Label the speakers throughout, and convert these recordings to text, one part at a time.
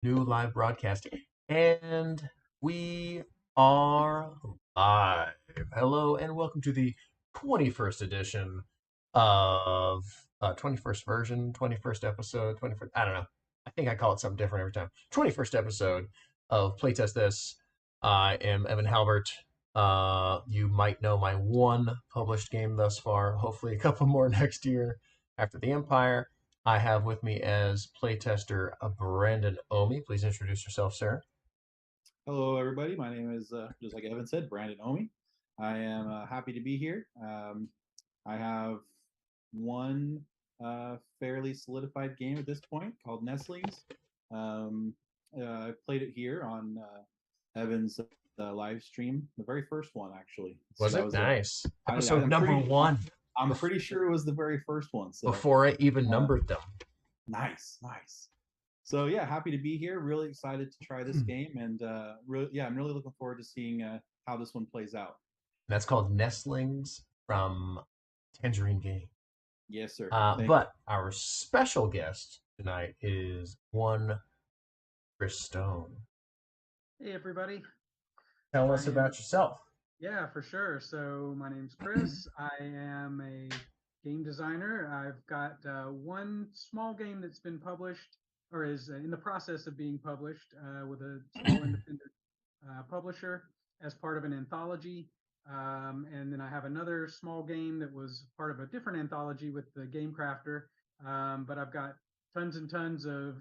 Speaker 1: new live broadcast. And we are live. Hello, and welcome to the 21st edition of 21st version, 21st episode, 21st. I don't know. I think I call it something different every time. 21st episode of Playtest This. I am Evan Halbert. You might know my one published game thus far, hopefully, a couple more next year after the Empire. I have with me as playtester Brandon Omi. Please introduce yourself, sir.
Speaker 2: Hello, everybody. My name is, just like Evan said, Brandon Omi. I am happy to be here. I have one fairly solidified game at this point called Nestlings. I played it here on Evan's live stream, the very first one, actually. So
Speaker 1: Was
Speaker 2: that
Speaker 1: it
Speaker 2: was
Speaker 1: nice?
Speaker 2: I,
Speaker 1: Episode
Speaker 2: I'm
Speaker 1: number
Speaker 2: pretty,
Speaker 1: one.
Speaker 2: I'm pretty sure it was the very first one. So
Speaker 1: Before I even
Speaker 2: uh,
Speaker 1: numbered them.
Speaker 2: nice, nice. So yeah, happy to be here. Really excited to try this game, and I'm really looking forward to seeing how this one plays out.
Speaker 1: That's called Nestlings from Tangerine Game.
Speaker 2: Yes, sir. Thank
Speaker 1: But our special guest tonight is one Chris Stone.
Speaker 3: Hey everybody.
Speaker 1: Tell us about yourself.
Speaker 3: Yeah, for sure. So my name's Chris. I am a game designer. I've got one small game that's been published or is in the process of being published with a small independent publisher as part of an anthology. And then I have another small game that was part of a different anthology with the Game Crafter. But I've got tons and tons of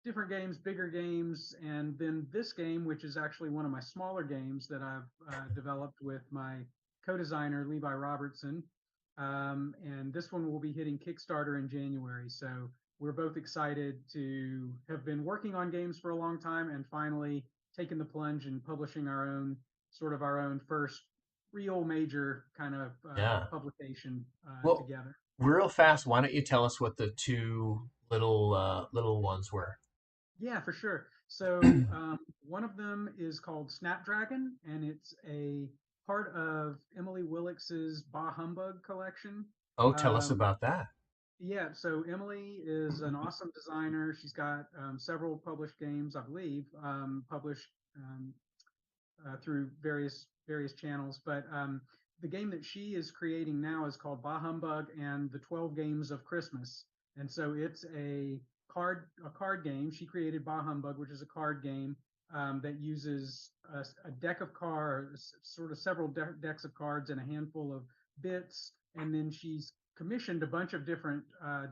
Speaker 3: different games, bigger games, and then this game, which is actually one of my smaller games that I've developed with my co-designer Levi Robertson. And this one will be hitting Kickstarter in January. So we're both excited to have been working on games for a long time and finally taking the plunge and publishing our own first real major kind of
Speaker 1: Yeah.
Speaker 3: publication
Speaker 1: Well,
Speaker 3: together.
Speaker 1: real fast, why don't you tell us what the two little ones were?
Speaker 3: Yeah, for sure. So one of them is called Snapdragon, and it's a part of Emily Willicks's Bah Humbug collection.
Speaker 1: Oh, tell us
Speaker 3: Um,
Speaker 1: about that.
Speaker 3: yeah, so Emily is an awesome designer. She's got several published games, I believe, published through various channels. But the game that she is creating now is called Bah Humbug and the 12 Games of Christmas. And so it's a card game. She created Bah Humbug, which is a card game that uses a deck of cards, sort of several decks of cards and a handful of bits. And then she's commissioned a bunch of different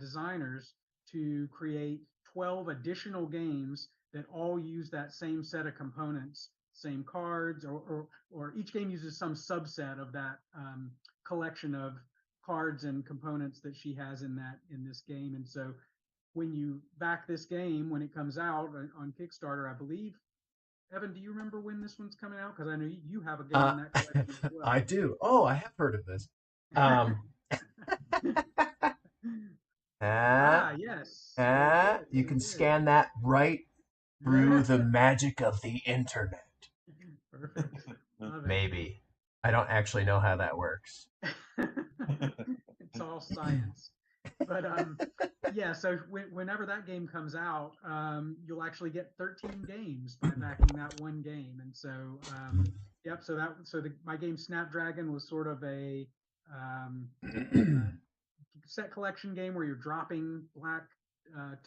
Speaker 3: designers to create 12 additional games that all use that same set of components, same cards, or each game uses some subset of that collection of cards and components that she has in this game. And so when you back this game when it comes out on Kickstarter, I believe. Evan, do you remember when this one's coming out? Because I know you have a game
Speaker 1: Uh,
Speaker 3: in that collection as well.
Speaker 1: I do. Oh, I have heard of this. Um,
Speaker 3: Yes, very
Speaker 1: you
Speaker 3: good,
Speaker 1: can
Speaker 3: very
Speaker 1: scan that right through
Speaker 3: good.
Speaker 1: the magic of the internet.
Speaker 3: Perfect. Love it.
Speaker 1: Maybe. I don't actually know how that works.
Speaker 3: It's all science. But yeah, so whenever that game comes out, you'll actually get 13 games by backing that one game. And so, yep. My game Snapdragon was sort of a set collection game where you're dropping black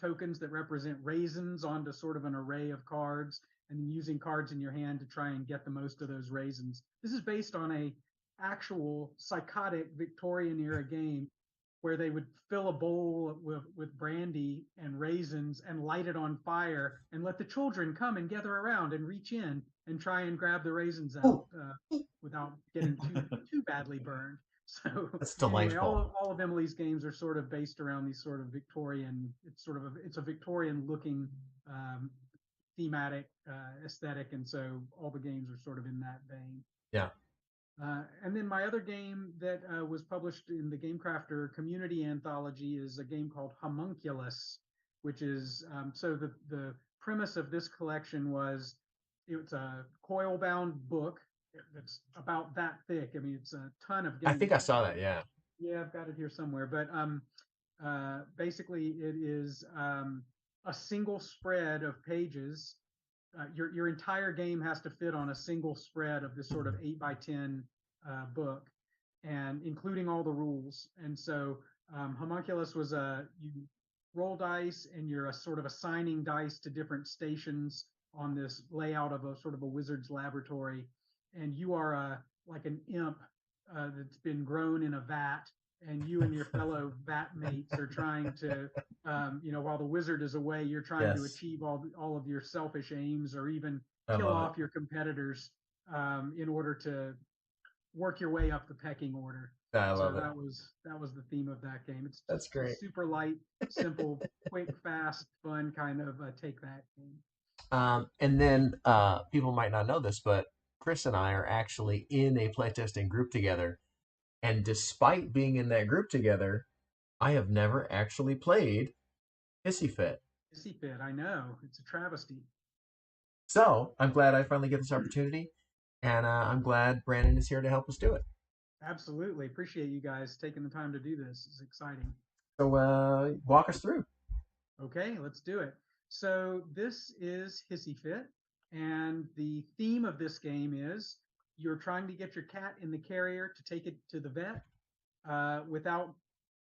Speaker 3: tokens that represent raisins onto sort of an array of cards and using cards in your hand to try and get the most of those raisins. This is based on a actual psychotic Victorian era game where they would fill a bowl with brandy and raisins and light it on fire and let the children come and gather around and reach in and try and grab the raisins out without getting too badly burned. So
Speaker 1: That's
Speaker 3: anyway,
Speaker 1: delightful.
Speaker 3: all of Emily's games are sort of based around these sort of Victorian. It's a Victorian looking thematic aesthetic, and so all the games are sort of in that vein.
Speaker 1: Yeah.
Speaker 3: And then my other game that was published in the Game Crafter community anthology is a game called Homunculus, which is so the premise of this collection was it's a coil bound book that's about that thick. I mean, it's a ton of games.
Speaker 1: I think I saw that, yeah.
Speaker 3: Yeah, I've got it here somewhere. But basically, it is a single spread of pages. Your entire game has to fit on a single spread of this sort of 8x10 book, and including all the rules. And so Homunculus was you roll dice, and you're a sort of assigning dice to different stations on this layout of a sort of a wizard's laboratory, and you are like an imp that's been grown in a vat, and you and your fellow vat mates are trying to, while the wizard is away, you're trying to
Speaker 1: Yes.
Speaker 3: achieve all of your selfish aims, or even
Speaker 1: I
Speaker 3: kill
Speaker 1: love it.
Speaker 3: off your competitors in order to work your way up the pecking order.
Speaker 1: I
Speaker 3: So
Speaker 1: love it.
Speaker 3: that was the theme of that game. It's
Speaker 1: That's
Speaker 3: just a
Speaker 1: great.
Speaker 3: super light, simple, quick, fast, fun kind of take that game.
Speaker 1: And then people might not know this, but Chris and I are actually in a playtesting group together. And despite being in that group together, I have never actually played Hissy Fit.
Speaker 3: Hissy Fit, I know it's a travesty.
Speaker 1: So I'm glad I finally get this opportunity, and I'm glad Brandon is here to help us do it.
Speaker 3: Absolutely, appreciate you guys taking the time to do this. It's exciting.
Speaker 1: So walk us through.
Speaker 3: Okay, let's do it. So this is Hissy Fit, and the theme of this game is you're trying to get your cat in the carrier to take it to the vet without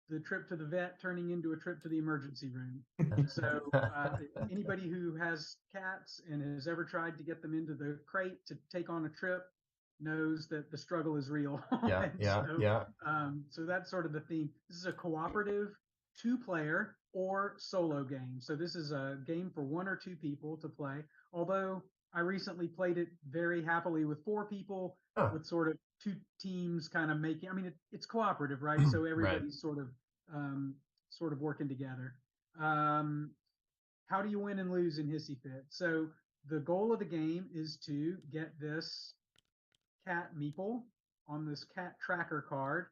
Speaker 3: the trip to the vet turning into a trip to the emergency room. So anybody who has cats and has ever tried to get them into the crate to take on a trip knows that the struggle is real.
Speaker 1: Yeah, yeah,
Speaker 3: so,
Speaker 1: yeah.
Speaker 3: so that's sort of the theme. This is a cooperative 2-player or solo game. So this is a game for 1 or 2 people to play. Although I recently played it very happily with 4 people,
Speaker 1: Huh.
Speaker 3: with sort of 2 teams kind of making. I mean, it's cooperative, right? So
Speaker 1: Right.
Speaker 3: everybody's sort of working together. How do you win and lose in Hissy Fit? So the goal of the game is to get this cat meeple on this cat tracker card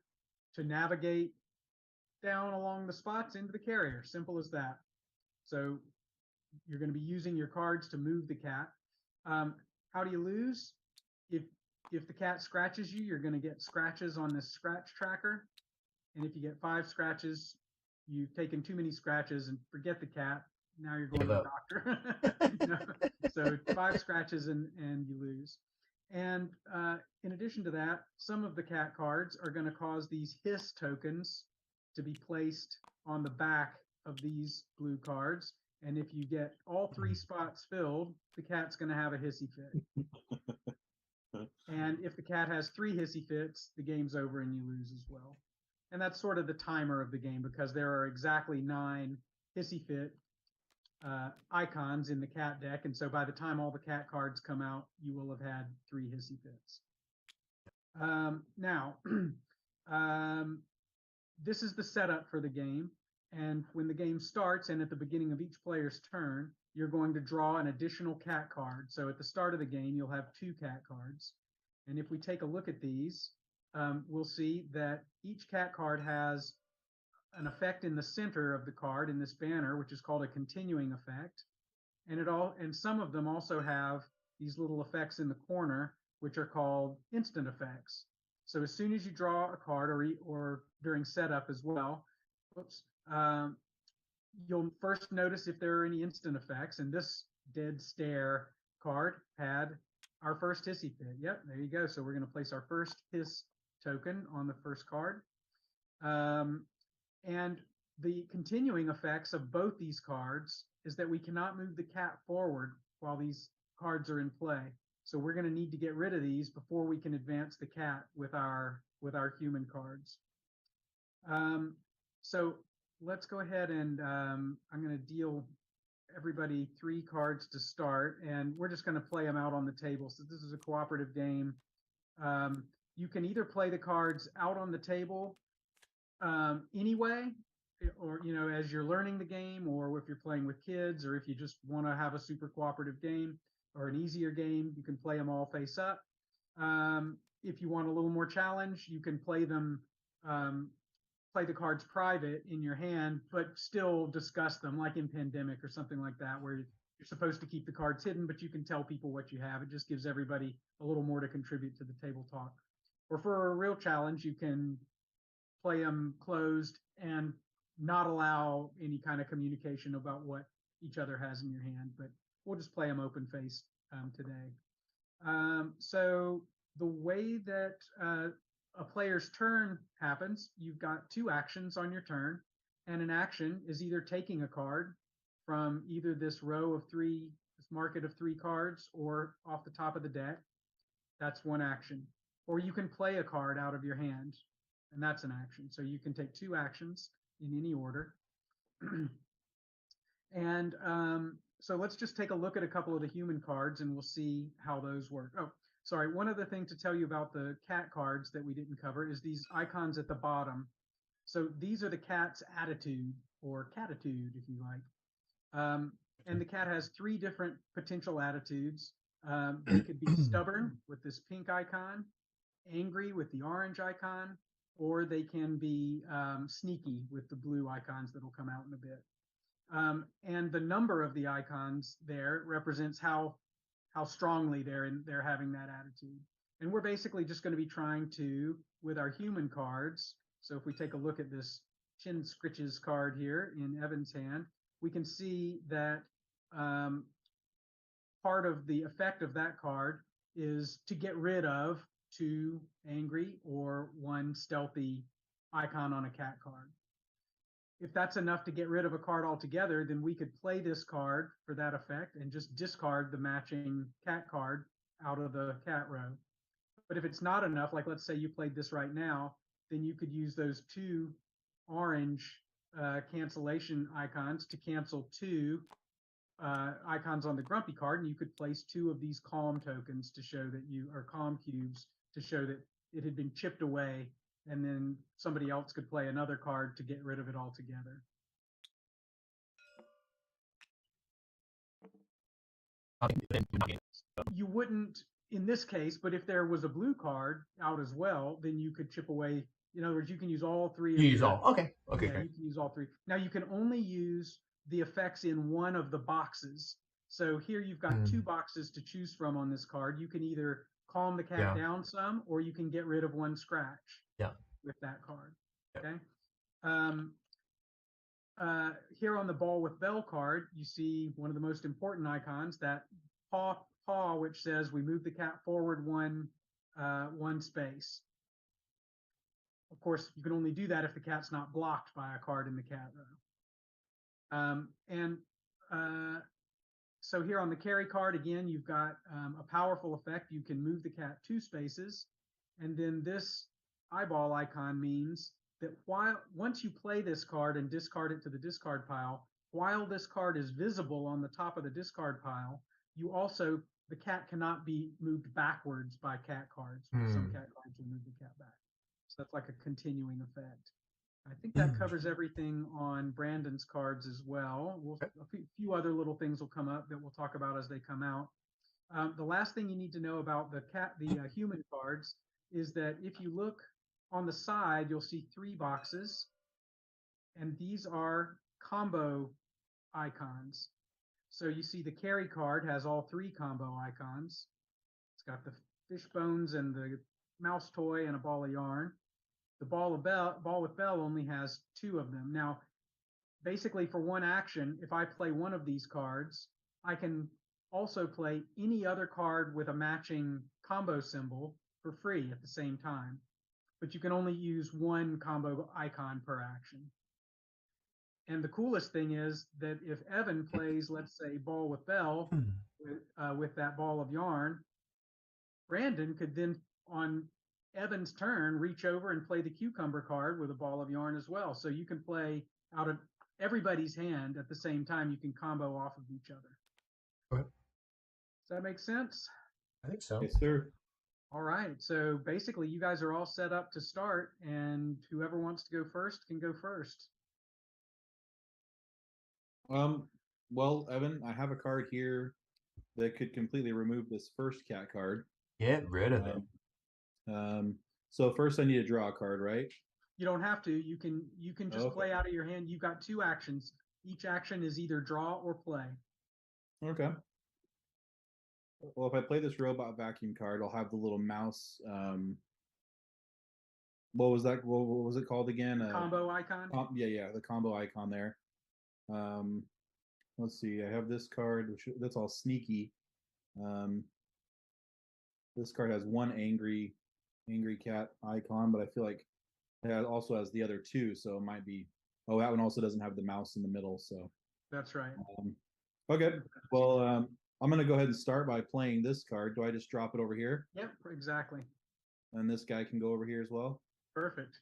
Speaker 3: to navigate down along the spots into the carrier. Simple as that. So you're going to be using your cards to move the cat. How do you lose? If the cat scratches you, you're going to get scratches on this scratch tracker. And if you get 5 scratches, you've taken too many scratches and forget the cat. Now you're going
Speaker 1: Give
Speaker 3: to the
Speaker 1: up.
Speaker 3: doctor. So 5 scratches and you lose. And in addition to that, some of the cat cards are going to cause these hiss tokens to be placed on the back of these blue cards. And if you get all 3 spots filled, the cat's going to have a hissy fit. And if the cat has 3 hissy fits, the game's over and you lose as well. And that's sort of the timer of the game, because there are exactly 9 hissy fit icons in the cat deck. And so by the time all the cat cards come out, you will have had 3 hissy fits. Now, this is the setup for the game. And when the game starts, and at the beginning of each player's turn, you're going to draw an additional cat card. So at the start of the game, you'll have 2 cat cards. And if we take a look at these, we'll see that each cat card has an effect in the center of the card in this banner, which is called a continuing effect. And some of them also have these little effects in the corner, which are called instant effects. So as soon as you draw a card, or during setup as well, you'll first notice if there are any instant effects. And this dead stare card had our first hissy fit. Yep, there you go. So we're going to place our first hiss token on the first card. And the continuing effects of both these cards is that we cannot move the cat forward while these cards are in play. So we're going to need to get rid of these before we can advance the cat with our human cards. So let's go ahead, and I'm going to deal everybody 3 cards to start, and we're just going to play them out on the table. So this is a cooperative game. You can either play the cards out on the table anyway, or as you're learning the game, or if you're playing with kids, or if you just want to have a super cooperative game or an easier game, you can play them all face up. If you want a little more challenge, you can play them play the cards private in your hand, but still discuss them, like in Pandemic or something like that, where you're supposed to keep the cards hidden, but you can tell people what you have. It just gives everybody a little more to contribute to the table talk. Or for a real challenge, you can play them closed and not allow any kind of communication about what each other has in your hand, but we'll just play them open faced today. So the way that a player's turn happens, you've got two actions on your turn, and an action is either taking a card from either this row of three, this market of three cards, or off the top of the deck. That's one action. Or you can play a card out of your hand, and that's an action. So you can take two actions in any order. And so let's just take a look at a couple of the human cards and we'll see how those work. Oh, sorry. One other thing to tell you about the cat cards that we didn't cover is these icons at the bottom. So these are the cat's attitude, or catitude, if you like. And the cat has three different potential attitudes. They could be stubborn with this pink icon, angry with the orange icon, or they can be sneaky with the blue icons that will come out in a bit. And the number of the icons there represents how strongly they're having that attitude. And we're basically just going to be trying to, with our human cards. So if we take a look at this chin scritches card here in Evan's hand, we can see that part of the effect of that card is to get rid of two angry or one stealthy icon on a cat card. If that's enough to get rid of a card altogether, then we could play this card for that effect and just discard the matching cat card out of the cat row. But if it's not enough, like let's say you played this right now, then you could use those two orange cancellation icons to cancel two icons on the grumpy card, and you could place two of these calm tokens to show that you, or calm cubes, to show that it had been chipped away, and then somebody else could play another card to get rid of it altogether. You wouldn't in this case, but if there was a blue card out as well, then you could chip away. In other words, you can use all three.
Speaker 1: You use all. Okay. Okay.
Speaker 3: Yeah, you can use all three. Now you can only use the effects in one of the boxes. So here you've got two boxes to choose from on this card. You can either calm the cat down some, or you can get rid of one scratch with that card. Okay. Here on the ball with bell card, you see one of the most important icons, that paw, which says we move the cat forward one space. Of course, you can only do that if the cat's not blocked by a card in the cat row. So here on the carry card, again, you've got a powerful effect. You can move the cat two spaces. And then this eyeball icon means that once you play this card and discard it to the discard pile, while this card is visible on the top of the discard pile, the cat cannot be moved backwards by cat cards. Some cat cards will move the cat back. So that's like a continuing effect. I think that covers everything on Brandon's cards as well. A few other little things will come up that we'll talk about as they come out. The last thing you need to know about the human cards is that if you look on the side, you'll see three boxes, and these are combo icons. So you see the carry card has all three combo icons. It's got the fish bones and the mouse toy and a ball of yarn. The ball with bell only has two of them. Now, basically for one action, if I play one of these cards, I can also play any other card with a matching combo symbol for free at the same time. But you can only use one combo icon per action. And the coolest thing is that if Evan plays, let's say, ball with bell with that ball of yarn, Brandon could then, on Evan's turn, reach over and play the cucumber card with a ball of yarn as well. So you can play out of everybody's hand at the same time. You can combo off of each other.
Speaker 1: Okay.
Speaker 3: Does that make sense?
Speaker 1: I think so.
Speaker 2: Yes, sir.
Speaker 3: All right. So basically, you guys are all set up to start, and whoever wants to go first can go first.
Speaker 2: Well, Evan, I have a card here that could completely remove this first cat card.
Speaker 1: Get rid of it.
Speaker 2: So first I need to draw a card, right?
Speaker 3: You don't have to. You can just play out of your hand. You've got two actions. Each action is either draw or play.
Speaker 2: Okay. Well, if I play this robot vacuum card, I'll have the little mouse. What was that? What was it called again?
Speaker 3: Combo icon.
Speaker 2: Yeah, the combo icon there. let's see. I have this card, which that's all sneaky. This card has one angry cat icon, but I feel like it also has the other two, so it might be. Oh, that one also doesn't have the mouse in the middle, so.
Speaker 3: That's right.
Speaker 2: Okay. Well, I'm gonna go ahead and start by playing this card. Do I just drop it over here?
Speaker 3: Yep, exactly.
Speaker 2: And this guy can go over here as well.
Speaker 3: Perfect.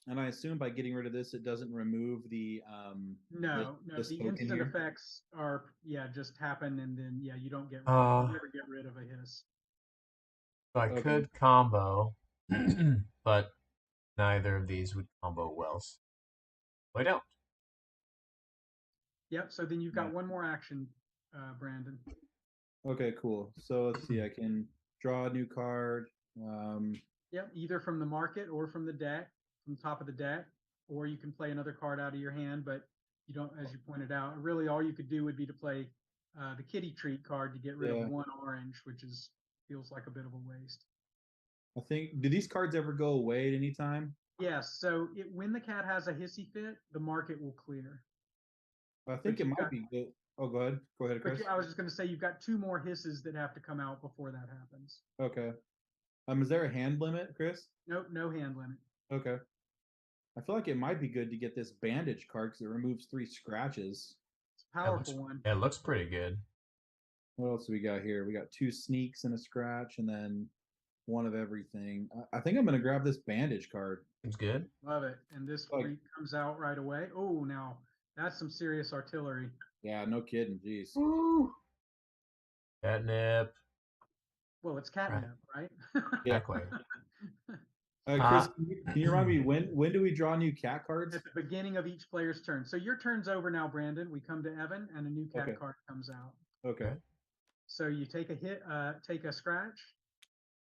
Speaker 2: And I assume by getting rid of this, it doesn't remove the
Speaker 3: No,
Speaker 2: this
Speaker 3: the
Speaker 2: token
Speaker 3: instant
Speaker 2: here?
Speaker 3: effects are just happen, and then you don't get
Speaker 1: Uh,
Speaker 3: you never get rid of a hiss.
Speaker 1: So I
Speaker 2: Okay.
Speaker 1: could combo, but neither of these would combo well. So I don't.
Speaker 3: Yep. So then you've got
Speaker 2: Yeah.
Speaker 3: one more action, Brandon.
Speaker 2: Okay, cool. So let's see. I can draw a new card.
Speaker 3: Yep. Either from the market or from the deck, from the top of the deck, or you can play another card out of your hand. But you don't, as you pointed out, really all you could do would be to play the kitty treat card to get rid
Speaker 2: Yeah.
Speaker 3: of one orange, which feels like a bit of a waste.
Speaker 2: I think. Do these cards ever go away at any time?
Speaker 3: Yes. So when the cat has a hissy fit, the market will clear.
Speaker 2: I think it might be good. Oh, go ahead. Go ahead, Chris.
Speaker 3: But I was just going to say you've got two more hisses that have to come out before that happens.
Speaker 2: Okay. Is there a hand limit, Chris?
Speaker 3: Nope, no hand limit.
Speaker 2: Okay. I feel like it might be good to get this bandage card because it removes 3 scratches.
Speaker 3: It's a powerful one.
Speaker 1: It looks pretty good.
Speaker 2: What else do we got here? We got 2 sneaks and a scratch, and then 1 of everything. I think I'm going to grab this bandage card.
Speaker 1: Seems good.
Speaker 3: Love it. And this freak comes out right away. Oh, now that's some serious artillery.
Speaker 2: Yeah, no kidding. Jeez.
Speaker 1: Woo! Catnip.
Speaker 3: Well, it's catnip, right?
Speaker 1: Exactly.
Speaker 2: Chris, can you remind me when do we draw new cat cards?
Speaker 3: At the beginning of each player's turn. So your turn's over now, Brandon. We come to Evan, and a new cat card comes out.
Speaker 2: Okay.
Speaker 3: So you take a hit, take a scratch.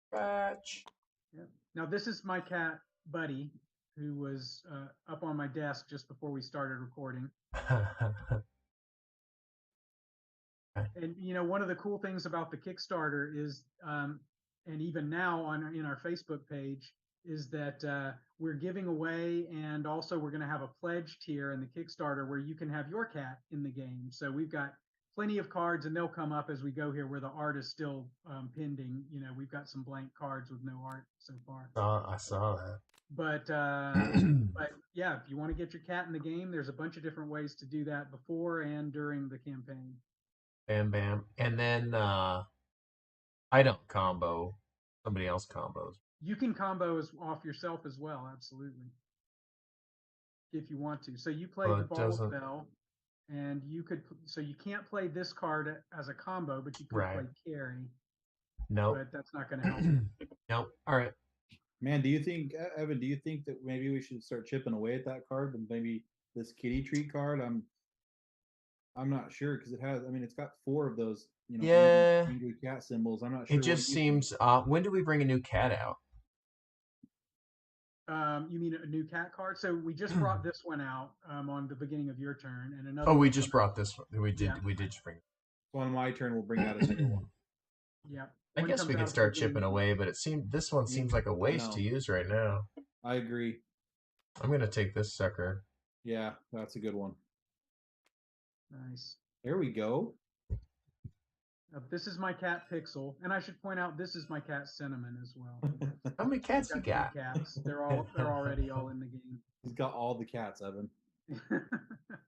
Speaker 1: Scratch.
Speaker 3: Yep. Now this is my cat Buddy, who was up on my desk just before we started recording. And one of the cool things about the Kickstarter is, and even now in our Facebook page, is that we're giving away, and also we're going to have a pledge tier in the Kickstarter where you can have your cat in the game. So we've got plenty of cards, and they'll come up as we go here where the art is still pending. We've got some blank cards with no art so far.
Speaker 1: I saw that.
Speaker 3: But yeah, if you want to get your cat in the game, there's a bunch of different ways to do that before and during the campaign.
Speaker 1: Bam, bam. And then I don't combo. Somebody else combos.
Speaker 3: You can combo off yourself as well, absolutely, if you want to. So you play the ball spell, and you could. So you can't play this card as a combo, but you could play carry.
Speaker 1: No,
Speaker 3: but that's not going to help.
Speaker 1: Nope. All right.
Speaker 2: Man, do you think, Evan? Do you think that maybe we should start chipping away at that card, and maybe this kitty treat card? I'm not sure because it has. I mean, it's got 4 of those. Angry cat symbols. I'm not sure.
Speaker 1: It just seems. When do we bring a new cat out?
Speaker 3: You mean a new cat card? So we just brought this one out on the beginning of your turn, and another.
Speaker 1: Oh, we just brought this one. We did. Yeah. We did bring.
Speaker 2: So on my turn, we'll bring out another one.
Speaker 3: Yeah.
Speaker 1: I guess we could start chipping away, but this one seems like a waste to use right now.
Speaker 2: I agree.
Speaker 1: I'm gonna take this sucker.
Speaker 2: Yeah, that's a good one.
Speaker 3: Nice.
Speaker 2: There we go.
Speaker 3: This is my cat Pixel, and I should point out this is my cat Cinnamon as well.
Speaker 1: How many cats you got?
Speaker 3: Cats. They're already all in the game.
Speaker 2: He's got all the cats, Evan.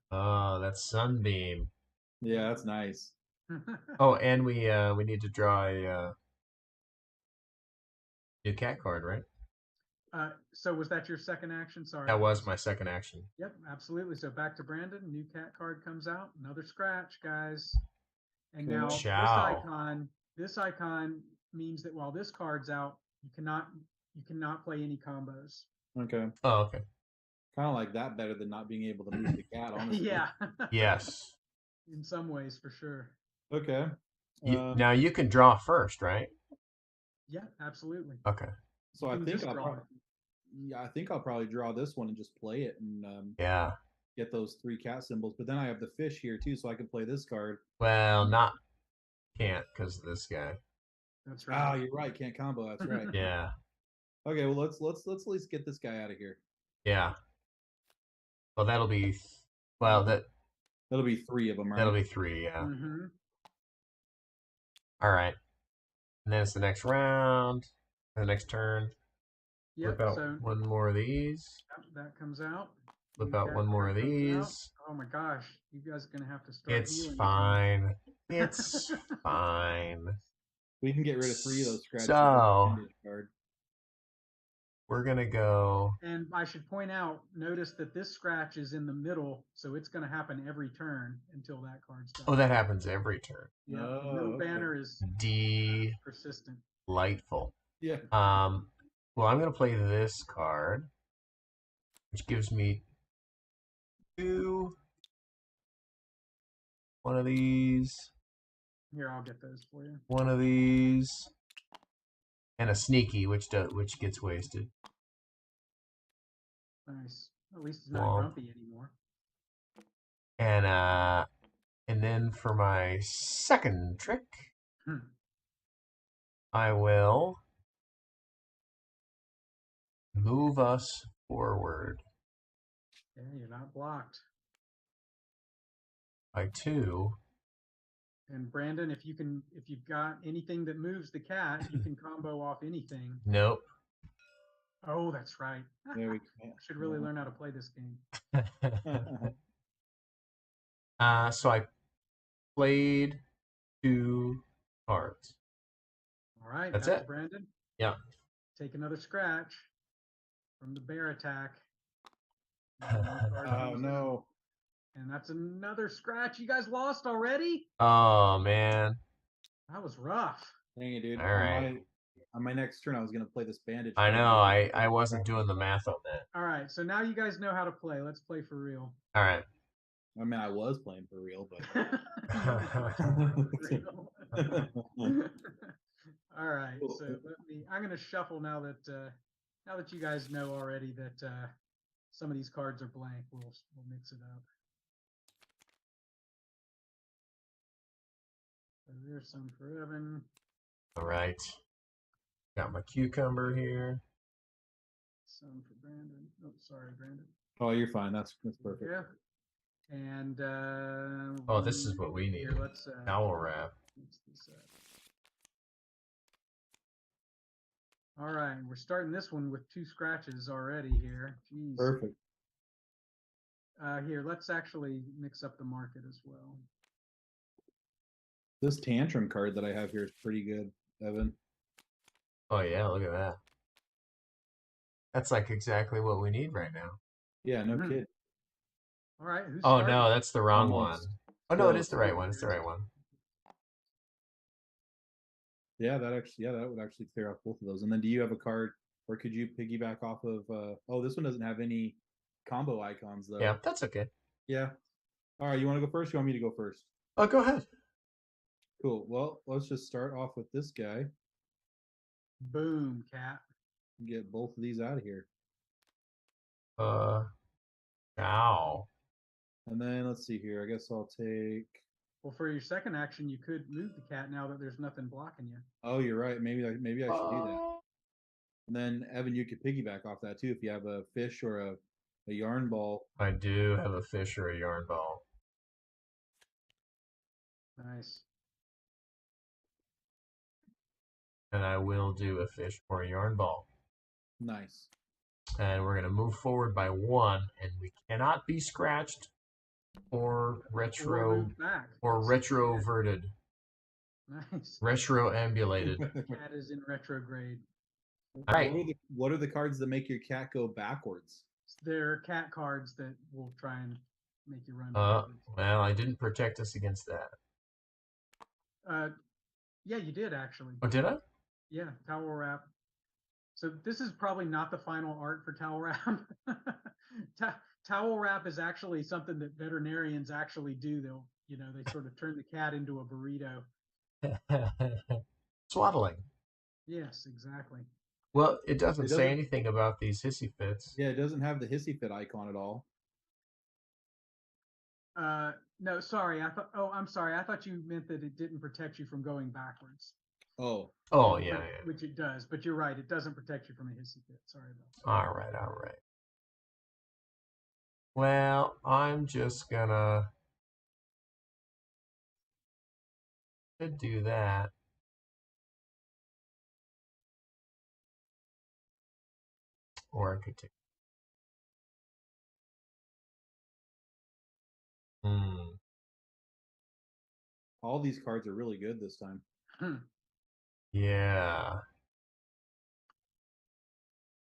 Speaker 1: Oh, that's Sunbeam.
Speaker 2: Yeah, that's nice.
Speaker 1: Oh, and we need to draw a new cat card, right?
Speaker 3: So was that your second action? Sorry.
Speaker 1: That was my second action.
Speaker 3: Yep, absolutely. So back to Brandon. New cat card comes out. Another scratch, guys. And now this icon means that while this card's out, you cannot play any combos.
Speaker 2: Okay.
Speaker 1: Oh, okay.
Speaker 2: Kind of like that better than not being able to move the cat, honestly.
Speaker 3: Yeah.
Speaker 1: Yes.
Speaker 3: In some ways, for sure.
Speaker 2: Okay.
Speaker 1: Now you can draw first, right?
Speaker 3: Yeah, absolutely.
Speaker 1: Okay.
Speaker 2: So I think I'll probably draw this one and just play it and get those 3 cat symbols. But then I have the fish here too, so I can play this card.
Speaker 1: Well, can't because of this guy.
Speaker 3: That's right.
Speaker 2: Oh, you're right. Can't combo. That's right.
Speaker 1: Yeah.
Speaker 2: Okay. Well, let's at least get this guy out of here.
Speaker 1: Yeah. Well, that'll be Well,
Speaker 2: That'll be 3 of them, right?
Speaker 1: that'll be 3, yeah.
Speaker 3: Mm-hmm.
Speaker 1: All right. And then it's the next round, the next turn.
Speaker 3: Yep.
Speaker 1: Flip out
Speaker 3: So
Speaker 1: one more of these.
Speaker 3: yep, that comes out.
Speaker 1: Flip
Speaker 3: New
Speaker 1: out
Speaker 3: cat
Speaker 1: one more
Speaker 3: card
Speaker 1: of
Speaker 3: comes out.
Speaker 1: these.
Speaker 3: Oh my gosh, you guys are gonna have to start
Speaker 1: It's
Speaker 3: healing.
Speaker 1: fine. It's fine.
Speaker 2: We can get rid of 3 of those scratches with
Speaker 1: So,
Speaker 2: the bandage card.
Speaker 1: we're going to go.
Speaker 3: And I should point out, notice that this scratch is in the middle, so it's going to happen every turn until that card's done.
Speaker 1: Oh, that happens every turn.
Speaker 3: Yeah, the
Speaker 2: Oh,
Speaker 3: middle
Speaker 2: okay.
Speaker 3: banner is persistent.
Speaker 1: Delightful.
Speaker 2: Yeah.
Speaker 1: Well, I'm going to play this card, which gives me 2. One of these.
Speaker 3: Here, I'll get those for you.
Speaker 1: One of these. And a sneaky, which gets wasted.
Speaker 3: Nice. At least it's not grumpy anymore.
Speaker 1: And then for my second trick, I will move us forward
Speaker 3: Yeah, you're not blocked.
Speaker 1: by 2.
Speaker 3: And Brandon, if you've got anything that moves the cat, you can combo off anything.
Speaker 1: Nope.
Speaker 3: Oh, that's right.
Speaker 2: Yeah, we can't.
Speaker 3: Should really learn how to play this game.
Speaker 1: So I played 2 cards.
Speaker 3: All right,
Speaker 1: That's
Speaker 3: back to
Speaker 1: it.
Speaker 3: Brandon.
Speaker 1: Yeah.
Speaker 3: Take another scratch from the bear attack.
Speaker 2: Oh no.
Speaker 3: And that's another scratch. You guys lost already?
Speaker 1: Oh man.
Speaker 3: That was rough.
Speaker 2: Dang it, dude.
Speaker 1: All right.
Speaker 2: On my next turn, I was gonna play this bandage.
Speaker 1: I know. I wasn't doing the math on that.
Speaker 3: All right. So now you guys know how to play. Let's play for real.
Speaker 1: All right.
Speaker 2: I mean, I was playing for real, but.
Speaker 3: All right. So I'm gonna shuffle now that you guys know already that some of these cards are blank. We'll mix it up. So there's some for Evan.
Speaker 1: All right. Got my cucumber here.
Speaker 3: Some for Brandon. Oh, sorry, Brandon.
Speaker 2: Oh, you're fine. That's perfect.
Speaker 3: Yeah. And
Speaker 1: oh, this is what we need.
Speaker 3: Here, let's
Speaker 1: towel wrap.
Speaker 3: Mix this up. All right, we're starting this one with 2 scratches already here. Jeez.
Speaker 2: Perfect.
Speaker 3: Here, let's actually mix up the market as well.
Speaker 2: This tantrum card that I have here is pretty good, Evan.
Speaker 1: Oh yeah, look at that. That's like exactly what we need right now.
Speaker 2: Yeah, no kid.
Speaker 3: All right. Who's
Speaker 1: oh
Speaker 3: starting?
Speaker 1: no, that's the wrong
Speaker 2: Almost.
Speaker 1: one. Oh no, it is the right one. It's the right one.
Speaker 2: Yeah, that would actually clear off both of those. And then do you have a card, or could you piggyback off of oh, this one doesn't have any combo icons though.
Speaker 1: Yeah, that's okay.
Speaker 2: Yeah. All right, you want to go first? You want me to go first?
Speaker 1: Oh, go ahead.
Speaker 2: Cool. Well, let's just start off with this guy.
Speaker 3: Boom, cat.
Speaker 2: Get both of these out of here.
Speaker 1: Ow.
Speaker 2: And then let's see here. I guess I'll take.
Speaker 3: Well, for your second action, you could move the cat now that there's nothing blocking you.
Speaker 2: Oh, you're right. Maybe I should do that. And then Evan, you could piggyback off that too if you have a fish or a yarn ball.
Speaker 1: I do have a fish or a yarn ball.
Speaker 3: Nice.
Speaker 1: And I will do a fish or a yarn ball.
Speaker 2: Nice.
Speaker 1: And we're going to move forward by 1, and we cannot be scratched or retroverted.
Speaker 3: Nice.
Speaker 1: Retroambulated.
Speaker 3: Cat is in retrograde.
Speaker 1: All right.
Speaker 2: What are the cards that make your cat go backwards?
Speaker 3: They're cat cards that will try and make you run.
Speaker 1: Well, I didn't protect us against that.
Speaker 3: Yeah, you did actually.
Speaker 1: Oh, did I?
Speaker 3: Yeah, towel wrap. So this is probably not the final art for towel wrap. Towel wrap is actually something that veterinarians actually do. They sort of turn the cat into a burrito.
Speaker 1: Swaddling.
Speaker 3: Yes, exactly.
Speaker 1: Well, it doesn't say anything about these Hissy Fits.
Speaker 2: Yeah, it doesn't have the Hissy Fit icon at all.
Speaker 3: No, sorry. I'm sorry. I thought you meant that it didn't protect you from going backwards.
Speaker 2: Oh.
Speaker 1: Oh, yeah.
Speaker 3: Which it does, but you're right. It doesn't protect you from a Hissy Fit. Sorry about that.
Speaker 1: All right. Well, I'm just gonna could do that. Or I could take. Hmm.
Speaker 2: All these cards are really good this time.
Speaker 1: Yeah.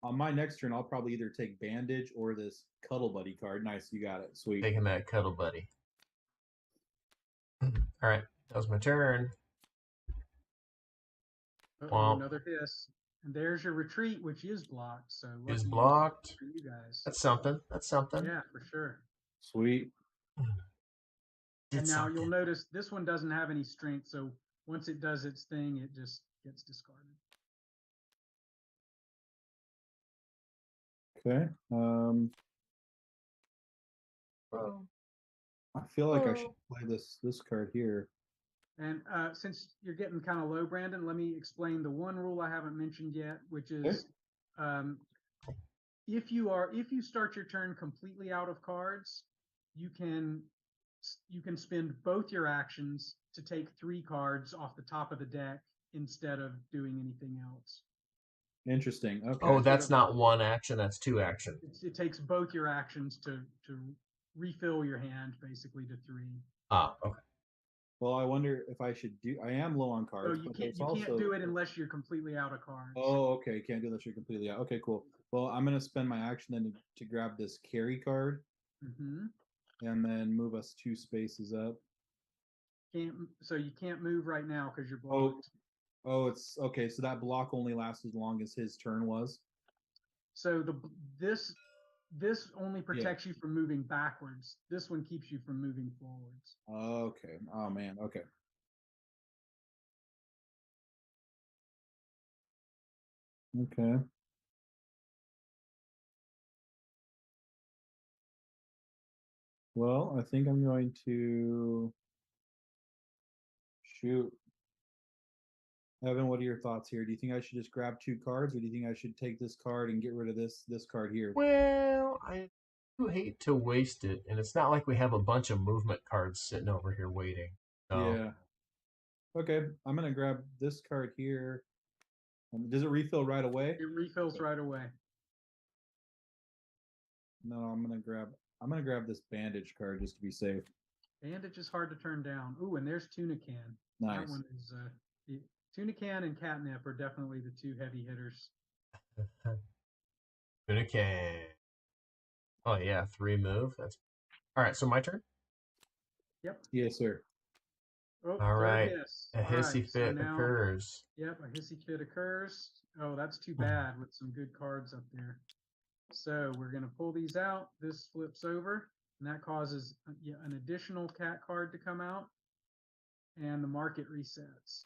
Speaker 2: On my next turn, I'll probably either take Bandage or this Cuddle Buddy card. Nice, you got it. Sweet.
Speaker 1: Taking that cuddle buddy. All right, that was my turn.
Speaker 3: Uh-oh, another hiss. And there's your retreat, which is blocked. So
Speaker 1: Is
Speaker 3: lucky
Speaker 1: blocked.
Speaker 3: for you guys.
Speaker 1: That's something. That's something.
Speaker 3: Yeah, for sure.
Speaker 2: Sweet.
Speaker 3: And now you'll notice this one doesn't have any strength. So once it does its thing, it just gets discarded.
Speaker 2: Okay. I feel like I should play this card here.
Speaker 3: And since you're getting kind of low, Brandon, let me explain the one rule I haven't mentioned yet, which is if you start your turn completely out of cards, you can spend both your actions to take 3 cards off the top of the deck instead of doing anything else.
Speaker 2: Interesting. Okay.
Speaker 1: Oh, that's not one action. That's 2 actions.
Speaker 3: It takes both your actions to refill your hand basically to 3.
Speaker 1: Ah, okay.
Speaker 2: Well, I wonder if I should do. I am low on cards.
Speaker 3: So you can't do it unless you're completely out of cards.
Speaker 2: Oh, okay. Can't do unless you're completely out. Okay, cool. Well, I'm gonna spend my action then to grab this carry card, and then move us 2 spaces up.
Speaker 3: So you can't move right now because you're blocked.
Speaker 2: Oh, it's okay. So that block only lasts as long as his turn was.
Speaker 3: So this only protects you from moving backwards. This one keeps you from moving forwards.
Speaker 2: Okay. Oh man. Okay. Okay. Well, I think I'm going to shoot. Evan, what are your thoughts here? Do you think I should just grab 2 cards, or do you think I should take this card and get rid of this card here?
Speaker 1: Well, I do hate to waste it, and it's not like we have a bunch of movement cards sitting over here waiting. So.
Speaker 2: Yeah. Okay, I'm gonna grab this card here. Does it refill right away?
Speaker 3: It refills right away.
Speaker 2: No, I'm gonna grab this Bandage card just to be safe.
Speaker 3: Bandage is hard to turn down. Ooh, and there's Tuna Can.
Speaker 2: Nice.
Speaker 3: That one is Tuna Can and Catnip are definitely the 2 heavy hitters.
Speaker 1: Tuna Can. Oh yeah, 3 move. That's all right. So my turn.
Speaker 3: Yep.
Speaker 2: Yes, sir.
Speaker 3: Oh,
Speaker 1: all right.
Speaker 3: hiss.
Speaker 1: A hissy fit occurs.
Speaker 3: Yep, a hissy fit occurs. Oh, that's too bad with some good cards up there. So we're going to pull these out. This flips over, and that causes an additional cat card to come out, and the market resets.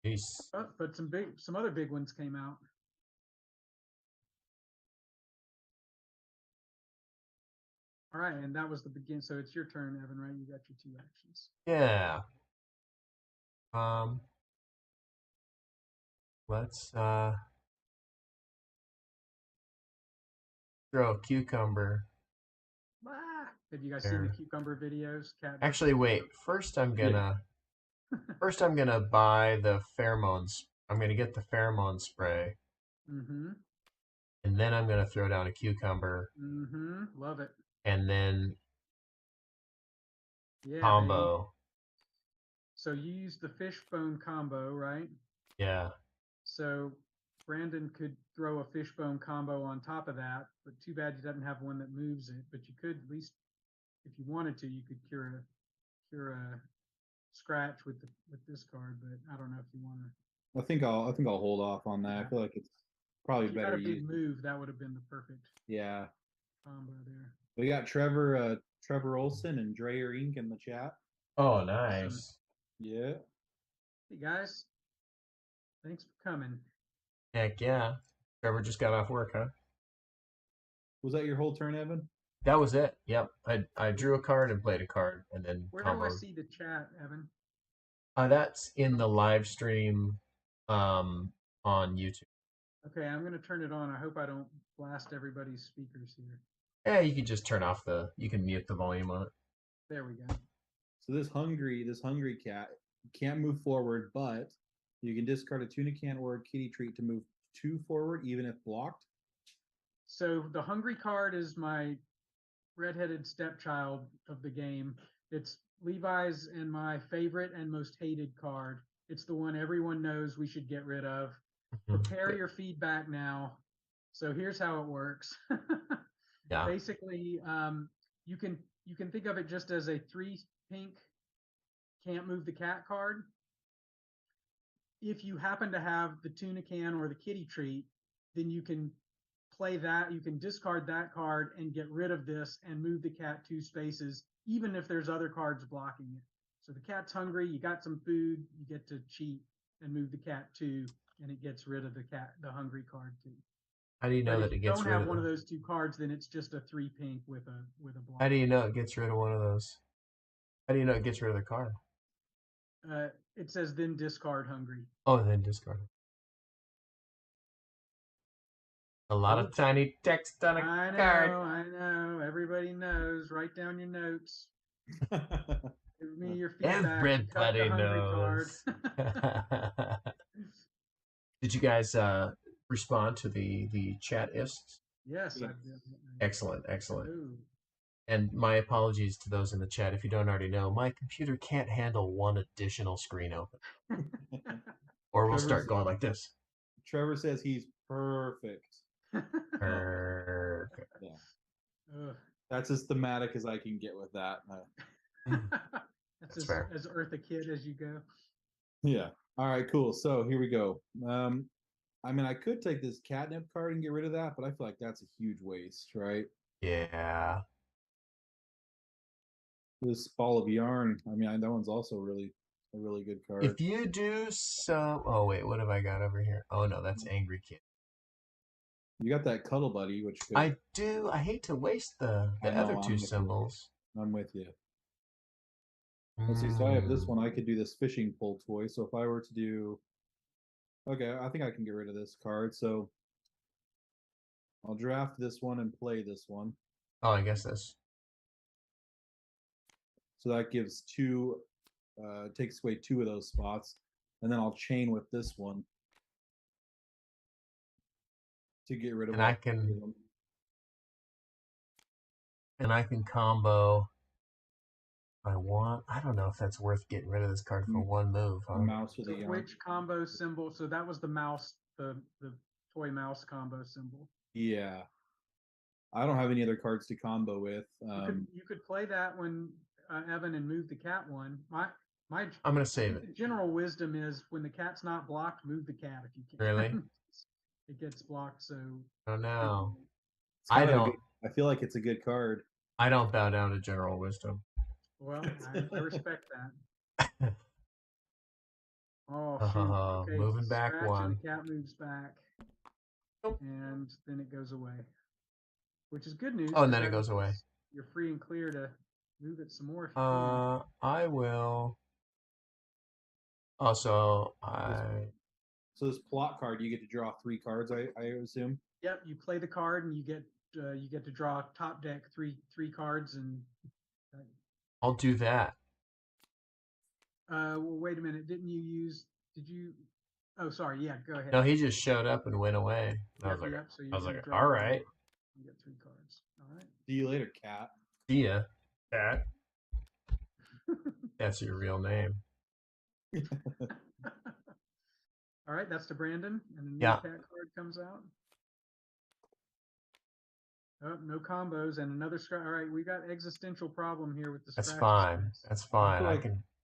Speaker 1: Peace.
Speaker 3: Oh, but some other big ones came out. All right, and that was the begin. So it's your turn, Evan, right? You got your 2 actions.
Speaker 1: Yeah. Let's throw a cucumber.
Speaker 3: Have you guys seen the cucumber videos?
Speaker 1: Actually, wait. First, I'm gonna buy the pheromones. I'm gonna get the pheromone spray. And then I'm gonna throw down a cucumber.
Speaker 3: Love it.
Speaker 1: And then combo.
Speaker 3: Baby. So you use the fishbone combo, right?
Speaker 1: Yeah.
Speaker 3: So Brandon could throw a fishbone combo on top of that, but too bad he doesn't have one that moves it. But you could at least, if you wanted to, you could cure a scratch with this card. But I don't know if you want to.
Speaker 2: I think I'll hold off on that. Yeah. I feel like it's probably better.
Speaker 3: If you got a big move, that would have been the perfect.
Speaker 2: Yeah.
Speaker 3: Combo there.
Speaker 2: We got Trevor Olson and Dreyer Inc. in the chat.
Speaker 1: Oh, nice.
Speaker 3: Awesome.
Speaker 2: Yeah.
Speaker 3: Hey guys, thanks for coming.
Speaker 1: Heck yeah. Trevor just got off work, huh?
Speaker 2: Was that your whole turn, Evan?
Speaker 1: That was it. Yep. I drew a card and played a card, and then
Speaker 3: where do I see the chat, Evan?
Speaker 1: That's in the live stream on YouTube.
Speaker 3: Okay, I'm going to turn it on. I hope I don't blast everybody's speakers here.
Speaker 1: Yeah, you can just turn off you can mute the volume on it.
Speaker 3: There we go.
Speaker 2: So this hungry cat can't move forward, but you can discard a tuna can or a kitty treat to move 2 forward, even if blocked.
Speaker 3: So the hungry card is my redheaded stepchild of the game. It's Levi's and my favorite and most hated card. It's the one everyone knows we should get rid of. Prepare your feedback now. So here's how it works.
Speaker 1: Yeah.
Speaker 3: Basically, you can think of it just as a 3 pink can't move the cat card. If you happen to have the tuna can or the kitty treat, then you can play that. You can discard that card and get rid of this and move the cat 2 spaces, even if there's other cards blocking it. So the cat's hungry, you got some food, you get to cheat and move the cat 2, and it gets rid of the hungry card too.
Speaker 1: How do you know
Speaker 3: But
Speaker 1: that
Speaker 3: if
Speaker 1: it
Speaker 3: you
Speaker 1: gets
Speaker 3: don't
Speaker 1: rid
Speaker 3: have
Speaker 1: of
Speaker 3: one of
Speaker 1: them?
Speaker 3: those 2 cards, then it's just a 3 pink with a block.
Speaker 1: How do you know it gets rid of one of those? How do you know it gets rid of the card?
Speaker 3: It says then discard hungry.
Speaker 1: Oh, then discard it. A lot of tiny text on a card.
Speaker 3: I know. Everybody knows. Write down your notes. Give me your feedback. Cut the
Speaker 1: Everybody
Speaker 3: hungry card.
Speaker 1: knows. Did you guys respond to the chat ists?
Speaker 3: Yes.
Speaker 2: Yeah.
Speaker 1: Excellent, excellent.
Speaker 3: Ooh.
Speaker 1: And my apologies to those in the chat. If you don't already know, my computer can't handle one additional screen open. Or we'll start going like this.
Speaker 2: Trevor says he's perfect.
Speaker 1: Perfect.
Speaker 2: Yeah. That's as thematic as I can get with that.
Speaker 3: That's
Speaker 1: fair.
Speaker 3: As Eartha Kid as you go.
Speaker 2: Yeah. All right, cool. So here we go. I mean, I could take this catnip card and get rid of that, but I feel like that's a huge waste, right?
Speaker 1: Yeah.
Speaker 2: This ball of yarn. I mean, that one's also a really good card.
Speaker 1: If you do some... Oh, wait. What have I got over here? Oh, no. That's Angry Kid.
Speaker 2: You got that Cuddle Buddy, which could...
Speaker 1: I do. I hate to waste the other 2 symbols.
Speaker 2: I'm with you. Let's see. So I have this one. I could do this fishing pole toy. So if I were to do... Okay, I think I can get rid of this card. So I'll draft this one and play this one.
Speaker 1: Oh, I guess that's...
Speaker 2: So that gives 2... takes away 2 of those spots. And then I'll chain with this one to get rid of
Speaker 1: And I can combo... I don't know if that's worth getting rid of this card for 1 move. Huh?
Speaker 2: Mouse with
Speaker 3: So
Speaker 2: the yarn.
Speaker 3: which combo symbol? So that was the mouse, the toy mouse combo symbol.
Speaker 2: Yeah. I don't have any other cards to combo with.
Speaker 3: You could play that one, Evan, and move the cat one. I'm
Speaker 1: going to save it.
Speaker 3: The general wisdom is when the cat's not blocked, move the cat if you can.
Speaker 1: Really?
Speaker 3: It gets blocked, so...
Speaker 1: Oh, no.
Speaker 2: I feel like it's a good card.
Speaker 1: I don't bow down to general wisdom.
Speaker 3: Well, I respect that. Oh, shoot. Okay,
Speaker 1: moving back
Speaker 3: scratch
Speaker 1: 1.
Speaker 3: And the cat moves back.
Speaker 1: Nope.
Speaker 3: And then it goes away. Which is good news.
Speaker 1: Oh, and then it goes away.
Speaker 3: You're free and clear to move it some more if you can.
Speaker 1: I will. Also,
Speaker 2: So this plot card, you get to draw 3 cards, I assume?
Speaker 3: Yep, you play the card and you get to draw top deck three cards and...
Speaker 1: I'll do that.
Speaker 3: Well, wait a minute. Did you? Oh, sorry. Yeah, go ahead.
Speaker 1: No, he just showed up and went away. I was like, all right.
Speaker 3: You get 3 cards. All right.
Speaker 2: See you later, cat.
Speaker 1: See ya, cat. That's your real name.
Speaker 3: All right, that's to Brandon, and a new cat card comes out. Oh, no combos and another scratch. All right, we got existential problem here with the scratch.
Speaker 1: That's fine. That's fine.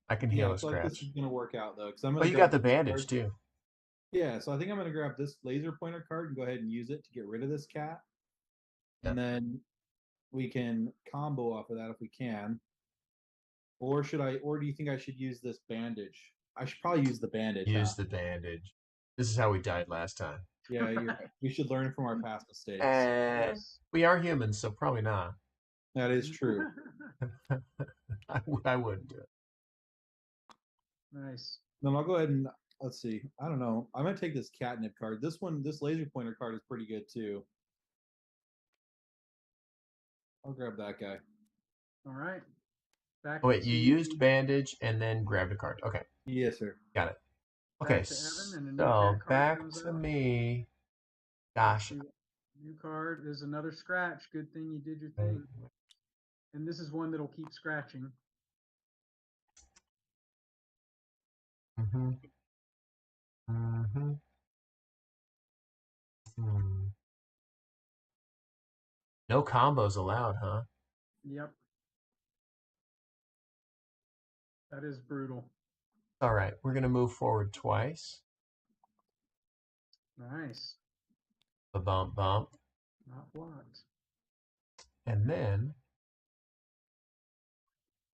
Speaker 1: I can heal a scratch.
Speaker 2: Like this is gonna work out though, because
Speaker 1: you got the bandage too.
Speaker 2: Yeah, so I think I'm gonna grab this laser pointer card and go ahead and use it to get rid of this cat, and then we can combo off of that if we can. Or should I? Or do you think I should use this bandage? I should probably use the bandage.
Speaker 1: Use the bandage. This is how we died last time.
Speaker 2: Yeah, we should learn from our past mistakes.
Speaker 3: Yes.
Speaker 1: We are humans, so probably not.
Speaker 2: That is true.
Speaker 1: I wouldn't do it.
Speaker 3: Nice.
Speaker 2: Then I'll go ahead and let's see. I don't know. I'm gonna take this catnip card. This laser pointer card is pretty good too. I'll grab that guy.
Speaker 3: All right. Back
Speaker 1: Oh, wait, you
Speaker 3: to
Speaker 1: used bandage and then grabbed a card. Okay,
Speaker 2: Yes, sir.
Speaker 1: got it. Okay,
Speaker 3: back to Evan, and a new
Speaker 1: so
Speaker 3: cat card
Speaker 1: back
Speaker 3: comes
Speaker 1: to
Speaker 3: out.
Speaker 1: me. Gosh.
Speaker 3: New card is another scratch. Good thing you did your thing. And this is one that'll keep scratching.
Speaker 1: Mm-hmm. Mm-hmm. Hmm. No combos allowed, huh?
Speaker 3: Yep. That is brutal.
Speaker 1: All right, we're gonna move forward twice.
Speaker 3: Nice.
Speaker 1: A bump, bump,
Speaker 3: Not blocked.
Speaker 1: and then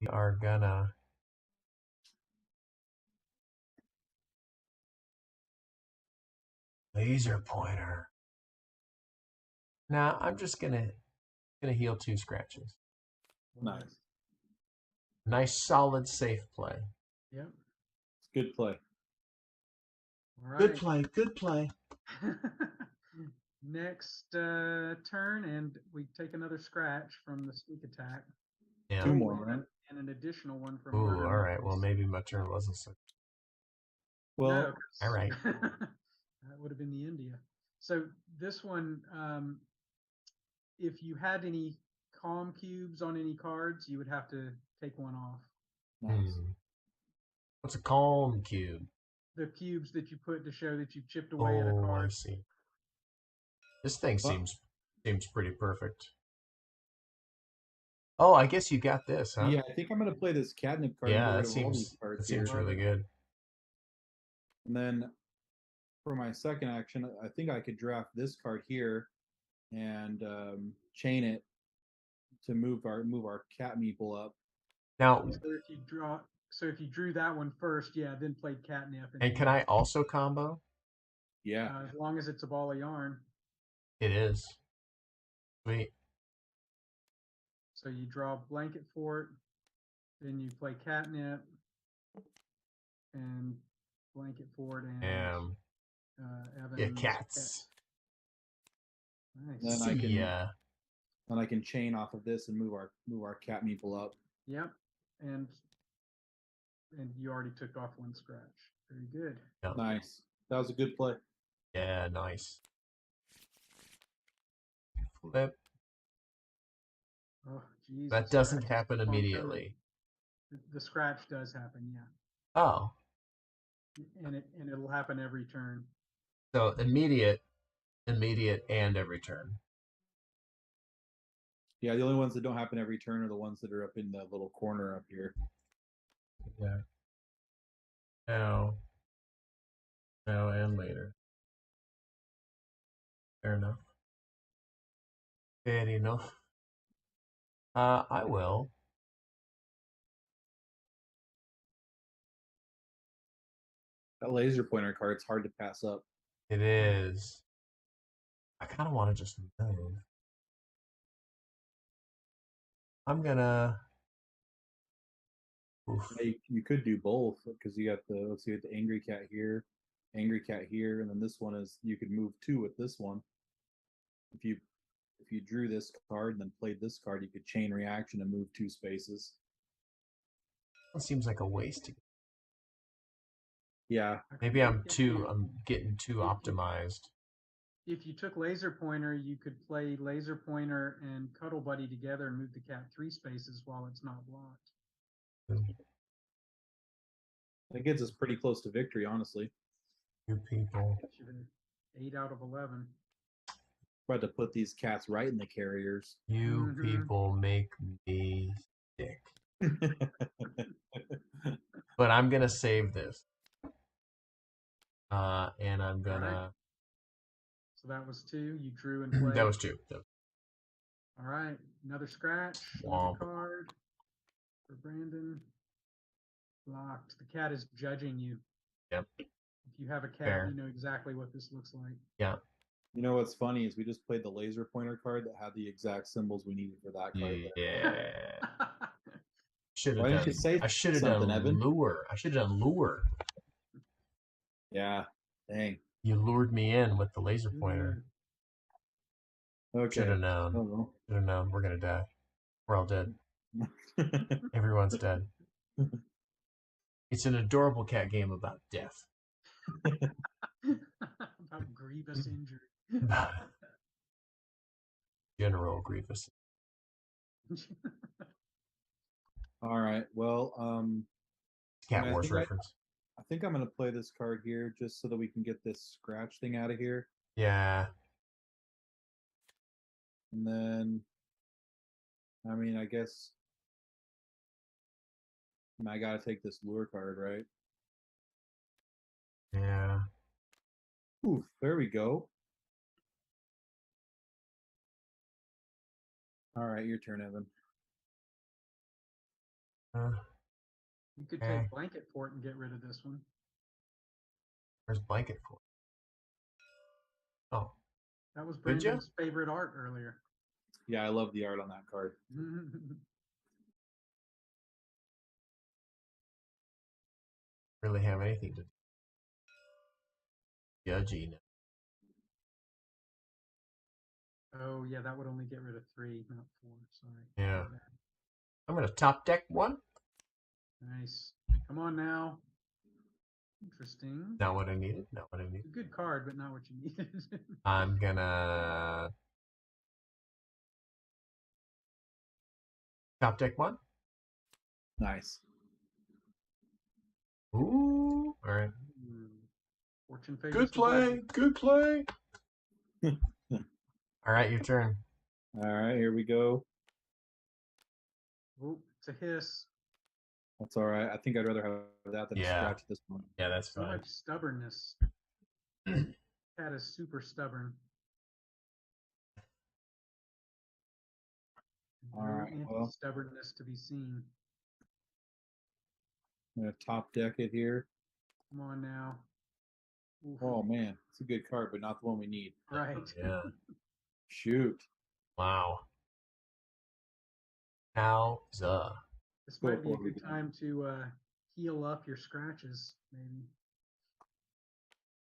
Speaker 1: we are gonna laser pointer. Now I'm just gonna heal 2 scratches.
Speaker 2: Nice.
Speaker 1: Nice, solid, safe play.
Speaker 3: Yep.
Speaker 2: It's good play.
Speaker 3: All right.
Speaker 1: Good play. Good play.
Speaker 3: Next turn, and we take another scratch from the sneak attack.
Speaker 1: Yeah.
Speaker 2: 2 more, right?
Speaker 3: And an additional one from
Speaker 1: Ooh,
Speaker 3: murder.
Speaker 1: all right. Well, maybe my turn wasn't so.
Speaker 2: Well,
Speaker 3: No,
Speaker 1: all right.
Speaker 3: that would have been the India. So this one, if you had any calm cubes on any cards, you would have to take one off.
Speaker 2: nice.
Speaker 1: What's a calm cube?
Speaker 3: The cubes that you put to show that you've chipped away at a
Speaker 1: Oh,
Speaker 3: card.
Speaker 1: I see. This thing seems pretty perfect. Oh, I guess you got this, huh?
Speaker 2: Yeah, I think I'm gonna play this catnip card and
Speaker 1: Yeah,
Speaker 2: get
Speaker 1: that
Speaker 2: rid of all these
Speaker 1: seems
Speaker 2: cards
Speaker 1: really good.
Speaker 2: And then for my second action, I think I could draft this card here and chain it to move our cat meeple up.
Speaker 1: Now,
Speaker 3: So if you drew that one first, yeah, then played catnip.
Speaker 1: and can I also combo?
Speaker 2: Yeah.
Speaker 3: As long as it's a ball of yarn.
Speaker 1: It is. Sweet.
Speaker 3: So you draw blanket fort, then you play catnip and blanket fort and Evan.
Speaker 1: Yeah, cats.
Speaker 3: Nice.
Speaker 2: Then I can chain off of this and move our cat meeple up.
Speaker 3: Yep. And you already took off one scratch. Very good.
Speaker 1: Yep.
Speaker 2: Nice. That was a good play.
Speaker 1: Yeah, nice. Flip.
Speaker 3: Oh, geez.
Speaker 1: That doesn't happen immediately.
Speaker 3: The scratch does happen, yeah.
Speaker 1: Oh.
Speaker 3: And it'll happen every turn.
Speaker 1: So immediate, and every turn.
Speaker 2: Yeah, the only ones that don't happen every turn are the ones that are up in the little corner up here.
Speaker 1: Yeah. Now and later. Fair enough. Fair enough. I will.
Speaker 2: That laser pointer card's hard to pass up.
Speaker 1: It is. I kind of want to just move. I'm gonna.
Speaker 2: You could do both because you got the the angry cat here, and then this one is you could move 2 with this one. If you drew this card and then played this card, you could chain reaction and move 2 spaces.
Speaker 1: It seems like a waste.
Speaker 2: Yeah.
Speaker 1: Maybe I'm getting too optimized.
Speaker 3: If you took laser pointer, you could play laser pointer and cuddle buddy together and move the cat 3 spaces while it's not blocked.
Speaker 2: That gets us pretty close to victory, honestly.
Speaker 1: 2 people.
Speaker 3: 8 out of 11.
Speaker 2: About to put these cats right in the carriers.
Speaker 1: You people make me sick. But I'm gonna save this. And I'm gonna.
Speaker 3: Right. So that was 2. You drew and played.
Speaker 1: That was 2.
Speaker 3: All right. Another scratch.
Speaker 1: Womp.
Speaker 3: Another card for Brandon. Blocked. The cat is judging you.
Speaker 1: Yep.
Speaker 3: If you have a cat,
Speaker 1: Fair.
Speaker 3: you know exactly what this looks like.
Speaker 1: Yeah.
Speaker 2: You know what's funny is we just played the laser pointer card that had the exact symbols we needed for that card.
Speaker 1: Yeah. Should have
Speaker 2: Why
Speaker 1: done.
Speaker 2: didn't you say
Speaker 1: I should have
Speaker 2: something,
Speaker 1: done
Speaker 2: Evan?
Speaker 1: lure. I should have done lure.
Speaker 2: Yeah. Dang.
Speaker 1: You lured me in with the laser pointer. Should
Speaker 2: Okay.
Speaker 1: have known.
Speaker 2: Oh.
Speaker 1: Should have known. We're gonna die. We're all dead. Everyone's dead. It's an adorable cat game about death.
Speaker 3: About grievous injury.
Speaker 1: General Grievous.
Speaker 2: All right. Well,
Speaker 1: Cat
Speaker 2: I
Speaker 1: Wars
Speaker 2: think
Speaker 1: reference.
Speaker 2: I think I'm gonna play this card here just so that we can get this scratch thing out of here,
Speaker 1: Yeah.
Speaker 2: and then, I mean, I guess I gotta take this lure card, right?
Speaker 1: Yeah.
Speaker 2: Oof, there we go. All right, your turn, Evan.
Speaker 3: You could
Speaker 1: Okay.
Speaker 3: take Blanket Fort and get rid of this one.
Speaker 1: Where's Blanket for? Oh.
Speaker 3: That was
Speaker 1: Did ya?
Speaker 3: Brandon's favorite art earlier.
Speaker 2: Yeah, I love the art on that card.
Speaker 1: Really have anything to judgy.
Speaker 3: Oh yeah, that would only get rid of 3, not 4. Sorry.
Speaker 1: Yeah. I'm gonna top deck one.
Speaker 3: Nice. Come on now. Interesting.
Speaker 1: Not what I needed. Not what I needed.
Speaker 3: Good card, but not what you needed.
Speaker 1: I'm gonna top deck one.
Speaker 2: Nice.
Speaker 1: Ooh. All right.
Speaker 3: Fortune favors
Speaker 1: Good
Speaker 3: the black.
Speaker 1: play. Good play. All right, your turn.
Speaker 2: All right, here we go.
Speaker 3: Oh, it's a hiss.
Speaker 2: That's all right. I think I'd rather have that than a scratch at this point.
Speaker 1: Yeah, that's
Speaker 3: So
Speaker 1: fine.
Speaker 3: much stubbornness. Cat is super stubborn.
Speaker 2: All right, well,
Speaker 3: Stubbornness to be seen.
Speaker 2: I'm gonna top deck it here.
Speaker 3: Come on now. Oof.
Speaker 2: Oh man, it's a good card, but not the one we need.
Speaker 3: Right.
Speaker 1: Yeah.
Speaker 2: Shoot.
Speaker 1: Wow. Howza.
Speaker 3: This might be a good time to heal up your scratches, maybe.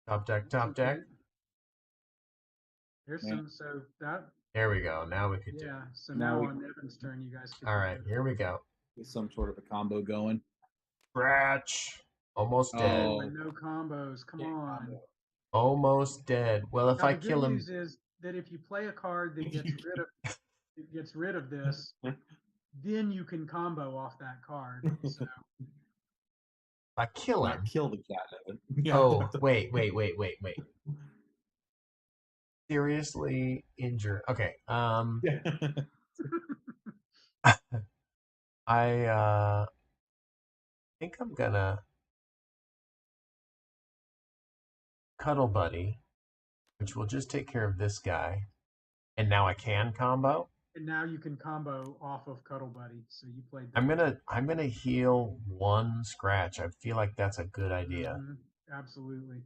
Speaker 1: Top deck, top deck.
Speaker 3: There's some, so that.
Speaker 1: There we go. Now we could do it.
Speaker 3: Yeah, so now on Evan's turn, you guys could.
Speaker 1: All right, here we go.
Speaker 2: Get some sort of a combo going.
Speaker 1: Scratch. Almost dead.
Speaker 3: Oh, and no combos. Come on.
Speaker 2: Combo.
Speaker 1: Almost dead. Well, if
Speaker 3: Now,
Speaker 1: I
Speaker 3: the
Speaker 1: kill
Speaker 3: good
Speaker 1: him,
Speaker 3: news is that if you play a card that gets rid of this, then you can combo off that card. So.
Speaker 1: if I kill him.
Speaker 2: Not kill the cat, Evan. Yeah,
Speaker 1: Oh, wait. Seriously injured. Okay. I think I'm gonna Cuddle Buddy, which will just take care of this guy. And now I can combo.
Speaker 3: And now you can combo off of Cuddle Buddy. So you played.
Speaker 1: I'm gonna heal one scratch. I feel like that's a good idea.
Speaker 3: Mm-hmm. Absolutely.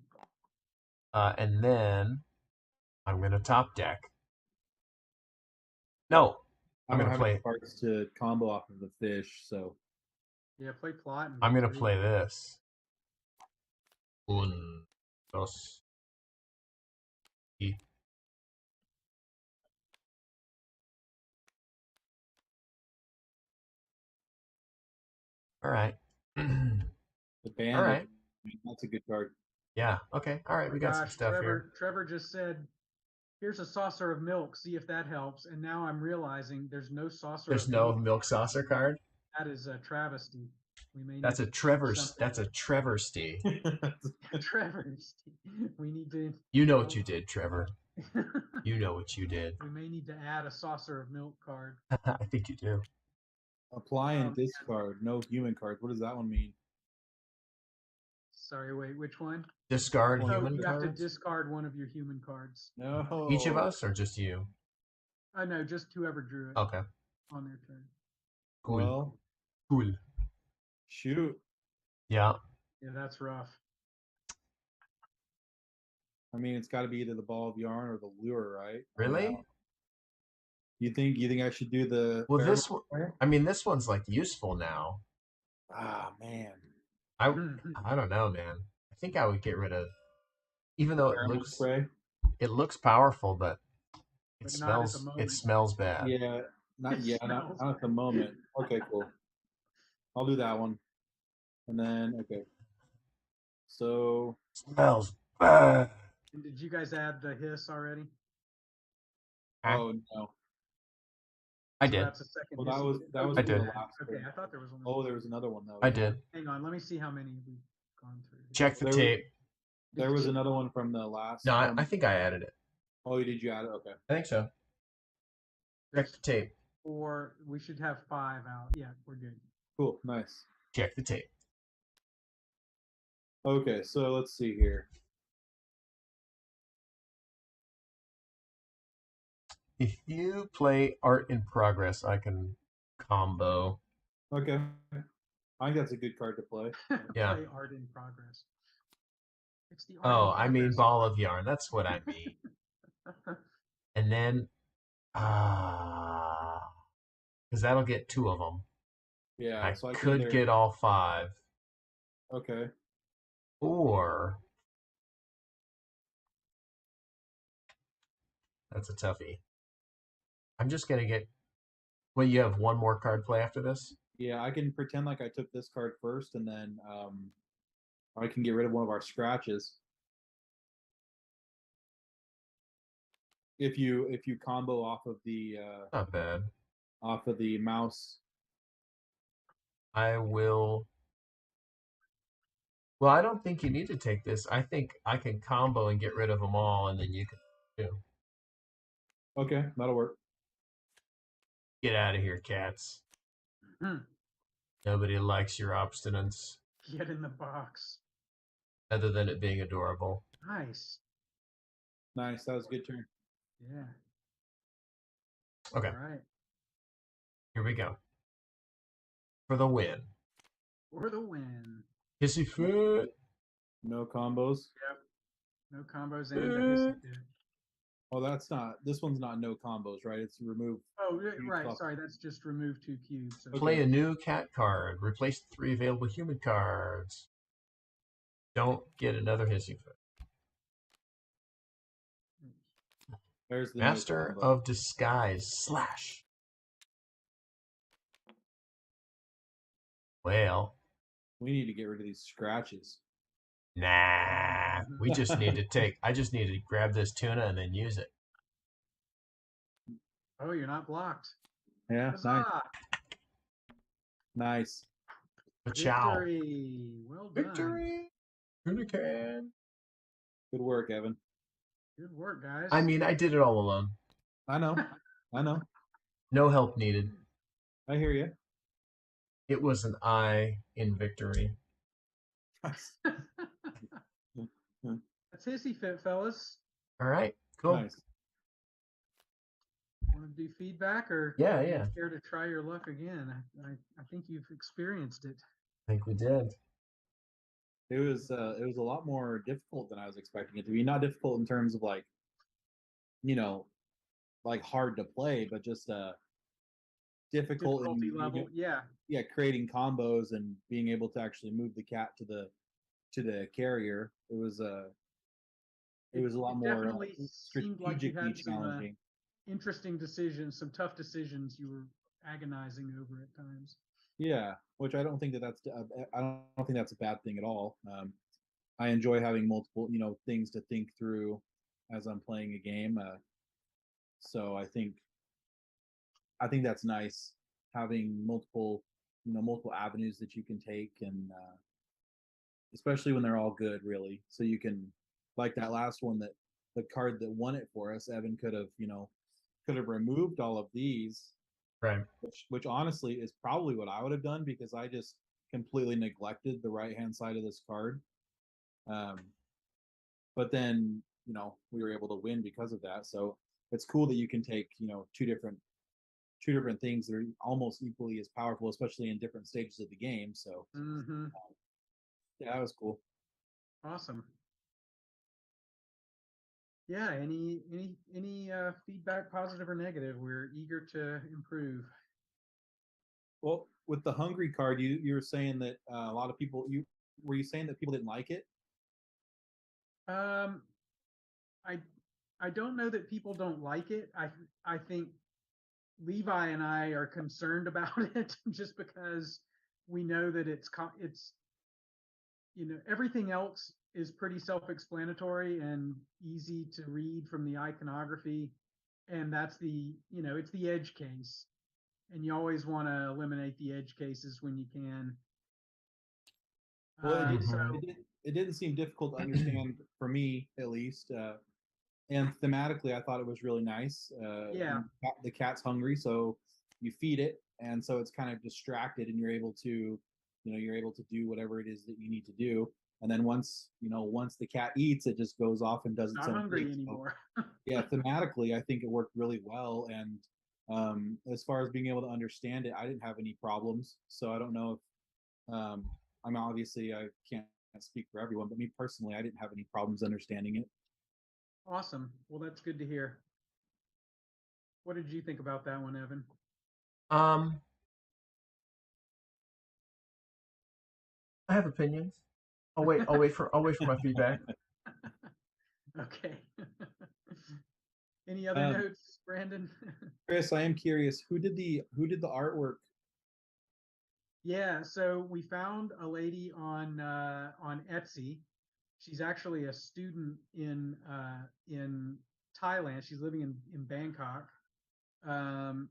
Speaker 1: And then I'm gonna top deck. No,
Speaker 2: I'm gonna play cards to combo off of the fish. So
Speaker 3: yeah, play plot.
Speaker 1: I'm gonna play this. Un, dos, y. All right.
Speaker 2: The band.
Speaker 1: All right.
Speaker 2: That's a good card.
Speaker 1: Yeah. Okay. All right. We got some stuff here.
Speaker 3: Trevor just said, "Here's a saucer of milk. See if that helps." And now I'm realizing there's no saucer.
Speaker 1: There's no milk saucer card.
Speaker 3: That is a travesty. We may.
Speaker 1: That's a Trevor's. That's a Trevorsty.
Speaker 3: Trevorsty. We need to.
Speaker 1: You know what you did, Trevor. You know what you did.
Speaker 3: We may need to add a saucer of milk card.
Speaker 1: I think you do.
Speaker 2: Apply and discard. No human cards. What does that one mean?
Speaker 3: Sorry, wait. Which one?
Speaker 1: Discard human
Speaker 3: you
Speaker 1: cards?
Speaker 3: have to discard one of your human cards.
Speaker 2: No.
Speaker 1: Each of us, or just you?
Speaker 3: No, just whoever drew it.
Speaker 1: Okay.
Speaker 3: On their turn.
Speaker 1: Cool.
Speaker 2: Well,
Speaker 1: cool.
Speaker 2: Shoot.
Speaker 1: Yeah.
Speaker 3: Yeah, that's rough.
Speaker 2: I mean, it's got to be either the ball of yarn or the lure, right?
Speaker 1: Really?
Speaker 2: You think I should do the?
Speaker 1: Well, this one. I mean, this one's like useful now.
Speaker 2: Ah, man.
Speaker 1: I don't know, man. I think I would get rid of, even though
Speaker 2: Pheromone spray.
Speaker 1: it looks powerful, but
Speaker 3: But not at the moment.
Speaker 1: it smells bad.
Speaker 2: Yeah, not
Speaker 3: It
Speaker 2: yeah,
Speaker 3: smells
Speaker 2: not at the
Speaker 3: bad.
Speaker 2: moment. Okay, cool. I'll do that one. And then okay. So
Speaker 1: Smells bad.
Speaker 3: And did you guys add the hiss already?
Speaker 2: oh no.
Speaker 1: I
Speaker 3: So
Speaker 1: did.
Speaker 3: that's a second.
Speaker 2: Well
Speaker 3: Hissy Fit.
Speaker 2: that was
Speaker 1: I
Speaker 2: from the
Speaker 1: did.
Speaker 2: last
Speaker 3: Okay,
Speaker 2: one.
Speaker 3: I thought there was only.
Speaker 2: Oh, there was another one though.
Speaker 1: I
Speaker 2: Yeah.
Speaker 1: did.
Speaker 3: Hang on, let me see how many we've gone through.
Speaker 1: Check the
Speaker 2: There
Speaker 1: tape.
Speaker 2: There was another one from the last
Speaker 1: No,
Speaker 2: one.
Speaker 1: I think I added it.
Speaker 2: Oh, did you add it? Okay.
Speaker 1: I think so. Check
Speaker 3: There's
Speaker 1: the tape.
Speaker 3: 4. We should have 5 out. Yeah, we're good.
Speaker 2: Cool. Nice.
Speaker 1: Check the tape.
Speaker 2: Okay, so let's see here.
Speaker 1: If you play Art in Progress, I can combo.
Speaker 2: Okay. I think that's a good card to play.
Speaker 1: Yeah.
Speaker 3: Play Art in Progress. It's the art
Speaker 1: Oh,
Speaker 3: in
Speaker 1: I mean
Speaker 3: progress.
Speaker 1: ball of yarn. That's what I mean. And then, because that'll get 2 of them.
Speaker 2: Yeah,
Speaker 1: I
Speaker 2: so I
Speaker 1: could
Speaker 2: either,
Speaker 1: get all 5,
Speaker 2: okay.
Speaker 1: or that's a toughie. I'm just gonna get. Well, you have one more card play after this.
Speaker 2: Yeah, I can pretend like I took this card first, and then I can get rid of one of our scratches. If you combo
Speaker 1: Not bad.
Speaker 2: off of the mouse.
Speaker 1: I will. Well, I don't think you need to take this. I think I can combo and get rid of them all, and then you can too.
Speaker 2: Okay, that'll work.
Speaker 1: Get out of here, cats.
Speaker 3: Hmm.
Speaker 1: Nobody likes your obstinance,
Speaker 3: Get in the box.
Speaker 1: other than it being adorable.
Speaker 3: Nice.
Speaker 2: Nice, that was a good turn.
Speaker 3: Yeah.
Speaker 1: Okay,
Speaker 3: All right.
Speaker 1: here we go. For the win.
Speaker 3: For the win.
Speaker 1: Hissy Fit.
Speaker 2: No combos.
Speaker 3: Yep. No combos and the Hissy Fit.
Speaker 2: Oh, that's not. This one's not no combos, right? It's remove.
Speaker 3: Oh, right.
Speaker 2: Plus.
Speaker 3: Sorry, that's just remove 2 cubes. So
Speaker 1: Play a new cat card. Replace the 3 available human cards. Don't get another Hissy Fit.
Speaker 2: There's the
Speaker 1: Master
Speaker 2: no combo.
Speaker 1: of Disguise / Well,
Speaker 2: We need to get rid of these scratches.
Speaker 1: nah. We just need to take. I just need to grab this tuna and then use it.
Speaker 3: Oh, you're not blocked.
Speaker 2: Yeah,
Speaker 3: Huzzah!
Speaker 2: nice.
Speaker 1: Ciao.
Speaker 3: Victory. Well done.
Speaker 1: Victory. Tuna can.
Speaker 2: Good work, Evan.
Speaker 3: Good work, guys.
Speaker 1: I mean, I did it all alone.
Speaker 2: I know. I know.
Speaker 1: No help needed.
Speaker 2: I hear you.
Speaker 1: It was an I in victory.
Speaker 3: That's Hissy Fit, fellas.
Speaker 1: All right. Cool.
Speaker 2: Nice.
Speaker 3: Want to do feedback or
Speaker 1: Yeah,
Speaker 3: do you
Speaker 1: yeah.
Speaker 3: care to try your luck again? I think you've experienced it.
Speaker 1: I think we did.
Speaker 2: It was a lot more difficult than I was expecting it to be. Not difficult in terms of like, like hard to play, but just difficult
Speaker 3: Difficulty
Speaker 2: in
Speaker 3: level, yeah.
Speaker 2: creating combos and being able to actually move the cat to the carrier. It was a lot more
Speaker 3: Definitely seemed like you
Speaker 2: strategically
Speaker 3: had some
Speaker 2: challenging.
Speaker 3: interesting decisions, some tough decisions you were agonizing over at times.
Speaker 2: Yeah, which I don't think I don't think that's a bad thing at all. I enjoy having multiple, things to think through as I'm playing a game. So I think that's nice having multiple avenues that you can take, and especially when they're all good, really. So you can, like that last one, that the card that won it for us, Evan could have removed all of these,
Speaker 1: Right.
Speaker 2: which honestly is probably what I would have done, because I just completely neglected the right hand side of this card. But then we were able to win because of that. So it's cool that you can take two different things that are almost equally as powerful, especially in different stages of the game. So yeah, that was cool.
Speaker 3: Awesome. Yeah. Any feedback, positive or negative? We're eager to improve.
Speaker 2: Well, with the hungry card, you were saying that a lot of people were you saying that people didn't like it?
Speaker 3: Um, I I don't know that people don't like it. I think Levi and I are concerned about it just because we know that it's everything else is pretty self-explanatory and easy to read from the iconography, and that's it's the edge case, and you always want to eliminate the edge cases when you can.
Speaker 2: Well,
Speaker 3: So
Speaker 2: it didn't seem difficult to understand for me, at least. And thematically, I thought it was really nice.
Speaker 3: yeah,
Speaker 2: The cat's hungry, so you feed it, and so it's kind of distracted, and you're able to do whatever it is that you need to do. And then once the cat eats, it just goes off and does its
Speaker 3: not
Speaker 2: own
Speaker 3: hungry
Speaker 2: thing. So,
Speaker 3: anymore.
Speaker 2: yeah, thematically, I think it worked really well. And as far as being able to understand it, I didn't have any problems. So I don't know if I'm obviously I can't speak for everyone, but me personally, I didn't have any problems understanding it.
Speaker 3: Awesome. Well, that's good to hear. What did you think about that one, Evan?
Speaker 1: Um, I have opinions. I'll wait for my feedback.
Speaker 3: Okay. Any other
Speaker 2: Um,
Speaker 3: notes, Brandon?
Speaker 2: Chris, I am curious who did the artwork.
Speaker 3: Yeah, so we found a lady on Etsy. She's actually a student in Thailand. She's living in Bangkok, and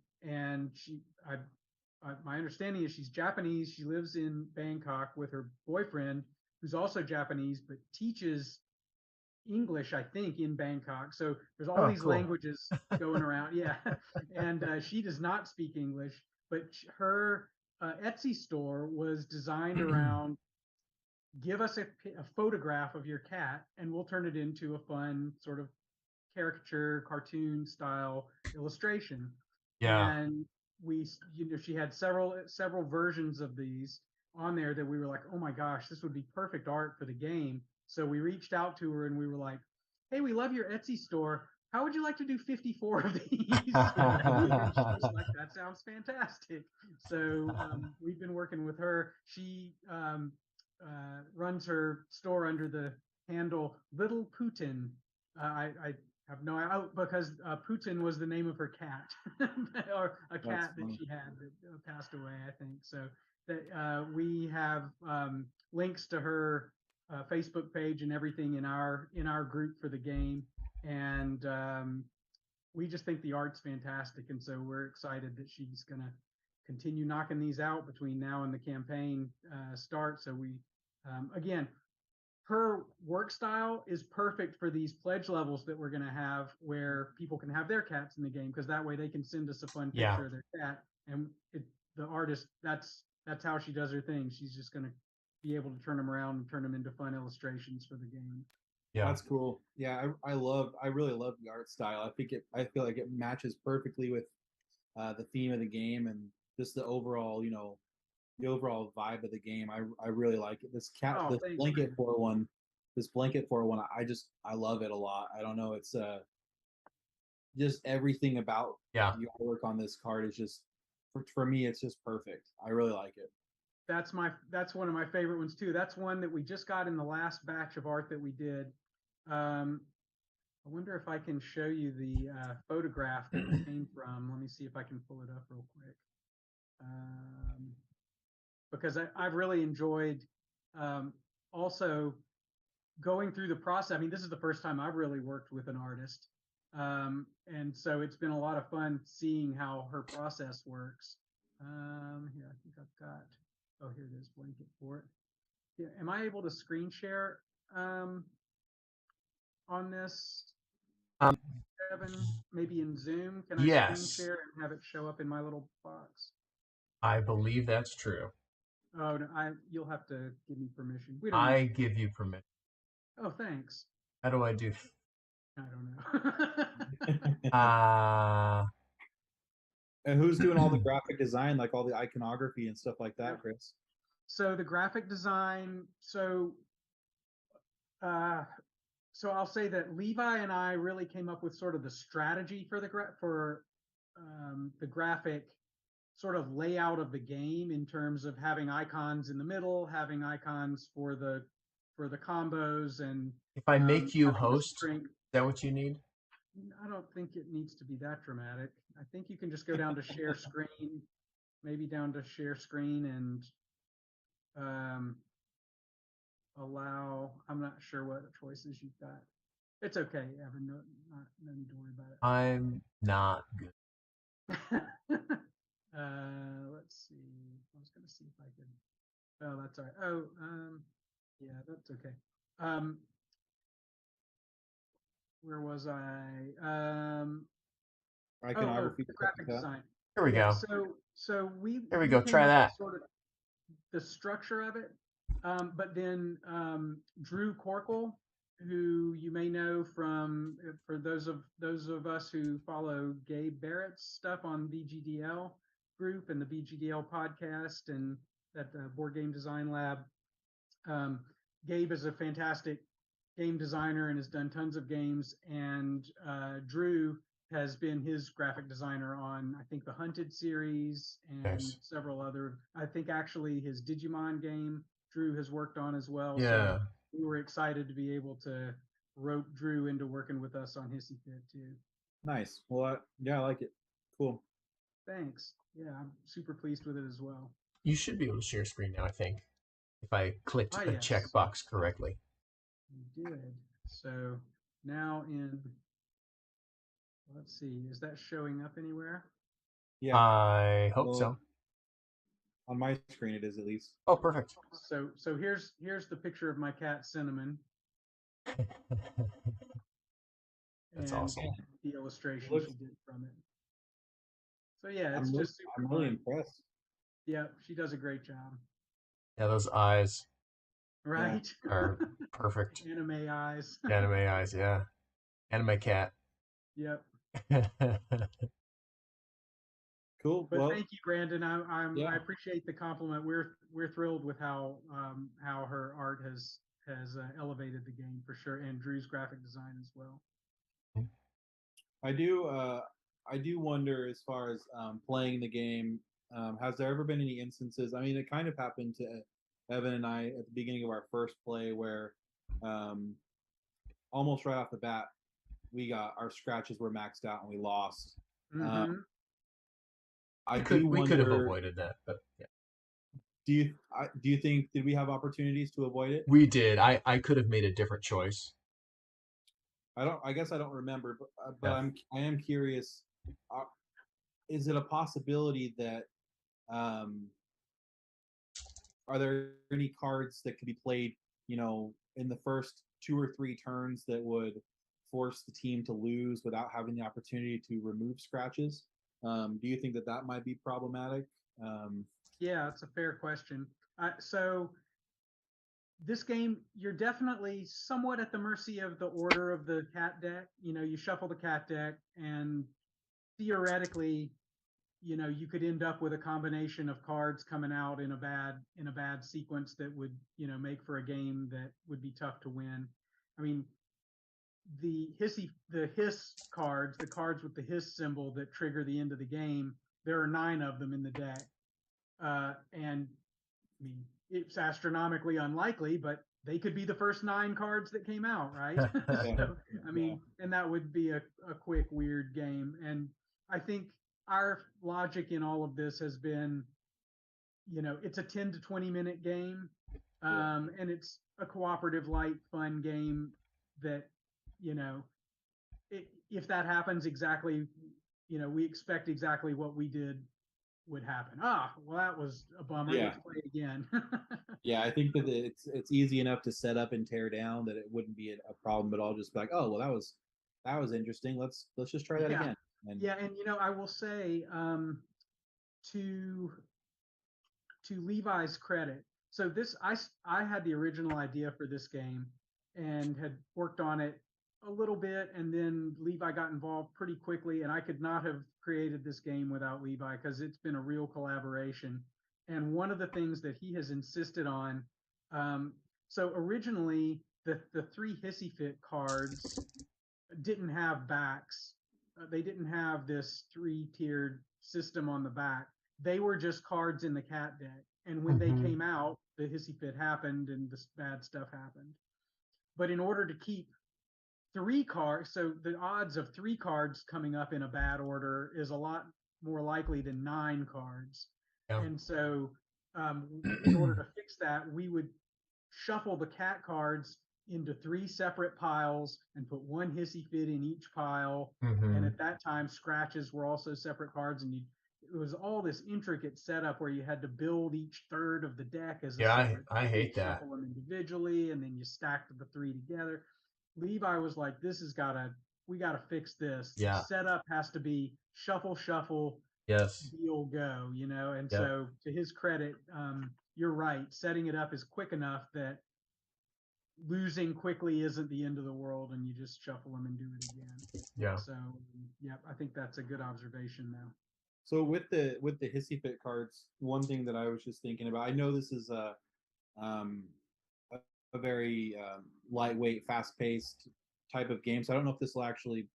Speaker 3: my understanding is she's Japanese. She lives in Bangkok with her boyfriend, who's also Japanese, but teaches English, I think, in Bangkok. So there's all
Speaker 1: Oh,
Speaker 3: these
Speaker 1: cool.
Speaker 3: languages going around. Yeah, and she does not speak English, but her Etsy store was designed around give us a photograph of your cat, and we'll turn it into a fun sort of caricature, cartoon style illustration.
Speaker 1: Yeah.
Speaker 3: And she had several versions of these on there that we were like, oh my gosh, this would be perfect art for the game. So we reached out to her and we were like, hey, we love your Etsy store. How would you like to do 54 of these? And she was like, that sounds fantastic. So we've been working with her. She runs her store under the handle Little Putin. I have no idea because Putin was the name of her cat, or a
Speaker 2: That's
Speaker 3: cat that
Speaker 2: funny.
Speaker 3: she had that passed away, I think. So that we have links to her Facebook page and everything in our group for the game, and we just think the art's fantastic, and so we're excited that she's gonna continue knocking these out between now and the campaign starts. So we again, her work style is perfect for these pledge levels that we're going to have where people can have their cats in the game, because that way they can send us a fun
Speaker 1: Yeah.
Speaker 3: picture of their cat, and the artist, that's how she does her thing. She's just going to be able to turn them around and turn them into fun illustrations for the game.
Speaker 1: Yeah.
Speaker 2: That's cool. Yeah, I really love the art style. I feel like it matches perfectly with the theme of the game and just the overall vibe of the game. I really like it.
Speaker 3: Oh,
Speaker 2: This
Speaker 3: thanks,
Speaker 2: blanket
Speaker 3: man.
Speaker 2: for one, I love it a lot. I don't know, it's just everything about
Speaker 1: Yeah.
Speaker 2: the artwork on this card is just for me it's just perfect. I really like it.
Speaker 3: That's one of my favorite ones too. That's one that we just got in the last batch of art that we did. I wonder if I can show you the photograph that it came from. Let me see if I can pull it up real quick. Because I've really enjoyed also going through the process. I mean, this is the first time I've really worked with an artist. And so it's been a lot of fun seeing how her process works. Here, I think I've got, oh, here it is, blanket for it. Yeah, am I able to screen share on this,
Speaker 1: Um,
Speaker 3: Evan? Maybe in Zoom? Can I screen
Speaker 1: yes,
Speaker 3: share and have it show up in my little box?
Speaker 1: I believe that's true.
Speaker 3: Oh, no, you'll have to give me permission. We don't
Speaker 1: I
Speaker 3: usually.
Speaker 1: give you permission.
Speaker 3: Oh, thanks.
Speaker 1: How do I do?
Speaker 3: I don't know.
Speaker 1: Uh,
Speaker 2: And who's doing all the graphic design, like all the iconography and stuff like
Speaker 3: Yeah.
Speaker 2: that, Chris?
Speaker 3: So the graphic design. Uh, so I'll say that Levi and I really came up with sort of the strategy for the graphic sort of layout of the game, in terms of having icons in the middle, having icons for the combos, and
Speaker 1: If I make you
Speaker 3: Having the
Speaker 1: host, is
Speaker 3: strength.
Speaker 1: that what you need?
Speaker 3: I don't think it needs to be that dramatic. I think you can just go down to share screen, maybe down to share screen and allow. I'm not sure what choices you've got. It's okay, Evan. No need to worry about
Speaker 1: I'm not good.
Speaker 3: it. Let's see. I was going to see if I could. Oh, that's all right. Oh, yeah, that's okay. Where was I?
Speaker 2: Iconography,
Speaker 3: The
Speaker 2: stuff
Speaker 3: graphic
Speaker 2: like that.
Speaker 3: design.
Speaker 1: Here we
Speaker 3: Yeah,
Speaker 1: go.
Speaker 3: so
Speaker 1: Here we
Speaker 3: we
Speaker 1: go.
Speaker 3: came
Speaker 1: Try
Speaker 3: up with
Speaker 1: that.
Speaker 3: sort of the structure of it, but then Drew Corkle, who you may know from for those of us who follow Gabe Barrett's stuff on BGDL group and the BGDL podcast and at the Board Game Design Lab. Um, Gabe is a fantastic game designer and has done tons of games. And Drew has been his graphic designer on, I think, the Hunted series and
Speaker 1: Nice.
Speaker 3: several other. I think actually his Digimon game Drew has worked on as well.
Speaker 1: Yeah.
Speaker 3: So we were excited to be able to rope Drew into working with us on Hissy Fit too.
Speaker 2: Nice. Well, yeah, I like it. Cool.
Speaker 3: Thanks. Yeah, I'm super pleased with it as well.
Speaker 1: You should be able to share screen now, I think, if I clicked a
Speaker 3: Yes,
Speaker 1: checkbox correctly.
Speaker 3: you did. So now let's see, is that showing up anywhere?
Speaker 2: Yeah.
Speaker 1: I hope
Speaker 2: Well,
Speaker 1: so.
Speaker 2: on my screen, it is at least.
Speaker 1: Oh, perfect.
Speaker 3: So here's the picture of my cat Cinnamon.
Speaker 1: That's
Speaker 3: and
Speaker 1: awesome.
Speaker 3: The illustration
Speaker 2: Looks,
Speaker 3: she did from it. So yeah, it's
Speaker 2: I'm,
Speaker 3: just super
Speaker 2: I'm really
Speaker 3: fun.
Speaker 2: impressed.
Speaker 3: Yeah, she does a great job.
Speaker 1: Yeah, those eyes
Speaker 3: Right?
Speaker 1: are perfect.
Speaker 3: Anime eyes.
Speaker 1: Anime eyes, yeah. Anime cat.
Speaker 3: Yep.
Speaker 2: Cool.
Speaker 3: But
Speaker 2: Well,
Speaker 3: thank you, Brandon. I
Speaker 2: yeah.
Speaker 3: appreciate the compliment. We're thrilled with how her art has elevated the game for sure, and Drew's graphic design as well.
Speaker 2: I do wonder as far as playing the game. Has there ever been any instances? I mean, it kind of happened to Evan and I at the beginning of our first play where almost right off the bat we got our scratches were maxed out and we lost.
Speaker 3: Mm-hmm.
Speaker 2: I
Speaker 1: we
Speaker 2: do
Speaker 1: could have
Speaker 2: wonder.
Speaker 1: avoided that, but yeah.
Speaker 2: Do you think did we have opportunities to avoid it?
Speaker 1: We did. I could have made a different choice.
Speaker 2: I guess I don't remember, but
Speaker 1: Yeah.
Speaker 2: I am curious. Is it a possibility that are there any cards that could be played, in the first 2 or 3 turns that would force the team to lose without having the opportunity to remove scratches? Do you think that that might be problematic?
Speaker 3: Yeah, it's a fair question. So this game, you're definitely somewhat at the mercy of the order of the cat deck. You shuffle the cat deck, and theoretically, you could end up with a combination of cards coming out in a bad sequence that would, make for a game that would be tough to win. I mean, the hiss cards, the cards with the hiss symbol that trigger the end of the game, there are 9 of them in the deck. And I mean, it's astronomically unlikely, but they could be the first 9 cards that came out, right? So, I mean, and that would be a quick, weird game. And I think our logic in all of this has been, it's a 10 to 20 minute game. And it's a cooperative, light, fun game that, if that happens exactly, we expect exactly what we did would happen. Well, that was a bummer.
Speaker 2: Yeah.
Speaker 3: Let's play again.
Speaker 2: Yeah, I think that it's easy enough to set up and tear down that it wouldn't be a problem at all. Just be like, oh well, that was interesting. Let's just try that again. And
Speaker 3: and I will say, to Levi's credit, so I had the original idea for this game and had worked on it a little bit, and then Levi got involved pretty quickly, and I could not have created this game without Levi because it's been a real collaboration. And one of the things that he has insisted on, so originally the 3 Hissy Fit cards didn't have backs. They didn't have this 3-tiered system on the back. They were just cards in the cat deck. And when they came out, the Hissy Fit happened and this bad stuff happened. but in order to keep 3 cards, so the odds of 3 cards coming up in a bad order is a lot more likely than 9 cards.
Speaker 1: Yeah.
Speaker 3: And so, in order to fix that, we would shuffle the cat cards into 3 separate piles and put 1 Hissy Fit in each pile.
Speaker 1: Mm-hmm.
Speaker 3: And at that time, scratches were also separate cards, and it was all this intricate setup where you had to build each third of the deck as a separate
Speaker 1: I hate that.
Speaker 3: shuffle them individually, and then you stacked the 3 together. Levi was like, we gotta fix this.
Speaker 1: Yeah.
Speaker 3: Setup has to be shuffle, shuffle,
Speaker 1: Yes.
Speaker 3: deal, go, And
Speaker 1: Yep.
Speaker 3: so to his credit, you're right. Setting it up is quick enough that losing quickly isn't the end of the world, and you just shuffle them and do it again.
Speaker 1: Yeah.
Speaker 3: So, yeah, I think that's a good observation now.
Speaker 2: So with the Hissy Fit cards, one thing that I was just thinking about, I know this is a very lightweight, fast-paced type of game, so I don't know if this will actually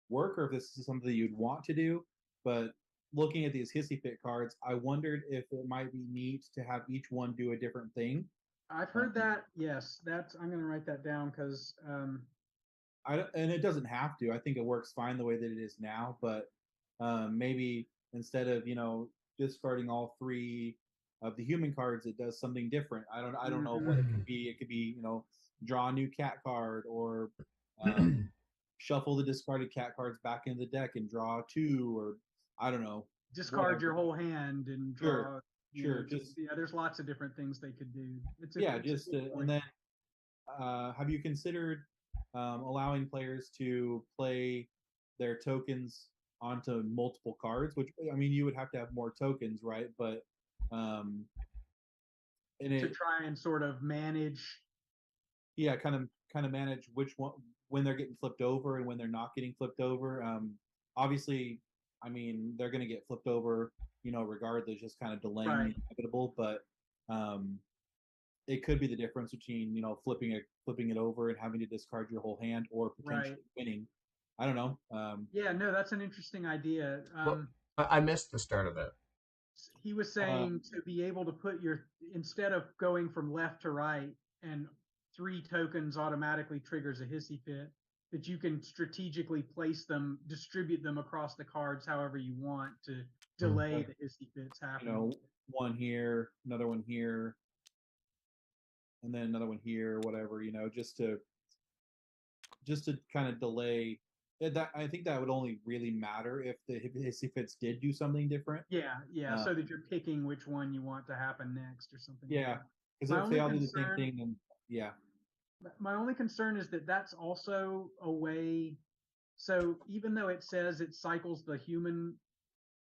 Speaker 2: work or if this is something that you'd want to do. But looking at these Hissy Fit cards, I wondered if it might be neat to have each one do a different thing.
Speaker 3: I've heard that. Yes, I'm going to write that down because
Speaker 2: and it doesn't have to. I think it works fine the way that it is now. But maybe instead of discarding all 3 of the human cards, it does something different. I don't know what it could be. It could be draw a new cat card, or shuffle the discarded cat cards back in the deck and draw 2, or I don't know.
Speaker 3: Discard
Speaker 2: whatever.
Speaker 3: your whole hand and draw.
Speaker 2: Sure.
Speaker 3: There's lots of different things they could do.
Speaker 2: And then have you considered allowing players to play their tokens onto multiple cards? Which, I mean, you would have to have more tokens, right? But
Speaker 3: to try and sort of manage.
Speaker 2: Yeah, kind of manage which one, when they're getting flipped over and when they're not getting flipped over. Obviously, I mean, they're going to get flipped over, regardless, just kind of delaying the inevitable. But it could be the difference between flipping it over and having to discard your whole hand, or potentially winning. I don't know.
Speaker 3: Yeah, no, that's an interesting idea.
Speaker 1: Well, I missed the start of it.
Speaker 3: He was saying to be able to put instead of going from left to right and 3 tokens automatically triggers a Hissy Fit, that you can strategically place them, distribute them across the cards however you want to delay the Hissy Fits happening.
Speaker 2: One here, another one here, and then another one here, whatever, just to kind of delay. That, I think that would only really matter if the Hissy Fits did do something different.
Speaker 3: Yeah. So that you're picking which one you want to happen next or something.
Speaker 2: Yeah, because if they all do the same thing, then yeah.
Speaker 3: My only concern is that that's also a way. So even though it says it cycles the human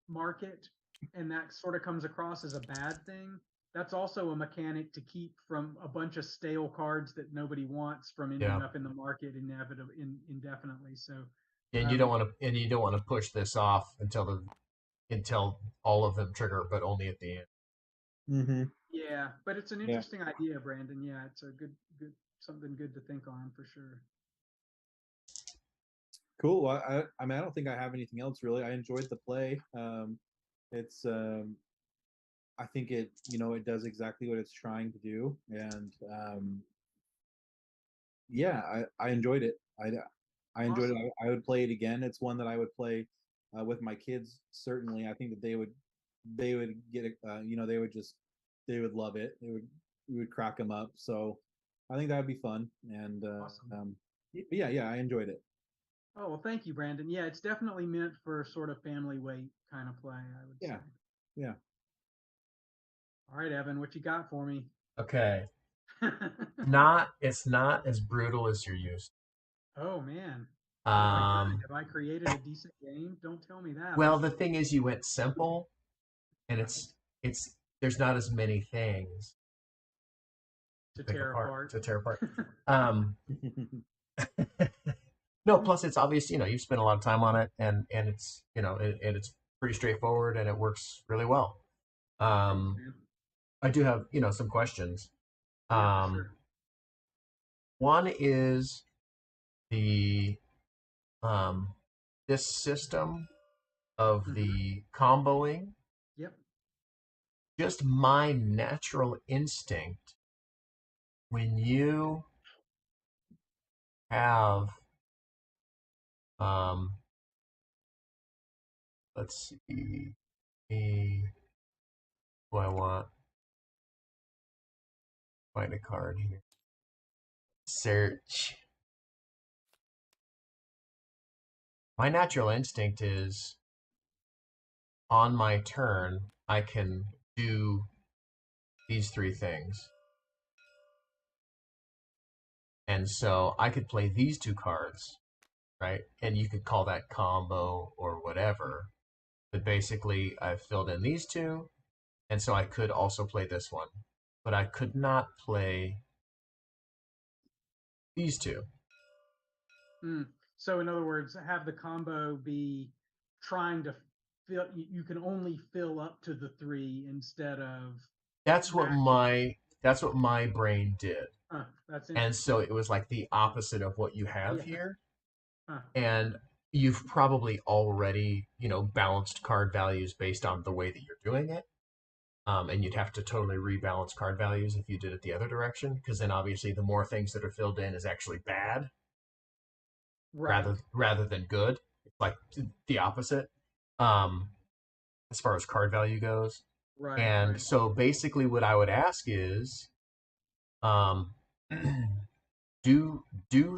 Speaker 3: market, and that sort of comes across as a bad thing, that's also a mechanic to keep from a bunch of stale cards that nobody wants from ending up in the market indefinitely. So,
Speaker 1: and you don't want to push this off until all of them trigger, but only at the end.
Speaker 2: Mm-hmm.
Speaker 3: Yeah, but it's an interesting idea, Brandon. Yeah, it's a good something good to think on for sure.
Speaker 2: Cool. Well, I mean, I don't think I have anything else really. I enjoyed the play. It's I think it it does exactly what it's trying to do, and I enjoyed it. I enjoyed it. I would play it again. It's one that I would play with my kids. Certainly, I think that they would get it. They would love it. We would crack them up. So I think that would be fun. And I enjoyed it.
Speaker 3: Oh, well, thank you, Brandon. Yeah, it's definitely meant for sort of family weight kind of play, I would say.
Speaker 2: Yeah.
Speaker 3: All right, Evan, what you got for me?
Speaker 1: Okay. It's not as brutal as you're used
Speaker 3: to. Oh, man. Have I created a decent game? Don't tell me that.
Speaker 1: Well, the thing is, you went simple, and there's not as many things
Speaker 3: to tear apart.
Speaker 1: No, plus it's obvious, you've spent a lot of time on it, and it's, it's pretty straightforward, and it works really well. I do have, some questions.
Speaker 3: Sure.
Speaker 1: One is the this system of the comboing.
Speaker 3: Yep.
Speaker 1: Just my natural instinct when you have, let's see, who I want. Find a card here. Search. My natural instinct is on my turn, I can do these three things. And so I could play these two cards, right? And you could call that combo or whatever. But basically, I've filled in these two, and so I could also play this one. But I could not play these two.
Speaker 3: So in other words, have the combo be trying to fill. You can only fill up to the 3 instead of
Speaker 1: That's what
Speaker 3: matching.
Speaker 1: my brain did.
Speaker 3: That's
Speaker 1: And so
Speaker 3: interesting.
Speaker 1: it was like the opposite of what you have
Speaker 3: Yeah.
Speaker 1: here.
Speaker 3: Huh.
Speaker 1: And you've probably already, balanced card values based on the way that you're doing it. And you'd have to totally rebalance card values if you did it the other direction, because then obviously the more things that are filled in is actually bad
Speaker 3: Right.
Speaker 1: rather than good. It's like the opposite, um, as far as card value goes.
Speaker 3: Right.
Speaker 1: And
Speaker 3: Right.
Speaker 1: so basically, what I would ask is, um, do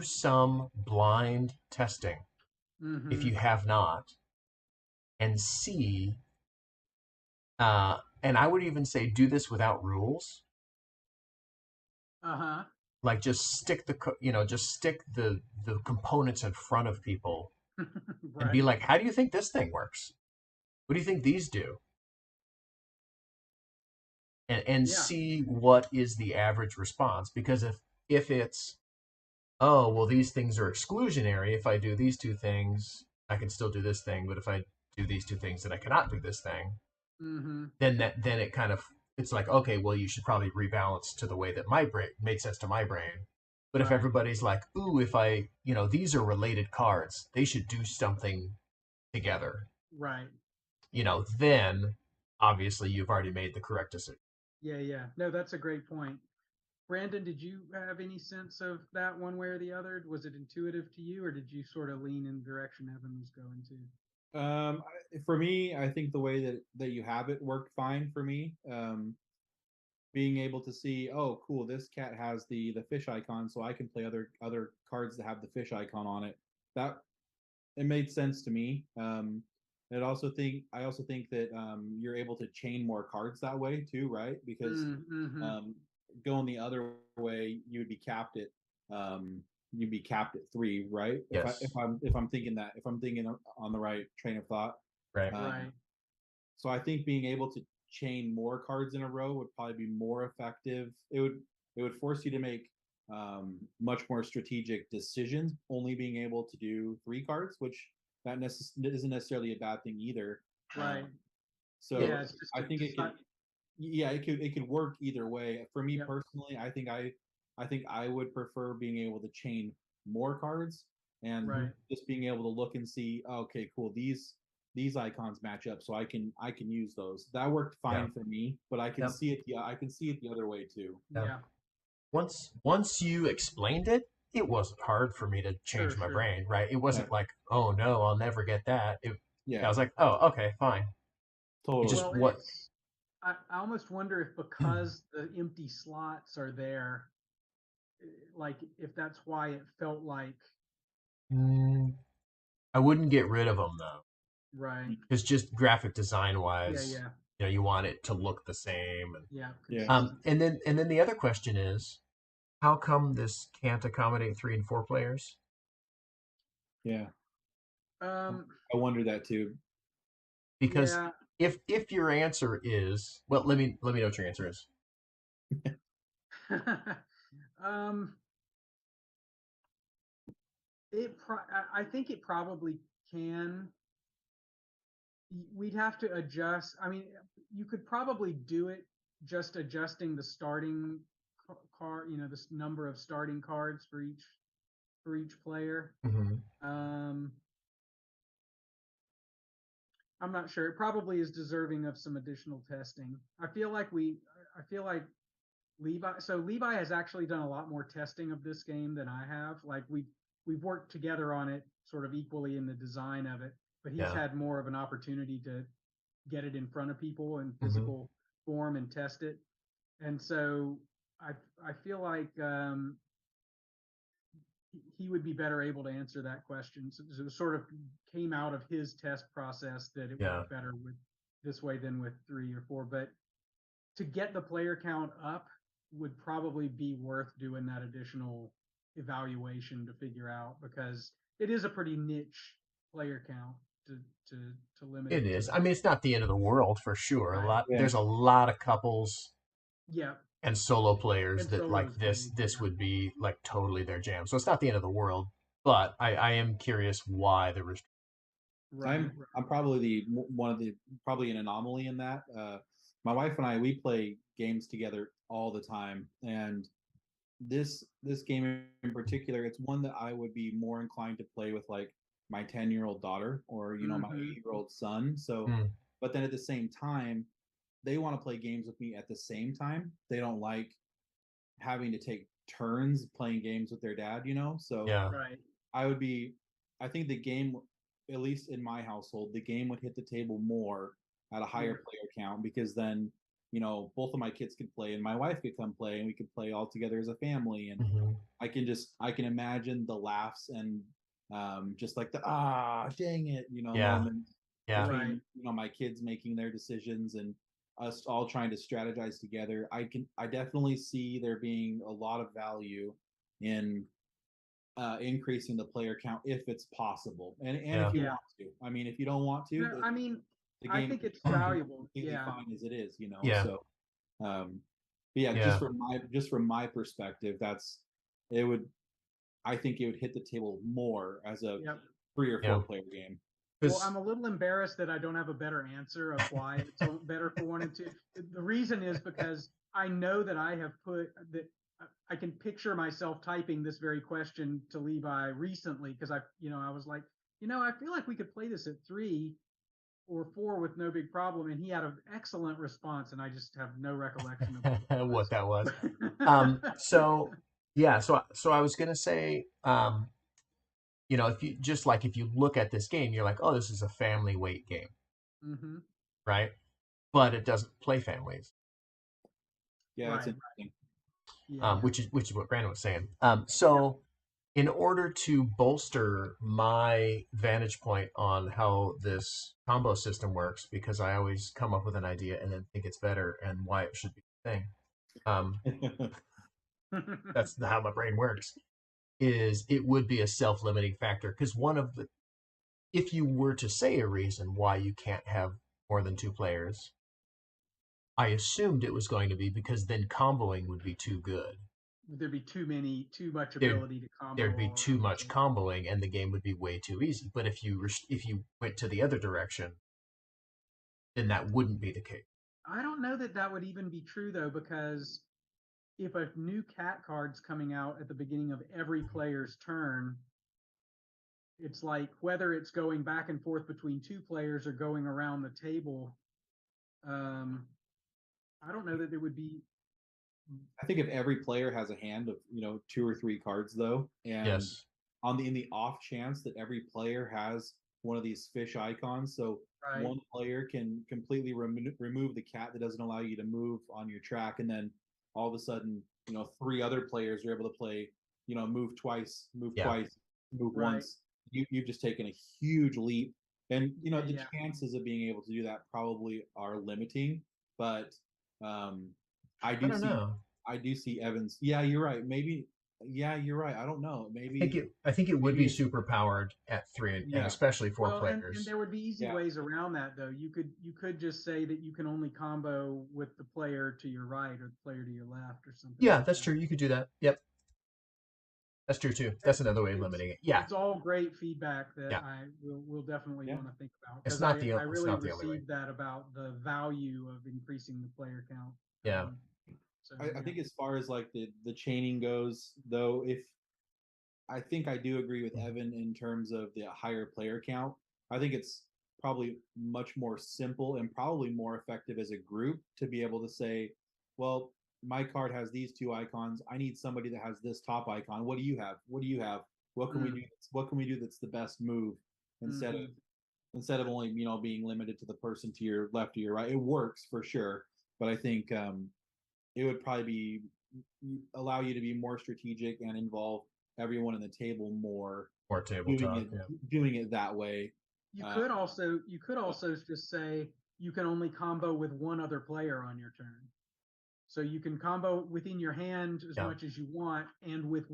Speaker 1: some blind testing if
Speaker 3: Mm-hmm.
Speaker 1: you have not, and see. And I would even say do this without rules.
Speaker 3: Uh-huh.
Speaker 1: Like just stick just stick the components in front of people and be
Speaker 3: Right.
Speaker 1: like, how do you think this thing works? What do you think these do? And
Speaker 3: Yeah.
Speaker 1: see what is the average response. Because if it's, oh well, these things are exclusionary, if I do these two things I can still do this thing, but if I do these two things then I cannot do this thing,
Speaker 3: Mm-hmm.
Speaker 1: then it kind of, it's like, okay, well, you should probably rebalance to the way that my brain made sense to my brain. But if
Speaker 3: Right.
Speaker 1: everybody's like, ooh, if I, these are related cards, they should do something together,
Speaker 3: Right.
Speaker 1: then obviously you've already made the correct decision.
Speaker 3: Yeah. Yeah. No, that's a great point. Brandon, did you have any sense of that one way or the other? Was it intuitive to you, or did you sort of lean in the direction Evan was going to?
Speaker 2: For me, I think the way that you have it worked fine for me. Being able to see, oh, cool, this cat has the fish icon, so I can play other cards that have the fish icon on it. That it made sense to me. I also think that you're able to chain more cards that way too, right? Because
Speaker 3: Mm-hmm.
Speaker 2: going the other way, you'd be capped at 3, right?
Speaker 1: Yes.
Speaker 2: If I'm thinking on the right train of thought.
Speaker 1: Right.
Speaker 3: Right.
Speaker 2: So I think being able to chain more cards in a row would probably be more effective. It would force you to make much more strategic decisions. Only being able to do 3 cards, which isn't necessarily a bad thing either.
Speaker 3: Right.
Speaker 2: So
Speaker 3: Yeah. It's just
Speaker 2: I
Speaker 3: to
Speaker 2: think
Speaker 3: decide.
Speaker 2: it could work either way. For me
Speaker 3: Yep.
Speaker 2: personally, I would prefer being able to chain more cards and
Speaker 3: Right.
Speaker 2: just being able to look and see, okay, cool, these icons match up, so I can use those. That worked
Speaker 1: Yeah.
Speaker 2: fine for me, but I can
Speaker 1: Yep.
Speaker 2: see it. Yeah, I can see it the other way too.
Speaker 1: Yeah.
Speaker 3: Yeah.
Speaker 1: Once you explained it, it wasn't hard for me to change
Speaker 3: Sure.
Speaker 1: my
Speaker 3: Sure.
Speaker 1: brain, right? It
Speaker 2: Yeah,
Speaker 1: wasn't like, oh no, I'll never get that. I
Speaker 2: yeah,
Speaker 1: was like, oh, okay, fine. It just
Speaker 2: totally.
Speaker 3: Well, and
Speaker 1: what.
Speaker 3: it's. I almost wonder if because the empty slots are there, like if that's why it felt like.
Speaker 1: Mm, I wouldn't get rid of them though,
Speaker 3: Right.
Speaker 1: because just graphic design
Speaker 3: Yeah.
Speaker 1: wise,
Speaker 3: Yeah.
Speaker 1: you want it to look the same. And
Speaker 3: Yeah.
Speaker 2: Yeah,
Speaker 3: Consistency.
Speaker 1: and then the other question is, how come this can't accommodate 3 and 4 players?
Speaker 2: yeah.
Speaker 3: Um.
Speaker 2: I wonder that too.
Speaker 1: Because
Speaker 3: Yeah.
Speaker 1: if your answer is, well, let me know what your answer is.
Speaker 3: um. I think it probably can. We'd have to adjust. I mean, you could probably do it just adjusting the starting card. This number of starting cards for each player.
Speaker 1: Mm-hmm.
Speaker 3: Um, I'm not sure. It probably is deserving of some additional testing. I feel like Levi has actually done a lot more testing of this game than I have. Like we've worked together on it sort of equally in the design of it, but he's
Speaker 1: Yeah.
Speaker 3: had more of an opportunity to get it in front of people in
Speaker 1: Mm-hmm.
Speaker 3: physical form and test it. And so I feel like he would be better able to answer that question. So it sort of came out of his test process that it
Speaker 1: Yeah.
Speaker 3: worked better with this way than with 3 or 4. But to get the player count up would probably be worth doing that additional evaluation to figure out, because it is a pretty niche player count to to to limit
Speaker 1: It
Speaker 3: it to.
Speaker 1: is. I mean, it's not the end of the world for sure.
Speaker 3: Right.
Speaker 2: Yeah.
Speaker 1: There's a lot of couples
Speaker 3: Yeah.
Speaker 1: and solo players
Speaker 3: And
Speaker 1: that like
Speaker 3: solos
Speaker 1: this.
Speaker 3: games.
Speaker 1: This
Speaker 3: Yeah.
Speaker 1: would be like totally their jam. So it's not the end of the world. But I am curious why the
Speaker 3: Right.
Speaker 2: I'm probably one of the probably an anomaly in that. My wife and I, we play games together all the time, and this game in particular, it's one that I would be more inclined to play with like my 10-year-old daughter, or my
Speaker 3: Mm-hmm.
Speaker 2: 8-year-old son. So,
Speaker 1: Mm,
Speaker 2: but then at the same time, they want to play games with me at the same time. They don't like having to take turns playing games with their dad, So
Speaker 1: yeah.
Speaker 3: Right.
Speaker 2: I would be, I think the game, at least in my household, the game would hit the table more at a higher
Speaker 3: Yeah.
Speaker 2: player count, because then, both of my kids could play and my wife could come play and we could play all together as a family. And
Speaker 1: Mm-hmm.
Speaker 2: I can imagine the laughs and just like the, dang it,
Speaker 1: Yeah.
Speaker 2: moments
Speaker 1: Yeah.
Speaker 3: Right.
Speaker 2: between, my kids making their decisions and us all trying to strategize together. I definitely see there being a lot of value in increasing the player count if it's possible, and if
Speaker 1: Yeah.
Speaker 2: you
Speaker 3: Yeah.
Speaker 2: want to. I mean, if you don't want to,
Speaker 3: No, I mean,
Speaker 2: the
Speaker 3: I
Speaker 2: game
Speaker 3: think it's
Speaker 2: can be
Speaker 3: valuable.
Speaker 2: completely
Speaker 3: Yeah.
Speaker 2: fine as it is,
Speaker 1: Yeah.
Speaker 2: So, but yeah,
Speaker 1: Yeah.
Speaker 2: just from my perspective, it would I think it would hit the table more as a
Speaker 3: Yep.
Speaker 1: Yeah.
Speaker 2: player game.
Speaker 3: Well,
Speaker 1: Because
Speaker 3: I'm a little embarrassed that I don't have a better answer of why it's better for 1 and 2. The reason is because I know that I have put that I can picture myself typing this very question to Levi recently, because I was like, I feel like we could play this at 3 or 4 with no big problem, and he had an excellent response, and I just have no recollection of what
Speaker 1: what that was.
Speaker 3: it was.
Speaker 1: So yeah. So I was gonna say, if you look at this game, you're like, oh, this is a family weight game,
Speaker 3: Hmm.
Speaker 1: right? But it doesn't play families,
Speaker 2: Yeah, it's
Speaker 3: Right.
Speaker 2: interesting.
Speaker 3: Yeah. Yeah.
Speaker 1: which is what Brandon was saying.
Speaker 3: Yep.
Speaker 1: So in order to bolster my vantage point on how this combo system works, because I always come up with an idea and then think it's better and why it should be a thing. Um, that's how my brain works. Is it would be a self-limiting factor, because if you were to say a reason why you can't have more than two players, I assumed it was going to be because then comboing would be too good.
Speaker 3: There'd be too much
Speaker 1: There'd
Speaker 3: ability to combo
Speaker 1: there'd be
Speaker 3: all
Speaker 1: too
Speaker 3: around the
Speaker 1: much
Speaker 3: table.
Speaker 1: comboing and the game would be way too easy. But if you went to the other direction, then that wouldn't be the case.
Speaker 3: I don't know that that would even be true though, because if a new cat card's coming out at the beginning of every player's turn, it's like whether it's going back and forth between 2 players or going around the table. Um, I don't know that there would be.
Speaker 2: I think if every player has a hand of 2 or 3 cards though, and
Speaker 1: Yes.
Speaker 2: in the off chance that every player has one of these fish icons, so
Speaker 3: Right.
Speaker 2: one player can completely remove the cat that doesn't allow you to move on your track, and then all of a sudden 3 other players are able to play move twice,
Speaker 1: Yeah.
Speaker 2: move
Speaker 3: Right.
Speaker 2: once. You've just taken a huge leap, and
Speaker 3: Yeah.
Speaker 2: the
Speaker 3: Yeah.
Speaker 2: chances of being able to do that probably are limiting, but um, I
Speaker 1: I
Speaker 2: do
Speaker 1: don't
Speaker 2: see
Speaker 1: know.
Speaker 2: Evans. Yeah, you're right. Maybe. Yeah, you're right. I don't know.
Speaker 1: I think it would be
Speaker 2: Maybe.
Speaker 1: super powered at three and
Speaker 2: Yeah.
Speaker 1: especially four
Speaker 3: Well, and
Speaker 1: players.
Speaker 3: there would be easy
Speaker 2: Yeah.
Speaker 3: ways around that though. You could just say that you can only combo with the player to your right or the player to your left or something
Speaker 1: Yeah,
Speaker 3: like
Speaker 1: that's
Speaker 3: that.
Speaker 1: true. You could do that. Yep, that's true too. That's another way of
Speaker 3: it's
Speaker 1: limiting it. Yeah,
Speaker 3: it's all great feedback that
Speaker 1: yeah.
Speaker 3: I will definitely
Speaker 2: Yeah.
Speaker 3: want to think about,
Speaker 1: It's
Speaker 3: because
Speaker 1: not
Speaker 3: I
Speaker 1: it's
Speaker 3: really
Speaker 1: not the only way.
Speaker 3: received that about the value of increasing the player count.
Speaker 1: Yeah.
Speaker 3: So
Speaker 2: I
Speaker 3: yeah.
Speaker 2: think as far as like the chaining goes, though, if I think I do agree with Evan in terms of the higher player count. I think it's probably much more simple and probably more effective as a group to be able to say, well, my card has these two icons. I need somebody that has this top icon. What do you have? What do you have? What can we do? What can we do that's the best move instead of only being limited to the person to your left or your right? It works for sure, but I think it would probably be allow you to be more strategic and involve everyone in the table more.
Speaker 1: Or tabletop.
Speaker 2: Doing it that way.
Speaker 3: You could also just say you can only combo with one other player on your turn. So you can combo within your hand as much as you want, and with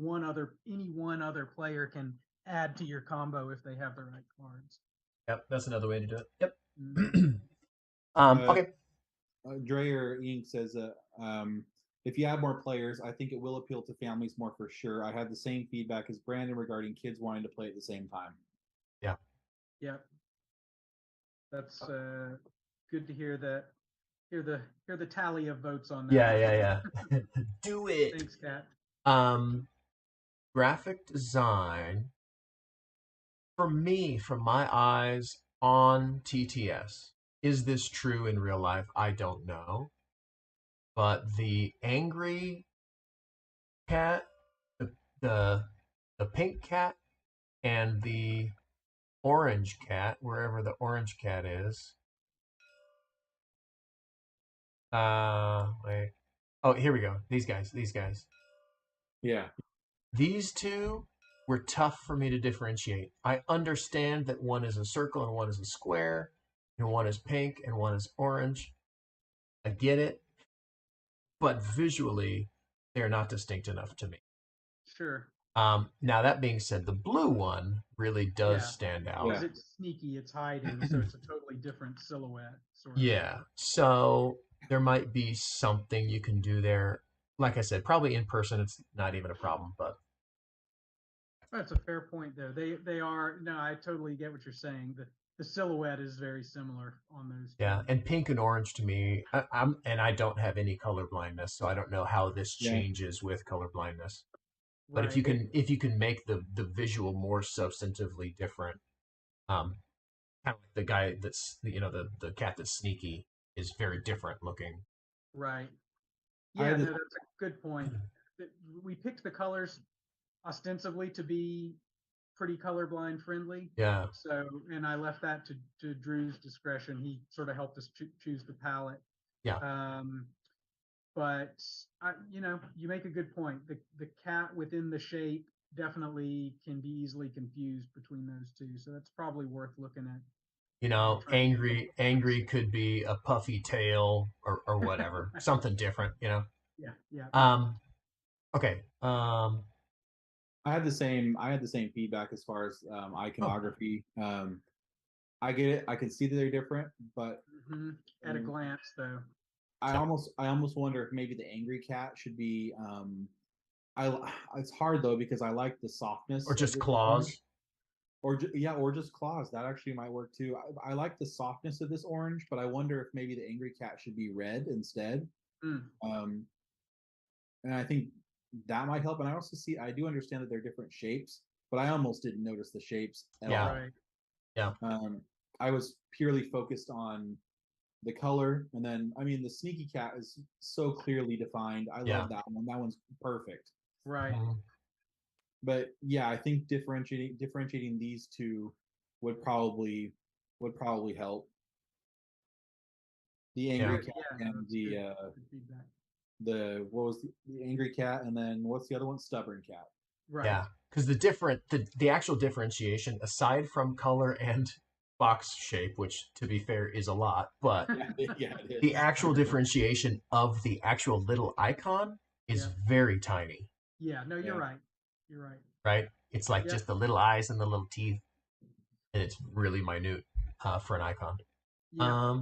Speaker 3: any one other player can add to your combo if they have the right cards.
Speaker 1: Yep, that's another way to do it. Yep.
Speaker 3: Mm-hmm.
Speaker 1: Okay.
Speaker 2: Dreyer Inc. says if you add more players, I think it will appeal to families more for sure. I had the same feedback as Brandon regarding kids wanting to play at the same time.
Speaker 1: Yeah.
Speaker 3: Yeah. That's good to hear that. Hear the tally of votes on that.
Speaker 1: Yeah. Do it.
Speaker 3: Thanks, Kat.
Speaker 1: Graphic design for me, from my eyes on TTS. Is this true in real life? I don't know. But the angry cat, the pink cat, and the orange cat, wherever the orange cat is. Wait. Oh, here we go. These guys.
Speaker 2: Yeah.
Speaker 1: These two were tough for me to differentiate. I understand that one is a circle and one is a square, and one is pink and one is orange. I get it. But visually, they're not distinct enough to me.
Speaker 3: Sure.
Speaker 1: Now, that being said, the blue one really does stand out.
Speaker 3: Because it's sneaky, it's hiding, so it's a totally different silhouette.
Speaker 1: Yeah. So there might be something you can do there. Like I said, probably in person, it's not even a problem, but.
Speaker 3: That's a fair point, though. They are. No, I totally get what you're saying. The silhouette is very similar on those two.
Speaker 1: Yeah, and pink and orange to me, I don't have any color blindness, so I don't know how this changes with color blindness. But
Speaker 3: Right.
Speaker 1: if you can make the visual more substantively different, kind of like the guy that's the cat that's sneaky is very different looking.
Speaker 3: Right. Yeah, no, that's a good point. We picked the colors ostensibly to be pretty colorblind friendly.
Speaker 1: Yeah.
Speaker 3: So, and I left that to Drew's discretion. He sort of helped us choose the palette.
Speaker 1: Yeah.
Speaker 3: But you make a good point. The cat within the shape definitely can be easily confused between those two. So that's probably worth looking at.
Speaker 1: Angry could be a puffy tail or whatever, something different,
Speaker 3: Yeah.
Speaker 1: Okay.
Speaker 2: I had the same feedback as far as iconography. I get it. I can see that they're different, but
Speaker 3: at a glance, though,
Speaker 2: I almost wonder if maybe the angry cat should be. It's hard though because I like the softness.
Speaker 1: Or just claws.
Speaker 2: Or just claws. That actually might work too. I like the softness of this orange, but I wonder if maybe the angry cat should be red instead. And I think that might help. And I do understand that they're different shapes, but I almost didn't notice the shapes at all.
Speaker 3: Right.
Speaker 1: Yeah.
Speaker 2: I was purely focused on the color, and then the sneaky cat is so clearly defined. I love that one. That one's perfect.
Speaker 3: Right.
Speaker 2: But yeah, I think differentiating these two would probably help. The angry cat and the what was the angry cat, and then what's the other one? Stubborn cat.
Speaker 3: Right.
Speaker 1: Yeah, because the actual differentiation, aside from color and box shape, which to be fair is a lot, but the actual differentiation of the actual little icon is very tiny.
Speaker 3: Yeah, no, you're right. You're right.
Speaker 1: Right? It's like just the little eyes and the little teeth, and it's really minute for an icon.
Speaker 3: Yeah.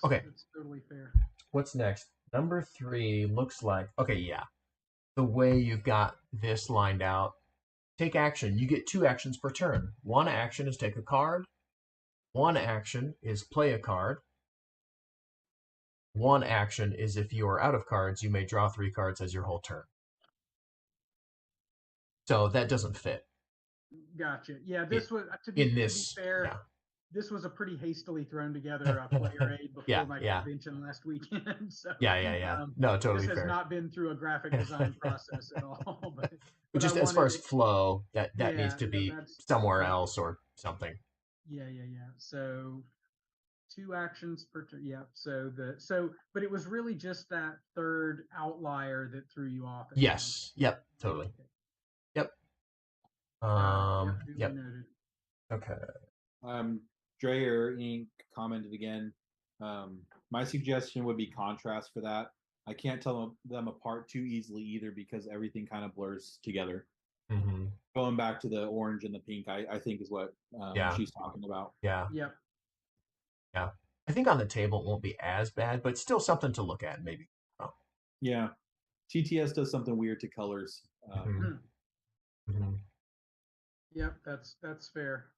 Speaker 1: Okay.
Speaker 3: That's totally fair.
Speaker 1: What's next? Number 3 looks like, the way you've got this lined out, take action. You get 2 actions per turn. One action is take a card. One action is play a card. One action is if you are out of cards, you may draw 3 cards as your whole turn. So that doesn't fit.
Speaker 3: Gotcha. Yeah, this was to be fair. this was a pretty hastily thrown together player aid before my
Speaker 1: Yeah.
Speaker 3: convention last weekend. So
Speaker 1: Yeah. No,
Speaker 3: this
Speaker 1: totally
Speaker 3: has
Speaker 1: fair.
Speaker 3: not been through a graphic design process at all.
Speaker 1: But
Speaker 3: But I
Speaker 1: just as far
Speaker 3: wanted
Speaker 1: as
Speaker 3: it.
Speaker 1: flow, that needs
Speaker 3: Yeah,
Speaker 1: to
Speaker 3: no,
Speaker 1: be
Speaker 3: that's
Speaker 1: somewhere
Speaker 3: that.
Speaker 1: else or something.
Speaker 3: Yeah. So 2 actions per turn. Yeah. But it was really just that third outlier that threw you off. It sounds.
Speaker 1: Yes. Yep. Totally.
Speaker 3: Okay.
Speaker 1: Yep.
Speaker 3: Yeah. Duly
Speaker 1: Yep.
Speaker 3: noted.
Speaker 1: Okay.
Speaker 2: Dreyer Inc. commented again. My suggestion would be contrast for that. I can't tell them apart too easily either because everything kind of blurs together.
Speaker 1: Mm-hmm.
Speaker 2: Going back to the orange and the pink, I think is what
Speaker 1: Yeah.
Speaker 2: she's talking about.
Speaker 1: Yeah.
Speaker 3: Yep.
Speaker 1: Yeah. I think on the table it won't be as bad, but still something to look at, maybe. Oh.
Speaker 2: Yeah. TTS does something weird to colors.
Speaker 1: Mm-hmm. Mm-hmm.
Speaker 3: Yep. That's fair.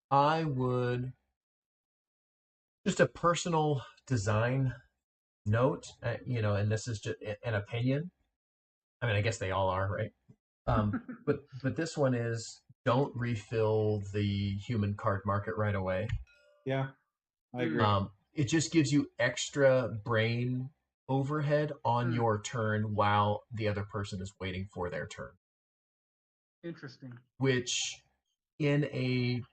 Speaker 1: I would just a personal design note, and this is just an opinion. I mean, I guess they all are, right? But this one is don't refill the human card market right away.
Speaker 2: Yeah, I agree.
Speaker 1: It just gives you extra brain overhead on your turn while the other person is waiting for their turn.
Speaker 3: Interesting.
Speaker 1: Which in a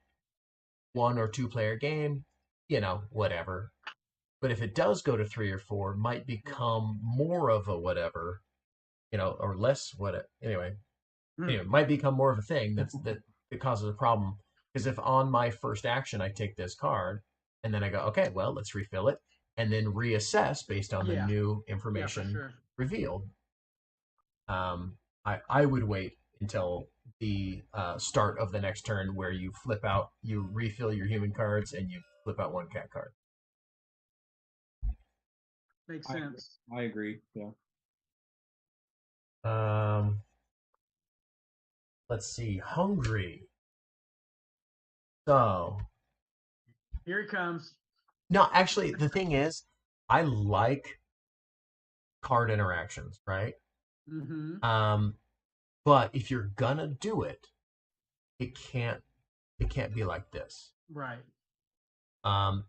Speaker 1: 1 or 2 player game, whatever. But if it does go to 3 or 4, might become more of a whatever, or less what. Anyway, it might become more of a thing that causes a problem. Because if on my first action I take this card, and then I go, okay, well, let's refill it, and then reassess based on the new information
Speaker 3: sure.
Speaker 1: revealed. I would wait until the start of the next turn where you refill your human cards, and you flip out 1 cat card.
Speaker 3: Makes sense.
Speaker 2: I agree. Yeah.
Speaker 1: Let's see. Hungry. So.
Speaker 3: Here it comes.
Speaker 1: No, actually, the thing is, I like card interactions, right?
Speaker 3: Mm-hmm.
Speaker 1: But if you're gonna do it, it can't be like this.
Speaker 3: Right.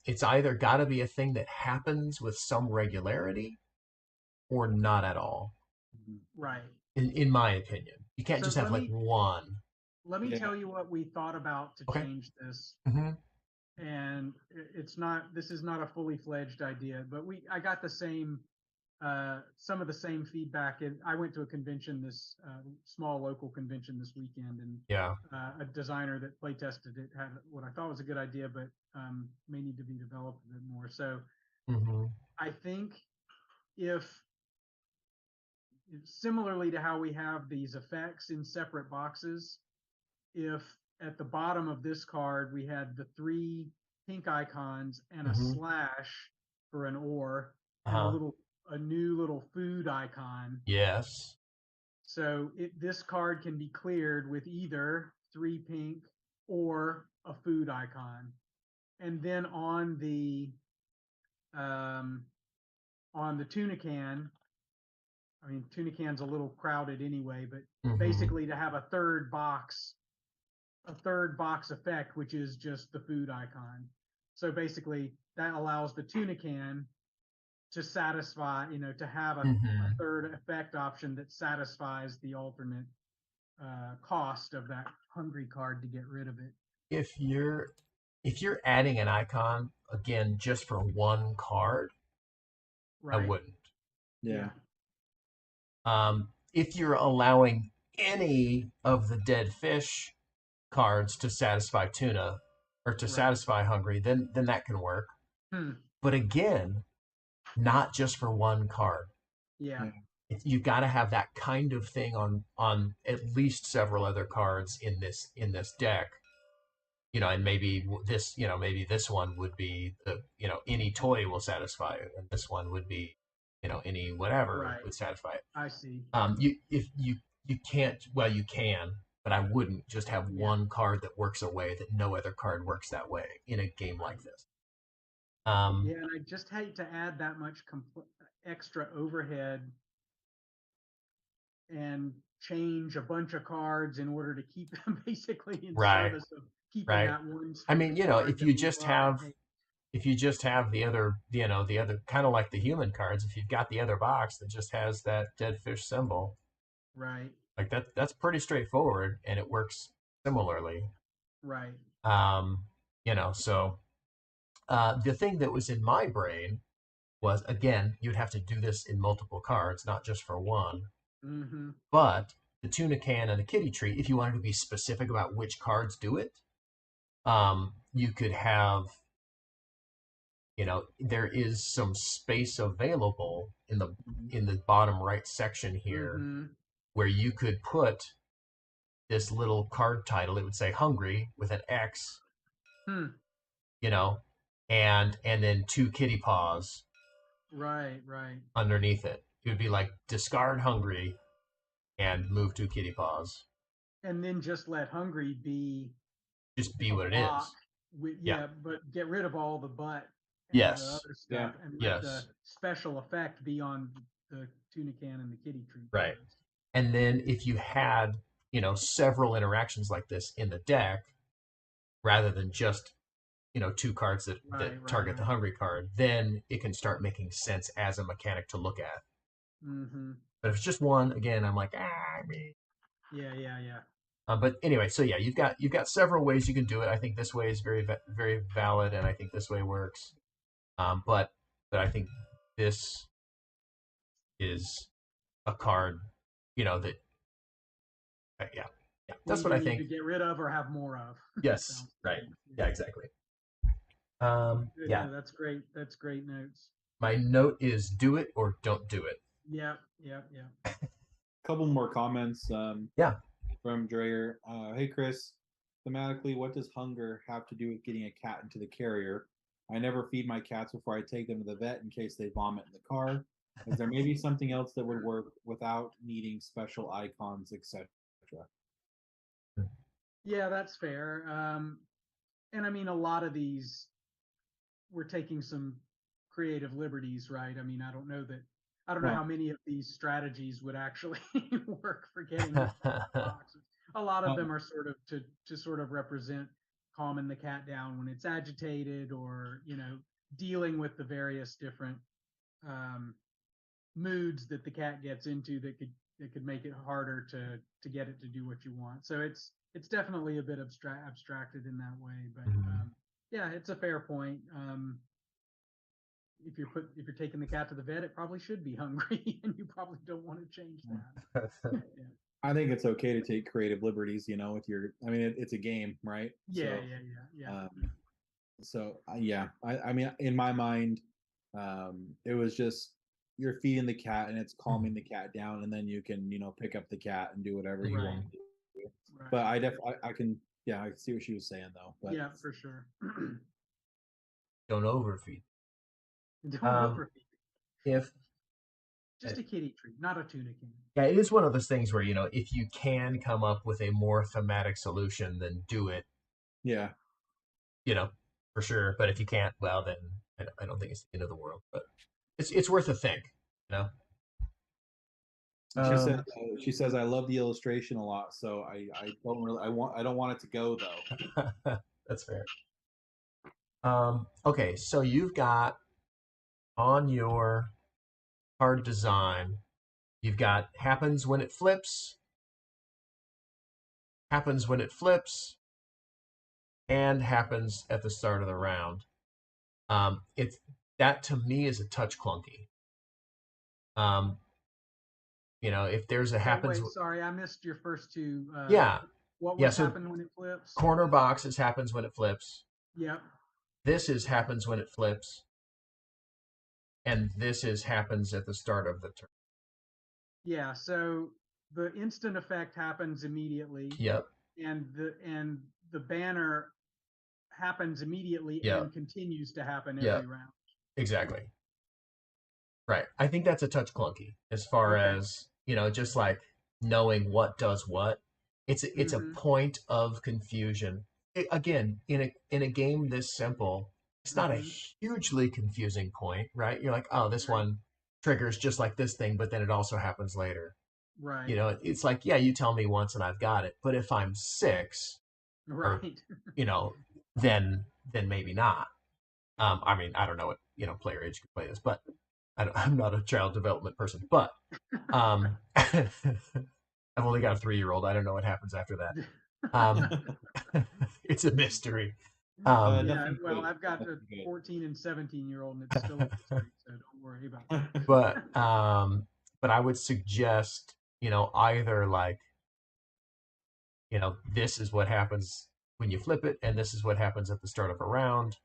Speaker 1: It's either got to be a thing that happens with some regularity, or not at all.
Speaker 3: Right.
Speaker 1: In my opinion, you can't
Speaker 3: So
Speaker 1: just have like one.
Speaker 3: Let me tell you what we thought about to change this.
Speaker 1: Mm-hmm.
Speaker 3: And this is not a fully fledged idea, but I got the same, some of the same feedback. And I went to a convention, this small local convention this weekend, and a designer that play tested it had what I thought was a good idea, but may need to be developed a bit more. So I think if similarly to how we have these effects in separate boxes, if at the bottom of this card we had the 3 pink icons and a slash for an or and a new little food icon.
Speaker 1: Yes.
Speaker 3: So this card can be cleared with either 3 pink or a food icon. And then on the tuna can, I mean, tuna can's a little crowded anyway, but basically to have a third box effect, which is just the food icon. So basically that allows the tuna can to satisfy, to have a third effect option that satisfies the alternate cost of that hungry card to get rid of it.
Speaker 1: If you're adding an icon again just for 1 card, I wouldn't.
Speaker 2: Yeah.
Speaker 1: If you're allowing any of the dead fish cards to satisfy tuna or to satisfy hungry, then that can work. But again, not just for 1 card.
Speaker 3: Yeah.
Speaker 1: You've got to have that kind of thing on at least several other cards in this deck. And maybe this one would be any toy will satisfy it, and this one would be any whatever would satisfy it.
Speaker 3: I see.
Speaker 1: You can't, well, you can, but I wouldn't just have 1 card that works a way that no other card works that way in a game like this.
Speaker 3: And I just hate to add that much extra overhead and change a bunch of cards in order to keep them basically in service of keeping
Speaker 1: right?
Speaker 3: that one
Speaker 1: I mean,
Speaker 3: specific card that we love.
Speaker 1: if you just have the other, the other kind of like the human cards, if you've got the other box that just has that dead fish symbol,
Speaker 3: Right,
Speaker 1: like that's pretty straightforward and it works similarly.
Speaker 3: right.
Speaker 1: Um, so the thing that was in my brain was, again, you'd have to do this in multiple cards, not just for one.
Speaker 3: Mm-hmm.
Speaker 1: But the tuna can and the kitty tree, if you wanted to be specific about which cards do it, you could have, there is some space available in the bottom right section here
Speaker 3: Mm-hmm.
Speaker 1: where you could put this little card title. It would say hungry with an X,
Speaker 3: Hmm.
Speaker 1: you know, and then two kitty paws
Speaker 3: Right, right.
Speaker 1: underneath it. It would be like discard hungry and move two kitty paws.
Speaker 3: And then just let hungry be
Speaker 1: Just be
Speaker 3: a
Speaker 1: what it
Speaker 3: block
Speaker 1: is.
Speaker 3: with,
Speaker 1: Yeah.
Speaker 3: yeah, but get rid of all the butt and the
Speaker 1: Yes.
Speaker 3: other
Speaker 2: Yeah.
Speaker 3: stuff and let the
Speaker 1: Yes.
Speaker 3: special effect be on the tuna can and the kitty treat
Speaker 1: Right.
Speaker 3: cards.
Speaker 1: And then if you had, several interactions like this in the deck, rather than just, two cards that
Speaker 3: Right, right,
Speaker 1: target the
Speaker 3: right.
Speaker 1: hungry card, then it can start making sense as a mechanic to look at.
Speaker 3: Mm-hmm.
Speaker 1: But if it's just one, again, I'm like, I mean.
Speaker 3: Yeah, yeah, yeah.
Speaker 1: But anyway, so yeah, you've got several ways you can do it. I think this way is very valid, and I think this way works. But I think this is a card, that yeah,
Speaker 3: We
Speaker 1: that's what
Speaker 3: either
Speaker 1: I
Speaker 3: need
Speaker 1: think.
Speaker 3: to get rid of or have more of.
Speaker 1: Yes,
Speaker 3: Sounds
Speaker 1: right.
Speaker 3: good.
Speaker 1: Yeah, exactly.
Speaker 3: Good.
Speaker 1: Yeah,
Speaker 3: No, that's great. That's great notes.
Speaker 1: my note is do it or don't do it.
Speaker 3: Yep, yep, yep.
Speaker 2: Couple more comments
Speaker 1: Yeah.
Speaker 2: from Dreyer. Hey, Chris. Thematically, what does hunger have to do with getting a cat into the carrier? I never feed my cats before I take them to the vet in case they vomit in the car. Is there maybe something else that would work without needing special icons, etc.?
Speaker 3: Yeah, that's fair. And I mean, a lot of these, we're taking some creative liberties, right? I mean, I don't know how
Speaker 2: Well,
Speaker 3: many of these strategies would actually work for getting it to the boxes. A lot of them
Speaker 2: um,
Speaker 3: are sort of to sort of represent calming the cat down when it's agitated, or dealing with the various different um, moods that the cat gets into that could make it harder to get it to do what you want. So it's definitely a bit abstracted in that way, but
Speaker 1: Mhm.
Speaker 3: yeah, it's a fair point. If you're taking the cat to the vet, it probably should be hungry, and you probably don't want to change that. Yeah,
Speaker 2: I think it's okay to take creative liberties, with your. I mean, it's a game, right?
Speaker 3: yeah,
Speaker 2: So,
Speaker 3: yeah, yeah, yeah.
Speaker 2: um, yeah. I mean, in my mind, it was just you're feeding the cat and it's calming the cat down, and then you can, pick up the cat and do whatever you
Speaker 3: Right,
Speaker 2: want to do. But
Speaker 3: right.
Speaker 2: I can, yeah, I see what she was saying though. But
Speaker 3: Yeah, for sure.
Speaker 1: Don't overfeed.
Speaker 3: Don't
Speaker 1: Um,
Speaker 3: overfeed.
Speaker 1: if
Speaker 3: Just a kitty treat, not a tuna can.
Speaker 1: Yeah, it is one of those things where, if you can come up with a more thematic solution, then do it,
Speaker 2: yeah,
Speaker 1: you know, for sure. But if you can't, well, then I don't think it's the end of the world. But it's worth a think, you know.
Speaker 2: she said
Speaker 1: Um,
Speaker 2: she says I love the illustration a lot, so I don't really I don't want it to go though.
Speaker 1: that's fair. Okay, so you've got on your card design, you've got happens when it flips, and happens at the start of the round. It's that to me is a touch clunky. Um, if there's a
Speaker 3: So
Speaker 1: happens,
Speaker 3: wait, sorry, I missed your first two.
Speaker 1: yeah,
Speaker 3: What
Speaker 1: yeah.
Speaker 3: was
Speaker 1: So
Speaker 3: happened when it flips?
Speaker 1: corner boxes happens when it flips.
Speaker 3: Yep.
Speaker 1: This is happens when it flips, and this is happens at the start of the turn.
Speaker 3: Yeah. So the instant effect happens immediately,
Speaker 1: Yep,
Speaker 3: and the banner happens immediately
Speaker 1: yep,
Speaker 3: and continues to happen every
Speaker 1: yep.
Speaker 3: round.
Speaker 1: Exactly. Right. I think that's a touch clunky as far
Speaker 3: Okay.
Speaker 1: as, just like knowing what does what. It's a
Speaker 3: Mm-hmm.
Speaker 1: point of confusion. Again, in a game this simple, it's not a
Speaker 3: Mm-hmm.
Speaker 1: hugely confusing point, right? You're like, oh, this
Speaker 3: Right.
Speaker 1: one triggers just like this thing, but then it also happens later.
Speaker 3: Right.
Speaker 1: It's like, yeah, you tell me once and I've got it. But if I'm six or
Speaker 3: Right.
Speaker 1: then maybe not. I mean, I don't know what player age can play this, but I'm not a child development person. But I've only got a 3-year-old. I don't know what happens after that. Um, it's a mystery.
Speaker 3: Yeah,
Speaker 2: Nothing
Speaker 3: well,
Speaker 2: good.
Speaker 3: I've got a
Speaker 2: Nothing good.
Speaker 3: 14 and 17-year-old, and it's still a mystery, so don't worry about
Speaker 1: but
Speaker 3: that.
Speaker 1: I would suggest either like this is what happens when you flip it, and this is what happens at the start of a round.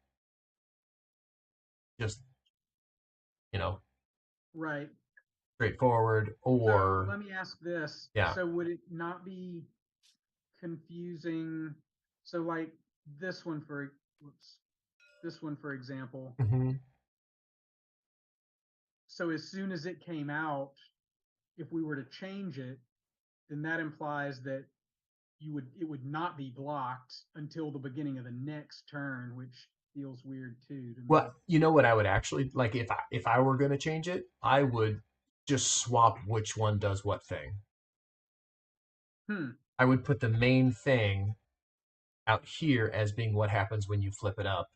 Speaker 1: Just
Speaker 3: Right.
Speaker 1: straightforward,
Speaker 3: So
Speaker 1: or
Speaker 3: let me ask this.
Speaker 1: yeah.
Speaker 3: So would it not be confusing? So like this one for whoops, this one for example.
Speaker 1: Hmm.
Speaker 3: So as soon as it came out, if we were to change it, then that implies that it would not be blocked until the beginning of the next turn, which feels weird too to me.
Speaker 1: Well, you know what I would actually like if I were going to change it, I would just swap which one does what thing.
Speaker 3: Hmm.
Speaker 1: I would put the main thing out here as being what happens when you flip it up,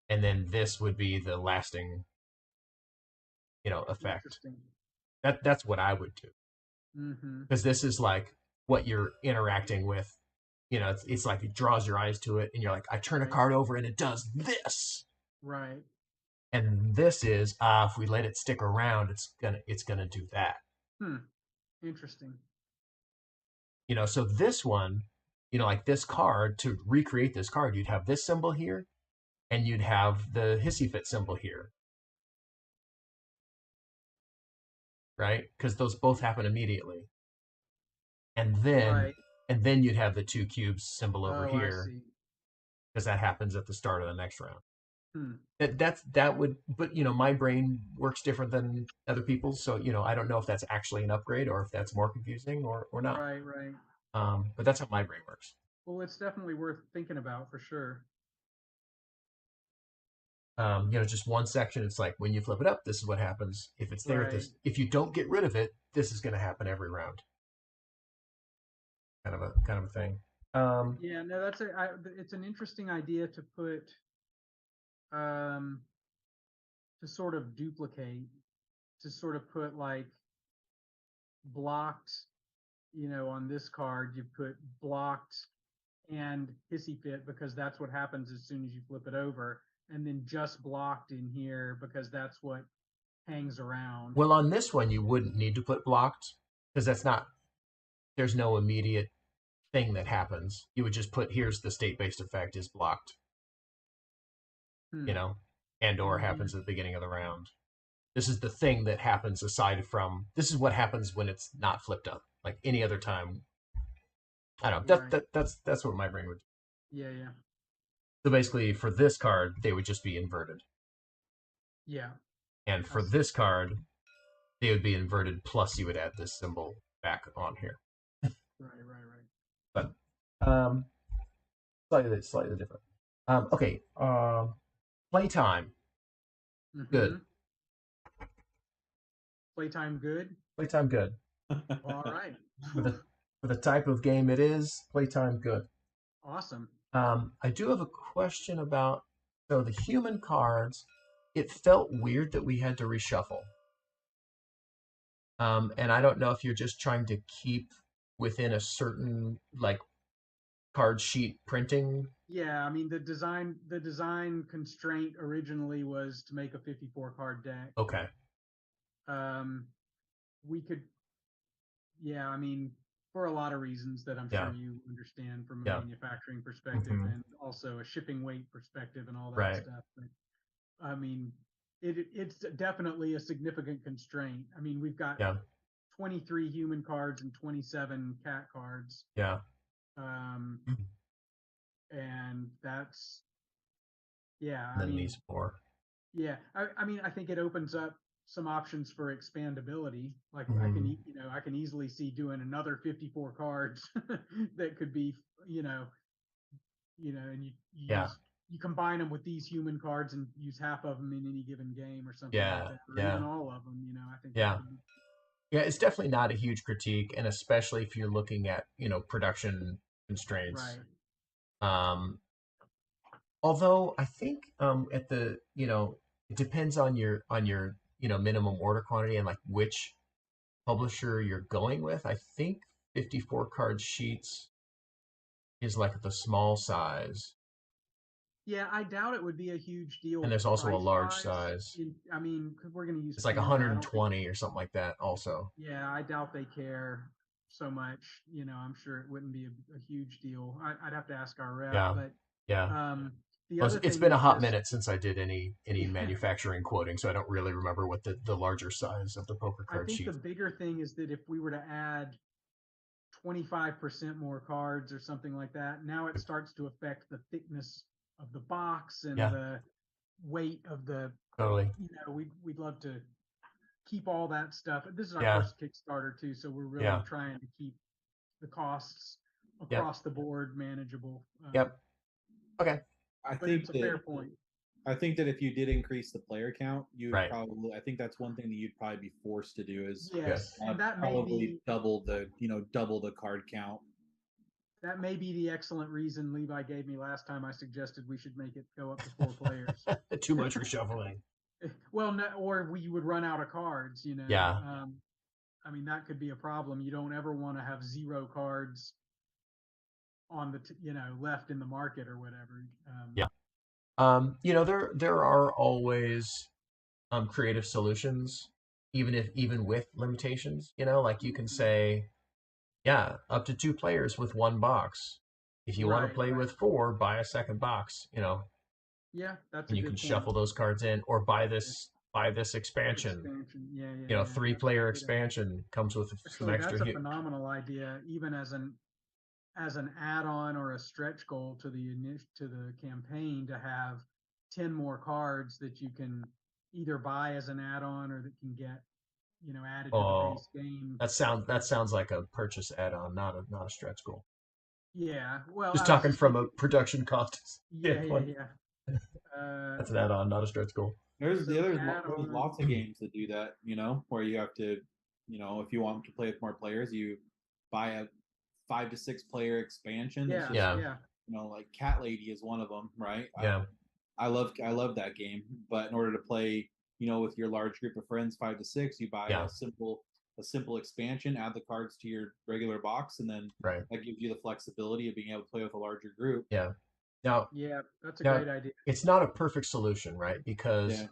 Speaker 1: and then this would be the lasting, effect.
Speaker 3: Interesting.
Speaker 1: That's what I would do,
Speaker 3: Mm-hmm.
Speaker 1: because this is like what you're interacting with. It's like it draws your eyes to it, and you're like, I turn a
Speaker 3: Right.
Speaker 1: card over and it does this,
Speaker 3: Right.
Speaker 1: and this is if we let it stick around, it's gonna do that.
Speaker 3: Hmm. Interesting.
Speaker 1: So this one, like this card, to recreate this card, you'd have this symbol here, and you'd have the Hissy Fit symbol here, right? Because those both happen immediately. And then
Speaker 3: Right.
Speaker 1: you'd have the two cubes symbol over
Speaker 3: Oh, I
Speaker 1: here,
Speaker 3: see.
Speaker 1: because that happens at the start of the next round.
Speaker 3: Hmm.
Speaker 1: That would, but my brain works different than other people's, so I don't know if that's actually an upgrade or if that's more confusing or not.
Speaker 3: Right. Right.
Speaker 1: But that's how my brain works.
Speaker 3: Well, it's definitely worth thinking about for sure.
Speaker 1: Just one section. It's like when you flip it up, this is what happens. If it's there at
Speaker 3: Right.
Speaker 1: this, if you don't get rid of it, this is going to happen every round. Kind of a thing.
Speaker 3: Yeah. No, it's an interesting idea to put um to sort of duplicate, to sort of put like blocked, on this card you put blocked and Hissy Fit because that's what happens as soon as you flip it over, and then just blocked in here because that's what hangs around.
Speaker 1: Well, on this one, you wouldn't need to put blocked, because that's not. There's no immediate thing that happens. You would just put here's the state-based effect is blocked,
Speaker 3: Hmm.
Speaker 1: and or
Speaker 3: Mm-hmm.
Speaker 1: happens at the beginning of the round. This is the thing that happens aside from this is what happens when it's not flipped up. Like any other time, I don't know.
Speaker 3: Right.
Speaker 1: That's what my brain would do.
Speaker 3: Yeah. Yeah.
Speaker 1: So basically, for this card, they would just be inverted,
Speaker 3: Yeah.
Speaker 1: and
Speaker 3: I
Speaker 1: for
Speaker 3: see.
Speaker 1: this card, they would be inverted. Plus, you would add this symbol back on here.
Speaker 3: Right. Right. Right.
Speaker 1: But um, slightly different. Okay. Playtime. Good.
Speaker 3: Mm-hmm. Playtime good.
Speaker 1: Playtime good.
Speaker 3: All right.
Speaker 1: For the type of game it is, playtime good.
Speaker 3: Awesome.
Speaker 1: I do have a question about the human cards. It felt weird that we had to reshuffle. And I don't know if you're just trying to keep within a certain like card sheet printing.
Speaker 3: Yeah, I mean the design constraint originally was to make a 54 card deck.
Speaker 1: Okay.
Speaker 3: Um, we could, yeah, I mean, for a lot of reasons that I'm
Speaker 1: Yeah.
Speaker 3: sure you understand from a
Speaker 1: Yeah.
Speaker 3: manufacturing perspective
Speaker 1: Hmm.
Speaker 3: and also a shipping weight perspective and all that
Speaker 1: Right.
Speaker 3: stuff. But I mean, it's definitely a significant constraint. I mean, we've got
Speaker 1: Yeah.
Speaker 3: 23 human cards and 27 cat cards.
Speaker 1: Yeah.
Speaker 3: Um, and that's, yeah,
Speaker 1: And
Speaker 3: I
Speaker 1: then
Speaker 3: mean,
Speaker 1: these four.
Speaker 3: yeah, I mean, I think it opens up some options for expandability. Like
Speaker 1: Hmm.
Speaker 3: I can easily see doing another 54 cards that could be, and
Speaker 1: Yeah.
Speaker 3: you combine them with these human cards and use half of them in any given game or something like
Speaker 1: Yeah.
Speaker 3: that, or even
Speaker 1: Yeah.
Speaker 3: all of them. I think that
Speaker 1: Yeah.
Speaker 3: could be
Speaker 1: Yeah. It's definitely not a huge critique, and especially if you're looking at production constraints.
Speaker 3: right.
Speaker 1: Although I think at the it depends on your minimum order quantity and like which publisher you're going with. I think 54 card sheets is like the small size,
Speaker 3: Yeah, I doubt it would be a huge
Speaker 1: and
Speaker 3: deal
Speaker 1: there's also a
Speaker 3: price
Speaker 1: large
Speaker 3: wise.
Speaker 1: size.
Speaker 3: I mean, 'cause we're going to use
Speaker 1: It's like
Speaker 3: Canada. I don't think.
Speaker 1: 120 or something like that. Also,
Speaker 3: Yeah, I doubt they care so much. I'm sure it wouldn't be a huge deal. I'd have to ask our rep,
Speaker 1: yeah,
Speaker 3: but
Speaker 1: yeah.
Speaker 3: um, the
Speaker 1: Well,
Speaker 3: other
Speaker 1: it's
Speaker 3: thing
Speaker 1: been a
Speaker 3: is
Speaker 1: hot
Speaker 3: this.
Speaker 1: minute since I did any
Speaker 3: Yeah,
Speaker 1: manufacturing quoting, so I don't really remember what the larger size of the poker
Speaker 3: I
Speaker 1: card
Speaker 3: think the
Speaker 1: sheet.
Speaker 3: bigger thing is that if we were to add 25% more cards or something like that, now it starts to affect the thickness of the box and
Speaker 1: Yeah,
Speaker 3: the weight of the.
Speaker 1: totally.
Speaker 3: We'd love to keep all that stuff. This is our
Speaker 1: Yeah,
Speaker 3: first Kickstarter too, so we're really
Speaker 1: yeah,
Speaker 3: trying to keep the costs
Speaker 1: yep,
Speaker 3: across the board manageable.
Speaker 1: yep. Okay,
Speaker 2: I
Speaker 3: But
Speaker 2: think
Speaker 3: it's a
Speaker 2: that
Speaker 3: fair point.
Speaker 2: I think that if you did increase the player count, you would
Speaker 1: right.
Speaker 2: probably. I think that's one thing that you'd probably be forced to do is
Speaker 1: Good.
Speaker 3: Yes, and that may
Speaker 2: probably
Speaker 3: be
Speaker 2: double the card count.
Speaker 3: the excellent reason Levi gave me last time I suggested we should make it go up to 4 players.
Speaker 1: Too much reshuffling.
Speaker 3: Well, no, or we would run out of cards.
Speaker 1: Yeah,
Speaker 3: I mean, that could be a problem. You don't ever want to have 0 cards on the left in the market or whatever.
Speaker 1: yeah. There are always creative solutions, even with limitations. Like you can say, yeah, up to 2 players with 1 box. If you want to
Speaker 3: Right,
Speaker 1: play
Speaker 3: right.
Speaker 1: with 4, buy a second box.
Speaker 3: Yeah, that's a
Speaker 1: And you can
Speaker 3: good point.
Speaker 1: shuffle those cards in, or buy
Speaker 3: Yeah.
Speaker 1: this expansion.
Speaker 3: Expansion. Yeah, yeah, yeah.
Speaker 1: Three
Speaker 3: That's a
Speaker 1: player
Speaker 3: great idea.
Speaker 1: expansion comes with some
Speaker 3: Actually,
Speaker 1: extra
Speaker 3: that's a
Speaker 1: hit.
Speaker 3: phenomenal idea, even as an add-on or a stretch goal to the campaign to have 10 more cards that you can either buy as an add-on or that can get added to the
Speaker 1: Oh,
Speaker 3: base game.
Speaker 1: that sounds like a purchase add-on, not a stretch goal.
Speaker 3: Yeah, well,
Speaker 1: Just
Speaker 3: I was
Speaker 1: talking
Speaker 3: just
Speaker 1: from a
Speaker 3: thinking.
Speaker 1: production cost
Speaker 3: Yeah, yeah,
Speaker 1: standpoint.
Speaker 3: yeah.
Speaker 1: That's an add-on, not a stretch goal.
Speaker 3: So
Speaker 2: There's
Speaker 3: add-on.
Speaker 2: lots of games that do that. Where you have to, if you want to play with more players, you buy a 5 to 6 player expansion. That's
Speaker 3: Yeah,
Speaker 2: just
Speaker 1: Yeah,
Speaker 3: yeah,
Speaker 2: like Cat Lady is one of them, right?
Speaker 1: yeah,
Speaker 2: I love that game, but in order to play, with your large group of friends, 5 to 6, you buy
Speaker 1: yeah.
Speaker 2: a simple expansion, add the cards to your regular box, and then
Speaker 1: Right.
Speaker 2: that gives you the flexibility of being able to play with a larger group.
Speaker 1: Yeah. Now,
Speaker 3: yeah. That's a
Speaker 1: now
Speaker 3: great idea.
Speaker 1: it's not a perfect solution, right?
Speaker 2: Yeah.
Speaker 1: Because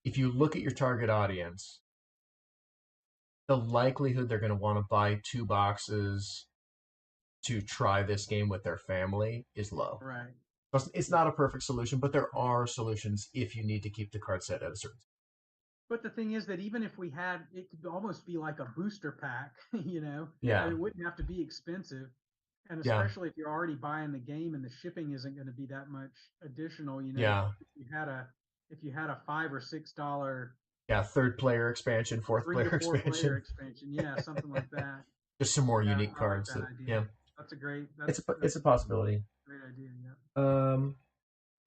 Speaker 1: if you look at your target audience, the likelihood they're going to want to buy 2 boxes to try this game with their family is low.
Speaker 3: Right.
Speaker 1: It's not a perfect solution, but there are solutions if you need to keep the card set at a certain.
Speaker 3: But the thing is that even if we had, it could almost be like a booster pack,
Speaker 1: Yeah,
Speaker 3: it wouldn't have to be expensive. And
Speaker 1: yeah,
Speaker 3: especially if you're already buying the game and the shipping isn't going to be that much additional,
Speaker 1: yeah,
Speaker 3: if you had a $5 or $6
Speaker 1: yeah. Third player expansion, fourth
Speaker 3: three to
Speaker 1: player
Speaker 3: four player
Speaker 1: expansion.
Speaker 3: expansion, yeah, something like that.
Speaker 1: Just some more
Speaker 3: Yeah,
Speaker 1: unique
Speaker 3: I like
Speaker 1: cards
Speaker 3: that
Speaker 1: that,
Speaker 3: idea.
Speaker 1: yeah,
Speaker 3: That's a great,
Speaker 1: it's a possibility.
Speaker 3: great idea. Yeah.
Speaker 1: Um,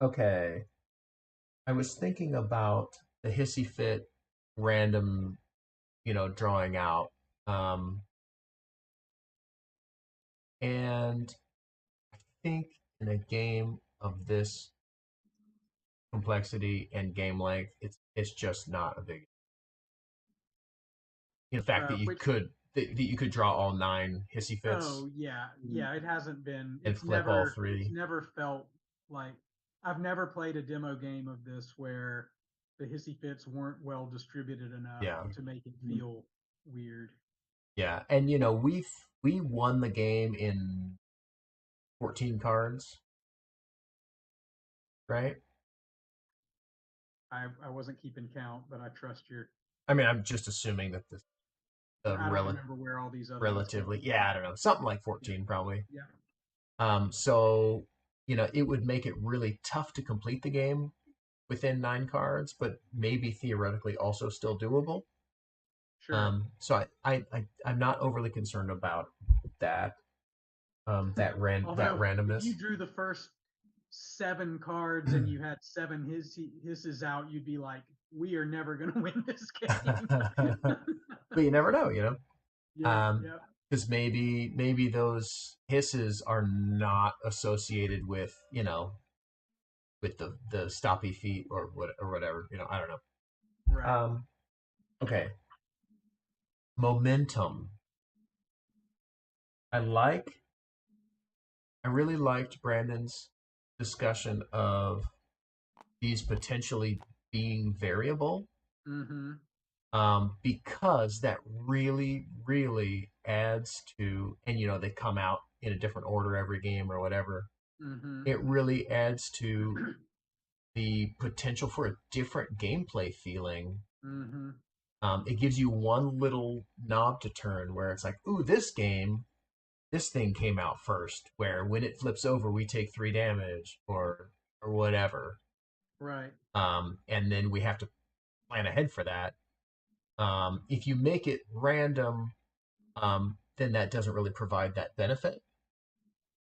Speaker 1: okay. I was thinking about the Hissy Fit random, drawing out. Um, and I think in a game of this complexity and game length, it's just not a big. In fact, that you
Speaker 3: Which
Speaker 1: could that you could draw all 9 Hissy Fits
Speaker 3: Oh yeah,
Speaker 2: Mm.
Speaker 3: yeah. It hasn't been.
Speaker 1: and
Speaker 3: It's
Speaker 1: flip all
Speaker 3: never. It's
Speaker 1: 3.
Speaker 3: never felt like I've never played a demo game of this where the hissy fits weren't well distributed enough
Speaker 1: Yeah,
Speaker 3: to make it
Speaker 2: Mm.
Speaker 3: feel weird.
Speaker 1: yeah, and we won the game in 14 cards, right?
Speaker 3: I wasn't keeping count, but I trust your.
Speaker 1: I mean, I'm just assuming that the
Speaker 3: I don't remember where all these other ones came
Speaker 1: relatively,
Speaker 3: from.
Speaker 1: yeah, I don't know, something like
Speaker 3: Yeah,
Speaker 1: 14 probably.
Speaker 3: yeah,
Speaker 1: So it would make it really tough to complete the game within 9 cards, but maybe theoretically also still doable.
Speaker 3: sure.
Speaker 1: So I'm not overly concerned about that that
Speaker 3: Although if
Speaker 1: randomness.
Speaker 3: you drew the first 7 cards and you had 7 hisses out, you'd be like, "We are never going to win this game."
Speaker 1: But you never know.
Speaker 3: Yeah,
Speaker 1: Um,
Speaker 3: yeah.
Speaker 1: because maybe those hisses are not associated with with the stoppy feet or whatever. I don't know.
Speaker 3: Right.
Speaker 1: Okay. Momentum. I really liked Brandon's discussion of these potentially being variable,
Speaker 3: Mm-hmm.
Speaker 1: because that really, really adds to, and they come out in a different order every game or whatever.
Speaker 3: Mm-hmm.
Speaker 1: It really adds to the potential for a different gameplay feeling.
Speaker 3: Mm-hmm.
Speaker 1: It gives you one little knob to turn where it's like, ooh, this game, this thing came out first, where when it flips over, we take 3 damage or whatever.
Speaker 3: Right.
Speaker 1: And then we have to plan ahead for that. If you make it random, then that doesn't really provide that benefit.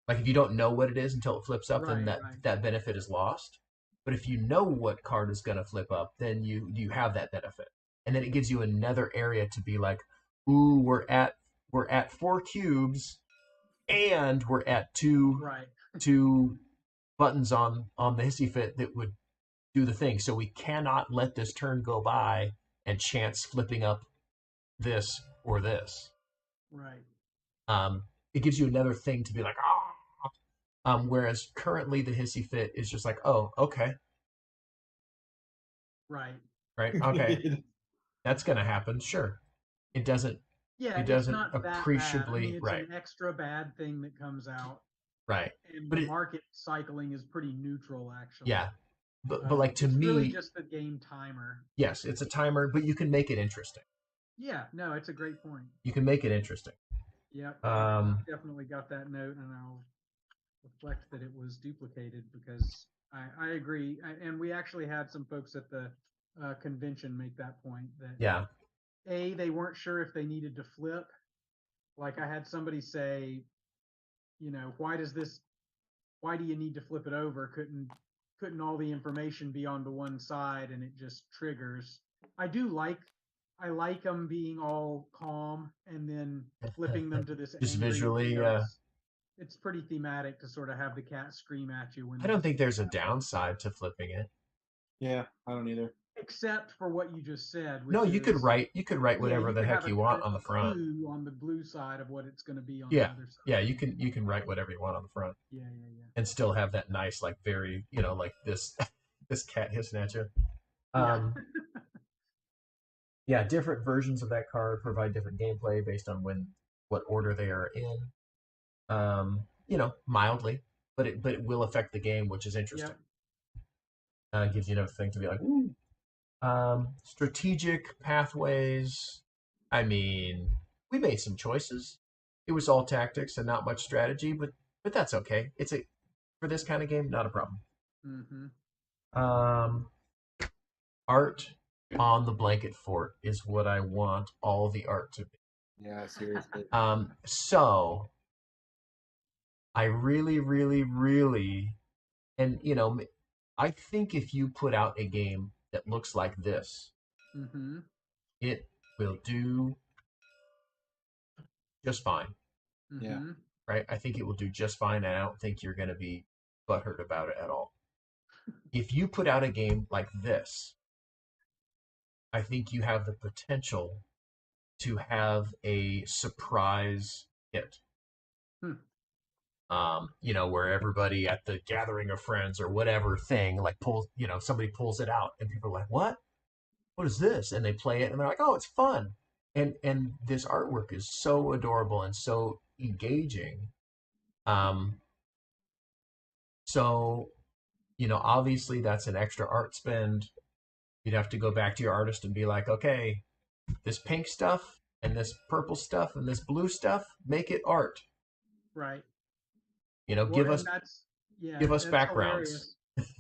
Speaker 1: Like if you don't know what it is until it flips up, then
Speaker 3: Right.
Speaker 1: that
Speaker 3: Right.
Speaker 1: that benefit is lost. But if you know what card is going to flip up, then you have that benefit, and then it gives you another area to be like, ooh, we're at 4 cubes, and we're at two
Speaker 3: Right.
Speaker 1: two buttons on the Hissy Fit that would do the thing. So we cannot let this turn go by and chance flipping up this or this.
Speaker 3: Right.
Speaker 1: Um, it gives you another thing to be like, ah. Whereas currently the Hissy Fit is just like, oh, okay,
Speaker 3: Right.
Speaker 1: right, okay, that's gonna happen. Sure, it doesn't.
Speaker 3: Yeah,
Speaker 1: It
Speaker 3: it's
Speaker 1: doesn't
Speaker 3: not that bad. I mean,
Speaker 1: appreciably
Speaker 3: it's
Speaker 1: right,
Speaker 3: an extra bad thing that comes out,
Speaker 1: right.
Speaker 3: and the
Speaker 1: But it,
Speaker 3: market cycling is pretty neutral, actually.
Speaker 1: yeah, but like to
Speaker 3: It's really
Speaker 1: me,
Speaker 3: just the game timer.
Speaker 1: yes, it's a timer, but you can make it interesting.
Speaker 3: Yeah, no, it's a great point.
Speaker 1: You can make it interesting.
Speaker 3: Yep,
Speaker 1: Um,
Speaker 3: I definitely got that note, and I'll reflect that it was duplicated because I agree. And we actually had some folks at the convention make that point that
Speaker 1: yeah,
Speaker 3: they weren't sure if they needed to flip. Like I had somebody say, why do you need to flip it over? Couldn't all the information be on the one side and it just triggers? I like them being all calm and then flipping them to this
Speaker 1: just
Speaker 3: angry,
Speaker 1: visually.
Speaker 3: it's pretty thematic to sort of have the cat scream at you when
Speaker 1: I don't
Speaker 3: this
Speaker 1: think there's a downside to flipping it.
Speaker 2: Yeah, I don't either.
Speaker 3: except for what you just said,
Speaker 1: No,
Speaker 3: which
Speaker 1: you could
Speaker 3: is
Speaker 1: write you could write
Speaker 3: yeah,
Speaker 1: whatever
Speaker 3: you
Speaker 1: the
Speaker 3: could
Speaker 1: heck
Speaker 3: have
Speaker 1: you
Speaker 3: a
Speaker 1: want on the front.
Speaker 3: clue on the blue side of what it's going to be on the
Speaker 1: Yeah,
Speaker 3: other side.
Speaker 1: yeah, you can write whatever you want on the front
Speaker 3: Yeah, yeah,
Speaker 1: and still have that nice, like, very, like this this cat hissing at you.
Speaker 3: yeah.
Speaker 1: Um, yeah, different versions of that card provide different gameplay based on what order they are in. Mildly, but it will affect the game, which is
Speaker 3: Yeah.
Speaker 1: interesting. It gives you another thing to be like, ooh. Strategic pathways. I mean, we made some choices. It was all tactics and not much strategy, but that's okay. It's a for this kind of game, not a problem.
Speaker 3: Mm-hmm.
Speaker 1: Um, art on the blanket fort is what I want all the art to be.
Speaker 2: Yeah, seriously.
Speaker 1: So I really, really, really, and I think if you put out a game that looks like this,
Speaker 3: Mm-hmm.
Speaker 1: it will do just fine.
Speaker 2: Yeah.
Speaker 3: Mm-hmm.
Speaker 1: Right? I think it will do just fine, and I don't think you're going to be butthurt about it at all. If you put out a game like this, I think you have the potential to have a surprise hit.
Speaker 3: Hmm.
Speaker 1: Where everybody at the gathering of friends or whatever thing like pulls, somebody pulls it out, and people are like, "What? What is this?" And they play it, and they're like, "Oh, it's fun." And this artwork is so adorable and so engaging. Um, so obviously that's an extra art spend. You'd have to go back to your artist and be like, okay, this pink stuff and this purple stuff and this blue stuff, make it art.
Speaker 3: Right. Well,
Speaker 1: Give
Speaker 3: and
Speaker 1: us
Speaker 3: yeah,
Speaker 1: give us
Speaker 3: that's
Speaker 1: backgrounds.
Speaker 3: hilarious.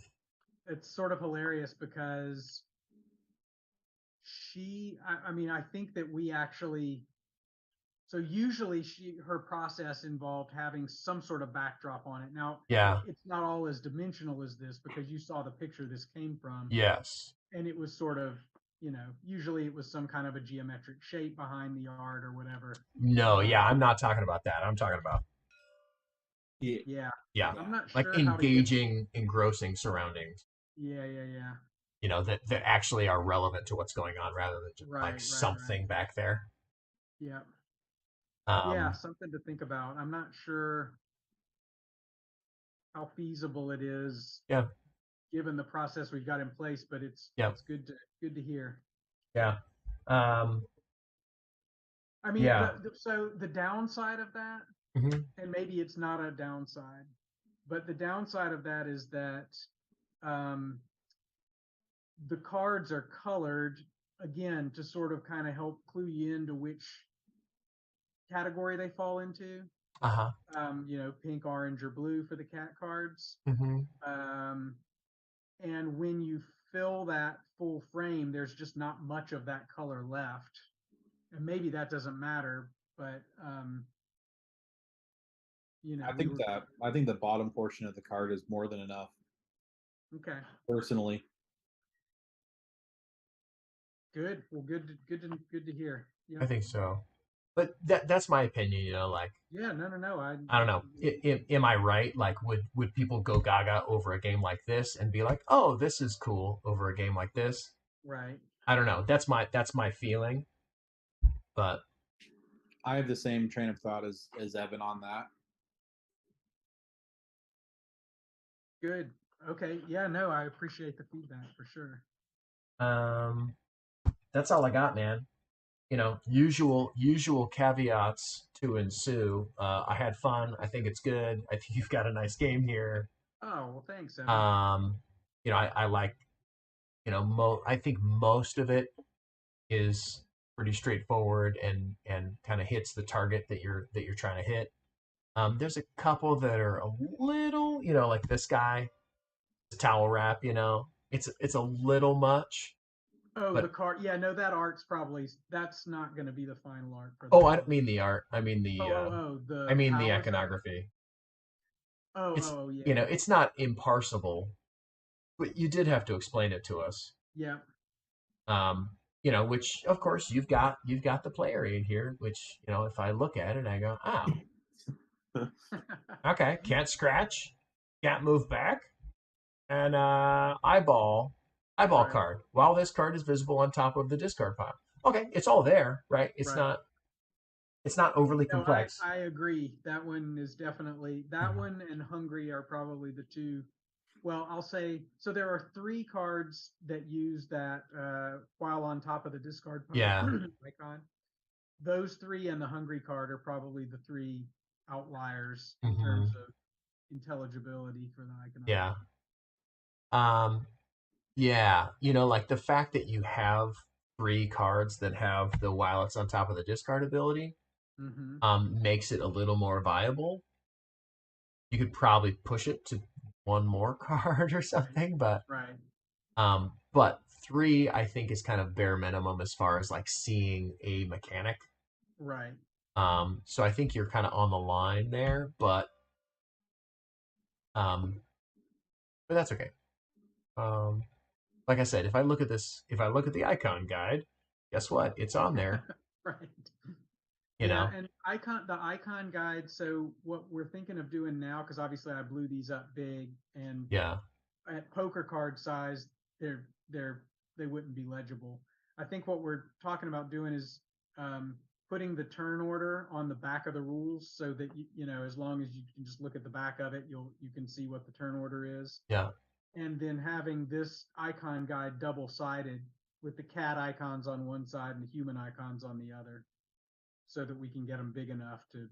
Speaker 3: It's sort of hilarious because I mean, I think that we actually, so usually her process involved having some sort of backdrop on it. Now,
Speaker 1: Yeah.
Speaker 3: it's not all as dimensional as this because you saw the picture this came from,
Speaker 1: Yes.
Speaker 3: and it was sort of usually it was some kind of a geometric shape behind the art or whatever.
Speaker 1: No, yeah, I'm not talking about that. I'm talking about
Speaker 2: Yeah,
Speaker 3: Yeah,
Speaker 1: yeah,
Speaker 3: I'm not
Speaker 1: like
Speaker 3: sure how to get.
Speaker 1: engaging, engrossing surroundings.
Speaker 3: Yeah, yeah, yeah.
Speaker 1: That actually are relevant to what's going on rather than just like
Speaker 3: Right, right, right.
Speaker 1: something back there.
Speaker 3: Yeah, yeah.
Speaker 1: Um,
Speaker 3: Something to think about. I'm not sure how feasible it is
Speaker 1: yeah,
Speaker 3: given the process we've got in place, but
Speaker 1: yeah,
Speaker 3: it's good to hear.
Speaker 1: yeah, um,
Speaker 3: I mean,
Speaker 1: yeah.
Speaker 3: so the downside of that,
Speaker 1: Hmm.
Speaker 3: and maybe it's not a downside, but the downside of that is that um, the cards are colored again to sort of kind of help clue you into which category they fall into.
Speaker 1: Uh-huh.
Speaker 3: Pink, orange, or blue for the cat cards.
Speaker 1: Hmm.
Speaker 3: Um, and when you fill that full frame, there's just not much of that color left. And maybe that doesn't matter, but
Speaker 2: I
Speaker 3: we
Speaker 2: think
Speaker 3: were
Speaker 2: that I think the bottom portion of the card is more than enough,
Speaker 3: okay.
Speaker 2: personally.
Speaker 3: Good. Well, good to hear.
Speaker 1: I
Speaker 3: Yep.
Speaker 1: think so. But that's my opinion, like
Speaker 3: Yeah. No. No. No.
Speaker 1: I don't know. Am I right? Like, would people go gaga over a game like this and be like, "Oh, this is cool," over a game like this?
Speaker 3: Right.
Speaker 1: I don't know. That's my feeling. But
Speaker 2: I have the same train of thought as Evan on that.
Speaker 3: Good. Okay. Yeah. No. I appreciate the feedback for sure.
Speaker 1: um, that's all I got, man. Usual caveats to ensue. I had fun. I think it's good. I think you've got a nice game here.
Speaker 3: Oh well, thanks, Evan.
Speaker 1: Um, I like. I think most of it is pretty straightforward and kind of hits the target that you're trying to hit. There's a couple that are a little, like this guy, the towel wrap. It's a little much,
Speaker 3: Oh, the
Speaker 1: but
Speaker 3: card. Yeah. No, that art's probably that's not going to be the final art for
Speaker 1: oh,
Speaker 3: that
Speaker 1: I don't
Speaker 3: one.
Speaker 1: mean the art. I mean
Speaker 3: Oh.
Speaker 1: the
Speaker 3: Oh. Oh.
Speaker 1: I
Speaker 3: The
Speaker 1: mean the
Speaker 3: power set.
Speaker 1: iconography.
Speaker 3: Oh.
Speaker 1: It's
Speaker 3: Oh. Yeah.
Speaker 1: it's not imparsible, but you did have to explain it to us.
Speaker 3: Yeah.
Speaker 1: Um, which of course you've got the play area here, which if I look at it, I go, oh, okay, can't scratch, can't move back, and eyeball
Speaker 3: Right.
Speaker 1: card. While this card is visible on top of the discard pile. Okay, it's all there, right? It's
Speaker 3: Right.
Speaker 1: not overly
Speaker 3: No,
Speaker 1: complex.
Speaker 3: I agree. That one is definitely that
Speaker 1: Mhm.
Speaker 3: one and Hungry are probably the two. Well, I'll say so. There are three cards that use that while on top of the discard pile
Speaker 1: Yeah.
Speaker 3: icon. Those three and the Hungry card are probably the three outliers in terms
Speaker 1: Hmm.
Speaker 3: of intelligibility for the
Speaker 1: Yeah.
Speaker 3: iconography.
Speaker 1: Um, yeah. Like the fact that you have three cards that have the while it's on top of the discard ability
Speaker 3: Mm-hmm.
Speaker 1: makes it a little more viable. You could probably push it to one more card or
Speaker 3: Right.
Speaker 1: something, but
Speaker 3: Right.
Speaker 1: three I think is kind of bare minimum as far as like seeing a mechanic.
Speaker 3: Right.
Speaker 1: So I think you're kind of on the line there, um, but that's okay. Um, like I said, if I look at the icon guide, guess what? It's on there.
Speaker 3: Right.
Speaker 1: You
Speaker 3: Yeah,
Speaker 1: know,
Speaker 3: and the icon guide. So what we're thinking of doing now, because obviously I blew these up big, and
Speaker 1: yeah,
Speaker 3: at poker card size, they're they're they wouldn't be legible. I think what we're talking about doing is um, putting the turn order on the back of the rules, so that as long as you can just look at the back of it, you can see what the turn order is,
Speaker 1: yeah.
Speaker 3: and then having this icon guide double sided with the cat icons on one side and the human icons on the other, so that we can get them big enough to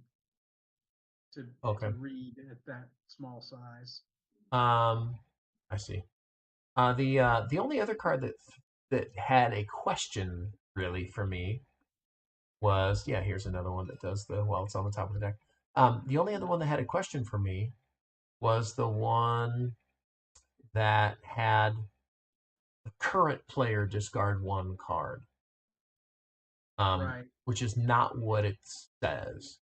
Speaker 1: Okay.
Speaker 3: to read at that small size.
Speaker 1: Um, I see. The only other card that had a question really for me was, yeah, here's another one that does the while it's on the top of the deck. The only other one that had a question for me was the one that had the current player discard one card,
Speaker 3: Right.
Speaker 1: which is not what it says,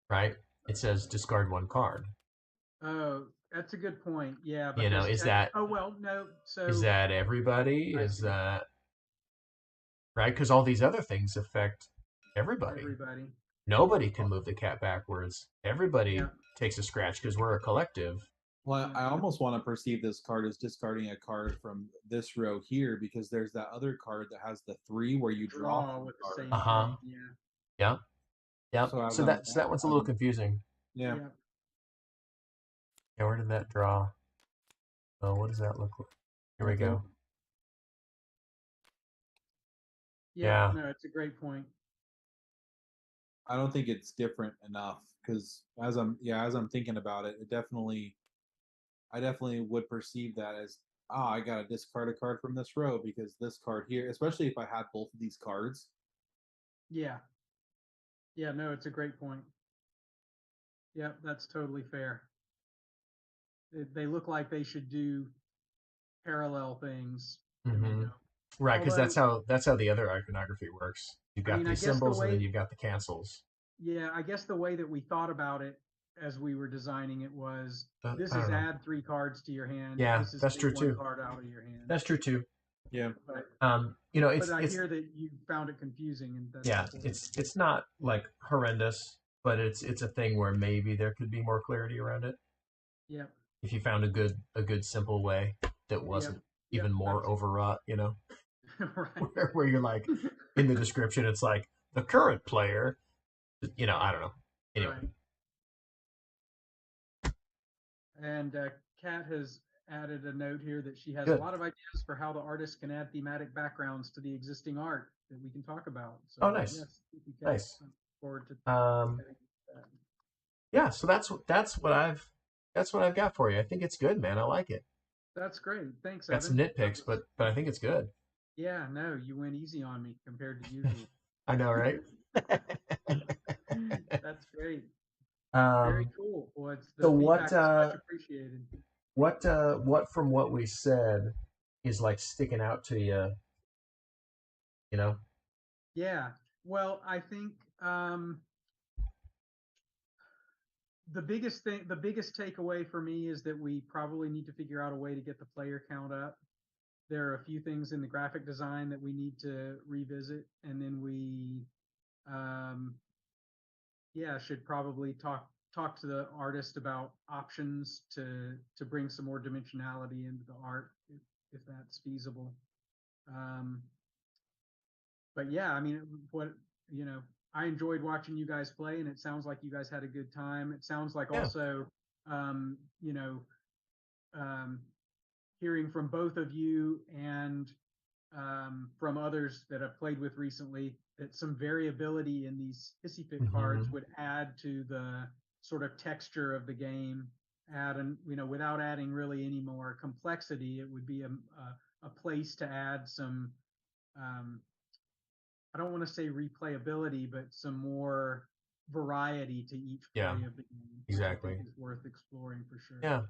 Speaker 1: right? It says discard one card.
Speaker 3: Oh, That's a good point. Yeah,
Speaker 1: You know,
Speaker 3: because oh well, no.
Speaker 1: is
Speaker 3: So
Speaker 1: that everybody?
Speaker 3: I
Speaker 1: Is
Speaker 3: see
Speaker 1: that right? Because all these other things affect everybody.
Speaker 3: everybody.
Speaker 1: Nobody can move the cat backwards.
Speaker 3: Yeah,
Speaker 1: Everybody takes a scratch because we're a collective.
Speaker 2: Well,
Speaker 3: yeah.
Speaker 2: I almost want to perceive this card as discarding a card from this row here because there's that other card that has the 3 where you draw
Speaker 3: Draw
Speaker 2: from
Speaker 3: with
Speaker 2: the
Speaker 3: the
Speaker 2: card.
Speaker 3: same
Speaker 1: Uh-huh.
Speaker 3: thing. Yeah,
Speaker 1: Yep. Yep.
Speaker 2: So as
Speaker 1: So that one's a little confusing.
Speaker 2: yeah,
Speaker 3: yeah,
Speaker 1: Yeah, where did that draw? Oh, what does that look like? Here we
Speaker 2: right there.
Speaker 1: go.
Speaker 3: yeah.
Speaker 1: Yeah.
Speaker 3: No, it's a great point.
Speaker 2: I don't think it's different enough because as I'm thinking about it, I definitely would perceive that as I gotta discard a card from this row because this card here, especially if I had both of these cards.
Speaker 3: Yeah, yeah. No, it's a great point. Yeah, that's totally fair. They look like they should do parallel things, and they
Speaker 1: Mm-hmm.
Speaker 3: don't.
Speaker 1: Right, because
Speaker 3: Although,
Speaker 1: that's how the other iconography works. You've
Speaker 3: I
Speaker 1: got
Speaker 3: mean, I
Speaker 1: these
Speaker 3: guess the
Speaker 1: symbols and then
Speaker 3: way,
Speaker 1: you've got the cancels.
Speaker 3: yeah, I guess the way that we thought about it as we were designing it was
Speaker 1: But
Speaker 3: this
Speaker 1: I
Speaker 3: is
Speaker 1: don't know.
Speaker 3: add 3 cards to your hand.
Speaker 1: Yeah,
Speaker 3: This is
Speaker 1: that's
Speaker 3: take
Speaker 1: true
Speaker 3: one
Speaker 1: too.
Speaker 3: card out of your hand.
Speaker 1: That's true too.
Speaker 2: Yeah.
Speaker 3: But
Speaker 1: You know,
Speaker 3: but I
Speaker 1: it's
Speaker 3: hear that you found it confusing, and that's
Speaker 1: yeah,
Speaker 3: important.
Speaker 1: it's not like horrendous, but it's a thing where maybe there could be more clarity around it
Speaker 3: Yep,
Speaker 1: if you found a good simple way that
Speaker 3: yep,
Speaker 1: wasn't
Speaker 3: yep.
Speaker 1: even more
Speaker 3: That's
Speaker 1: overwrought. You know,
Speaker 3: right,
Speaker 1: where you're like in the description, it's like the current player. You know, I don't know. Anyway,
Speaker 3: right. And Kat has added a note here that she has a
Speaker 1: good.
Speaker 3: lot of ideas for how the artist can add thematic backgrounds to the existing art that we can talk about. So
Speaker 1: Oh, nice,
Speaker 3: yes, thank you, Kat.
Speaker 1: nice.
Speaker 3: I look forward to
Speaker 1: Um,
Speaker 3: getting that.
Speaker 1: yeah. So that's what I've got for you. I think it's good, man. I like it.
Speaker 3: That's great. Thanks,
Speaker 1: Got some
Speaker 3: Evan.
Speaker 1: nitpicks, but I think it's good.
Speaker 3: Yeah, no, you went easy on me compared to usual.
Speaker 1: I know, right?
Speaker 3: That's great. Very
Speaker 1: um,
Speaker 3: cool. Well, it's
Speaker 1: so
Speaker 3: the feedback is much appreciated.
Speaker 1: what from what we said is like sticking out to you, you know?
Speaker 3: Yeah. Well, I think the biggest takeaway for me is that we probably need to figure out a way to get the player count up. There are a few things in the graphic design that we need to revisit, and then we, um, yeah, should probably talk to the artist about options to bring some more dimensionality into the art if that's feasible. Um, but yeah, I mean, what you know, I enjoyed watching you guys play, and it sounds like you guys had a good time. It sounds like
Speaker 1: Yeah.
Speaker 3: also, you know, um, hearing from both of you and from others that I've played with recently that some variability in these Hissy Fit cards
Speaker 1: Mm-hmm.
Speaker 3: would add to the sort of texture of the game. Without adding really any more complexity, it would be a place to add some um, I don't want to say replayability, but some more variety to each
Speaker 1: Yeah,
Speaker 3: play of the game, which I think
Speaker 1: exactly.
Speaker 3: is worth exploring for sure.
Speaker 1: Yeah,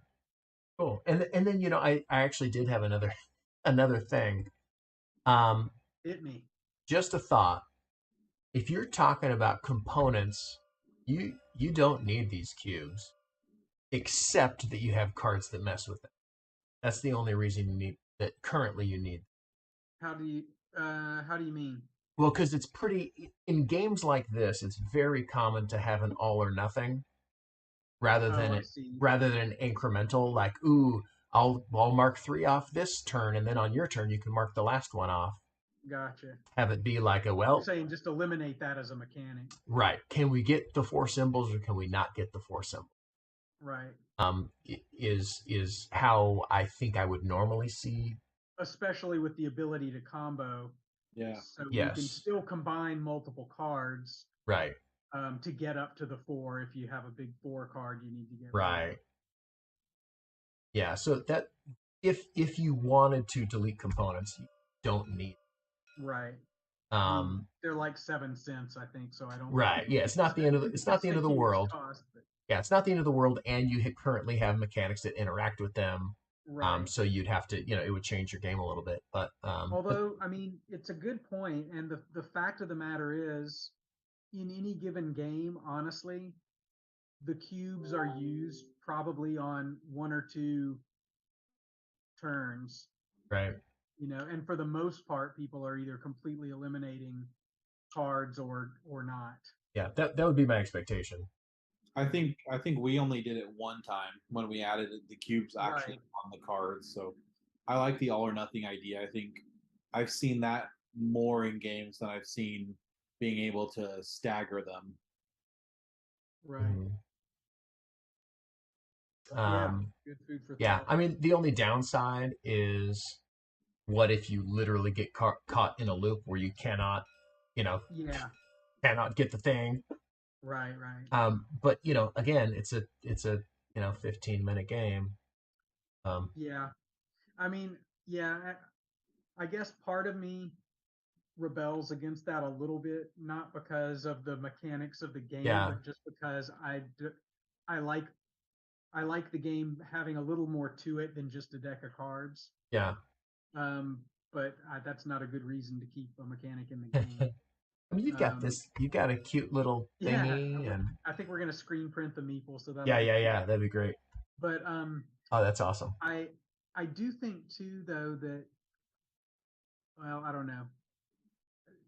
Speaker 1: cool. And then I actually did have another thing. Um,
Speaker 3: Hit me.
Speaker 1: just a thought. If you're talking about components, you don't need these cubes, except that you have cards that mess with them. That's the only reason you need that currently you need.
Speaker 3: How do you mean?
Speaker 1: Well, because it's pretty in games like this, it's very common to have an all or nothing rather
Speaker 3: Oh,
Speaker 1: than
Speaker 3: I
Speaker 1: it
Speaker 3: see.
Speaker 1: rather than incremental. Like, ooh, I'll mark 3 off this turn, and then on your turn you can mark the last one off.
Speaker 3: Gotcha.
Speaker 1: Have it be like a
Speaker 3: You're
Speaker 1: well,
Speaker 3: saying just eliminate that as a mechanic.
Speaker 1: right? Can we get the 4 symbols or can we not get the 4 symbols?
Speaker 3: Right.
Speaker 1: Is how I think I would normally see.
Speaker 3: Especially with the ability to combo.
Speaker 2: Yeah.
Speaker 3: So you can
Speaker 1: Yes,
Speaker 3: still combine multiple cards
Speaker 1: right,
Speaker 3: to get up to the 4. If you have a big 4 card you need to get rid of.
Speaker 1: right. Yeah, so that if you wanted to delete components, you don't need.
Speaker 3: Right. I mean,
Speaker 1: Um,
Speaker 3: they're like 7 cents, I think. So I don't
Speaker 1: right. Yeah, it's not
Speaker 3: it's
Speaker 1: the end
Speaker 3: a
Speaker 1: of the
Speaker 3: huge
Speaker 1: world.
Speaker 3: cost. But
Speaker 1: Yeah, it's not the end of the world, and you currently have mechanics that interact with them.
Speaker 3: right.
Speaker 1: So you'd have to, it would change your game a little bit. But
Speaker 3: Although, I mean, it's a good point, and the fact of the matter is, in any given game, honestly, the cubes are used probably on 1 or 2 turns,
Speaker 1: Right.
Speaker 3: and for the most part, people are either completely eliminating cards or not.
Speaker 1: Yeah, that would be my expectation.
Speaker 2: I think we only did it one time when we added the cubes actually
Speaker 3: Right.
Speaker 2: on the cards. So I like the all or nothing idea. I think I've seen that more in games than I've seen being able to stagger them.
Speaker 3: Right. Yeah.
Speaker 1: Um,
Speaker 3: Good food for
Speaker 1: yeah,
Speaker 3: thought.
Speaker 1: I mean, the only downside is what if you literally get caught in a loop where you cannot, you know,
Speaker 3: Yeah.
Speaker 1: cannot get the thing.
Speaker 3: Right. Right.
Speaker 1: But again, it's a 15-minute game.
Speaker 3: Yeah. I mean, yeah. I guess part of me rebels against that a little bit, not because of the mechanics of the game,
Speaker 1: Yeah,
Speaker 3: but just because I like the game having a little more to it than just a deck of cards.
Speaker 1: yeah.
Speaker 3: Um, but that's not a good reason to keep a mechanic in the game.
Speaker 1: I mean,
Speaker 3: Um,
Speaker 1: you've got a cute little
Speaker 3: yeah,
Speaker 1: thingy, and
Speaker 3: I think we're gonna screen print the meeple, so that'll
Speaker 1: yeah,
Speaker 3: be
Speaker 1: yeah,
Speaker 3: cute.
Speaker 1: yeah. That'd be great.
Speaker 3: But
Speaker 1: Oh, that's awesome.
Speaker 3: I I do think too, though, that, well, I don't know.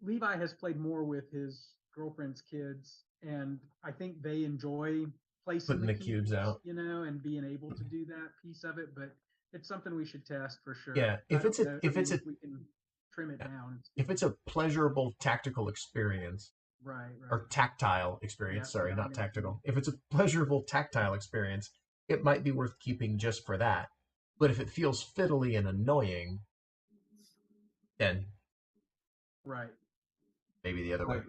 Speaker 3: Levi has played more with his girlfriend's kids, and I think they enjoy placing
Speaker 1: Putting
Speaker 3: the
Speaker 1: the cubes
Speaker 3: cubes,
Speaker 1: out.
Speaker 3: and being able to do that piece of it. But it's something we should test for sure.
Speaker 1: Yeah,
Speaker 3: I
Speaker 1: if
Speaker 3: don't
Speaker 1: it's a
Speaker 3: know. I
Speaker 1: if
Speaker 3: mean,
Speaker 1: it's a
Speaker 3: if we can trim it
Speaker 1: yeah,
Speaker 3: down, it's
Speaker 1: if
Speaker 3: good.
Speaker 1: it's a pleasurable tactical experience
Speaker 3: Right,
Speaker 1: or
Speaker 3: right.
Speaker 1: tactile
Speaker 3: Yeah,
Speaker 1: experience, sorry,
Speaker 3: yeah, I
Speaker 1: not
Speaker 3: know what you mean.
Speaker 1: tactical. If it's a pleasurable tactile experience, it might be worth keeping just for that. But if it feels fiddly and annoying, then
Speaker 3: Right.
Speaker 1: maybe the other way.
Speaker 2: Like,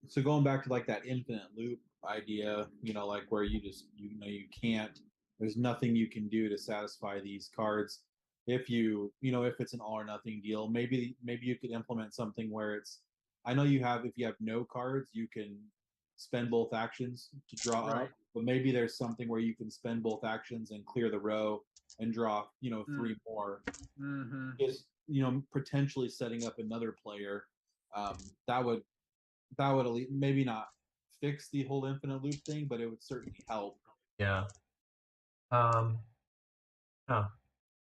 Speaker 2: so going back to like that infinite loop idea, like where you just you can't. There's nothing you can do to satisfy these cards. If if it's an all or nothing deal, maybe you could implement something where it's. I know if you have no cards, you can spend both actions to draw
Speaker 3: Right.
Speaker 2: up, but maybe there's something where you can spend both actions and clear the row and draw,
Speaker 3: Mm.
Speaker 2: 3 more.
Speaker 3: Mm-hmm.
Speaker 2: Just potentially setting up another player. Um, that would at least maybe not fix the whole infinite loop thing, but it would certainly help.
Speaker 1: Yeah. Um. Huh.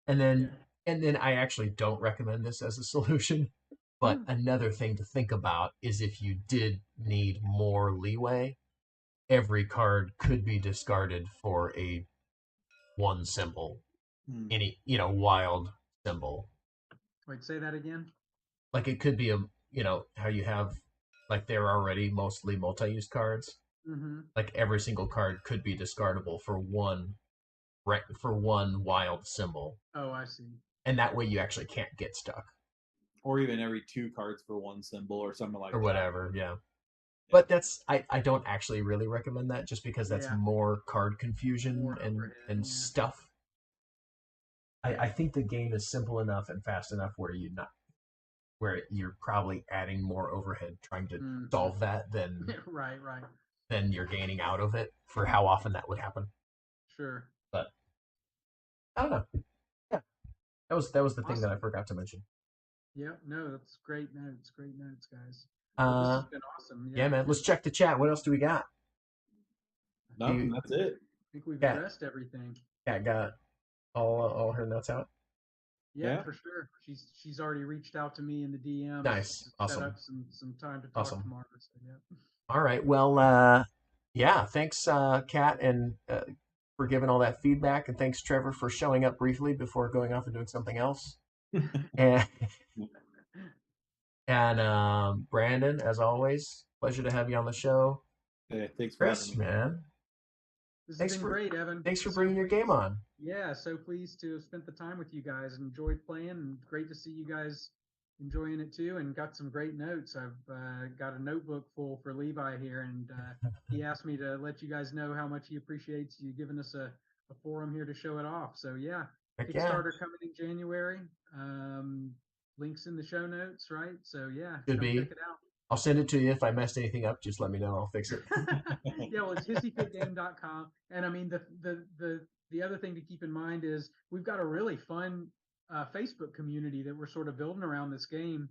Speaker 1: And
Speaker 3: Yeah.
Speaker 1: then I actually don't recommend this as a solution. But
Speaker 3: Mm.
Speaker 1: another thing to think about is if you did need more leeway, every card could be discarded for a one symbol,
Speaker 2: Hmm.
Speaker 1: any wild symbol.
Speaker 3: Wait, say that again.
Speaker 1: Like it could be how you have like they're already mostly multi-use cards.
Speaker 3: Mm-hmm.
Speaker 1: Like every single card could be discardable for one wild symbol,
Speaker 3: Oh, I see.
Speaker 1: and that way you actually can't get stuck
Speaker 2: Or even every 2 cards for one symbol or something
Speaker 1: or
Speaker 2: like that.
Speaker 1: whatever. Yeah.
Speaker 2: Yeah.
Speaker 1: But I don't actually really recommend that just because that's
Speaker 3: Yeah.
Speaker 1: more card confusion
Speaker 3: More
Speaker 1: and
Speaker 3: overhead. Yeah.
Speaker 1: stuff. I
Speaker 3: Yeah.
Speaker 1: think the game is simple enough and fast enough where you're probably adding more overhead trying to
Speaker 3: Mm-hmm.
Speaker 1: solve that than
Speaker 3: Right. Right.
Speaker 1: you're gaining out of it for how often that would happen.
Speaker 3: Sure.
Speaker 1: But I don't know. Yeah, that was the thing that I
Speaker 3: Awesome.
Speaker 1: forgot to mention.
Speaker 3: Yeah. No, that's great notes. Great notes, guys. Well, this
Speaker 1: Uh,
Speaker 3: has been awesome.
Speaker 1: yeah,
Speaker 3: Yeah.
Speaker 1: man. Let's check the chat. What else do we got? Do
Speaker 2: Nothing.
Speaker 1: you,
Speaker 2: That's it.
Speaker 3: I think we've
Speaker 1: cat
Speaker 3: addressed everything.
Speaker 1: cat got all her notes out?
Speaker 3: Yeah,
Speaker 2: Yeah.
Speaker 3: for sure. She's already reached out to me in the DMs
Speaker 1: Nice,
Speaker 3: to set
Speaker 1: awesome,
Speaker 3: up some time to talk
Speaker 1: awesome.
Speaker 3: tomorrow. So yeah.
Speaker 1: All right. Well, yeah. Thanks, Kat, and for giving all that feedback, and thanks, Trevor, for showing up briefly before going off and doing something else. And Brandon, as always, pleasure to have you on the show.
Speaker 2: Hey, thanks for having
Speaker 1: Chris,
Speaker 2: me.
Speaker 1: man,
Speaker 3: This has
Speaker 1: thanks
Speaker 3: been
Speaker 1: for
Speaker 3: great, Evan.
Speaker 1: thanks for
Speaker 3: So
Speaker 1: bringing your game
Speaker 3: pleased.
Speaker 1: on.
Speaker 3: Yeah, so pleased to have spent the time with you guys and enjoyed playing, and great to see you guys enjoying it too, and got some great notes. I've got a notebook full for Levi here, and he asked me to let you guys know how much he appreciates you giving us a forum here to show it off. So yeah,
Speaker 1: Heck yeah,
Speaker 3: Kickstarter coming in January. Links in the show notes, right? So yeah,
Speaker 1: should
Speaker 3: come check
Speaker 1: be.
Speaker 3: it out.
Speaker 1: I'll send it to you if I messed anything up. Just let me know. I'll fix it.
Speaker 3: Yeah, well, it's hissyfitgame.com. And I mean, the other thing to keep in mind is we've got a really fun Facebook community that we're sort of building around this game.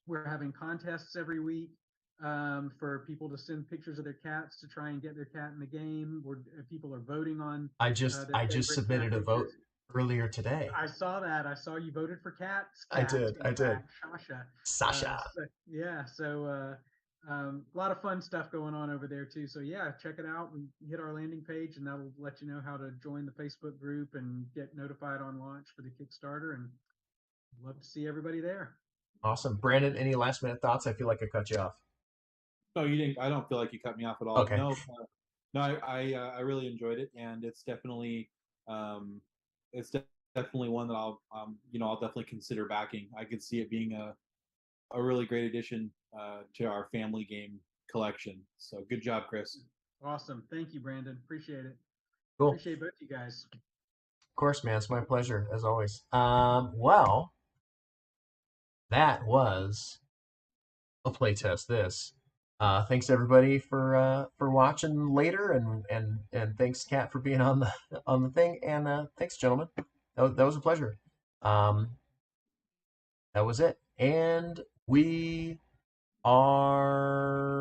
Speaker 3: We're having contests every week. for people to send pictures of their cats to try and get their cat in the game. Where people are voting on their
Speaker 1: I just
Speaker 3: favorite cat
Speaker 1: submitted a vote
Speaker 3: pictures.
Speaker 1: earlier today.
Speaker 3: I saw that. I saw you voted for Cat's
Speaker 1: I
Speaker 3: cat,
Speaker 1: did.
Speaker 3: in
Speaker 1: I did.
Speaker 3: fact, Shasha.
Speaker 1: Sasha.
Speaker 3: Yeah, so a lot of fun stuff going on over there too. So yeah, check it out. We hit our landing page, and that'll let you know how to join the Facebook group and get notified on launch for the Kickstarter. And love to see everybody there.
Speaker 1: Awesome. Brandon, any last minute thoughts? I feel like I cut you off.
Speaker 2: No, you didn't. I don't feel like you cut me off at all.
Speaker 1: Okay.
Speaker 2: No, no, I really enjoyed it, and um, it's definitely one that I'll definitely consider backing. I could see it being a really great addition to our family game collection. So good job, Chris.
Speaker 3: Awesome. Thank you, Brandon. Appreciate it.
Speaker 1: Cool.
Speaker 3: Appreciate both you guys.
Speaker 1: Of course, man. It's my pleasure, as always. Well, that was a playtest this. Thanks everybody for watching later, and thanks Kat for being on the thing, and thanks gentlemen. That was a pleasure. That was it, and we are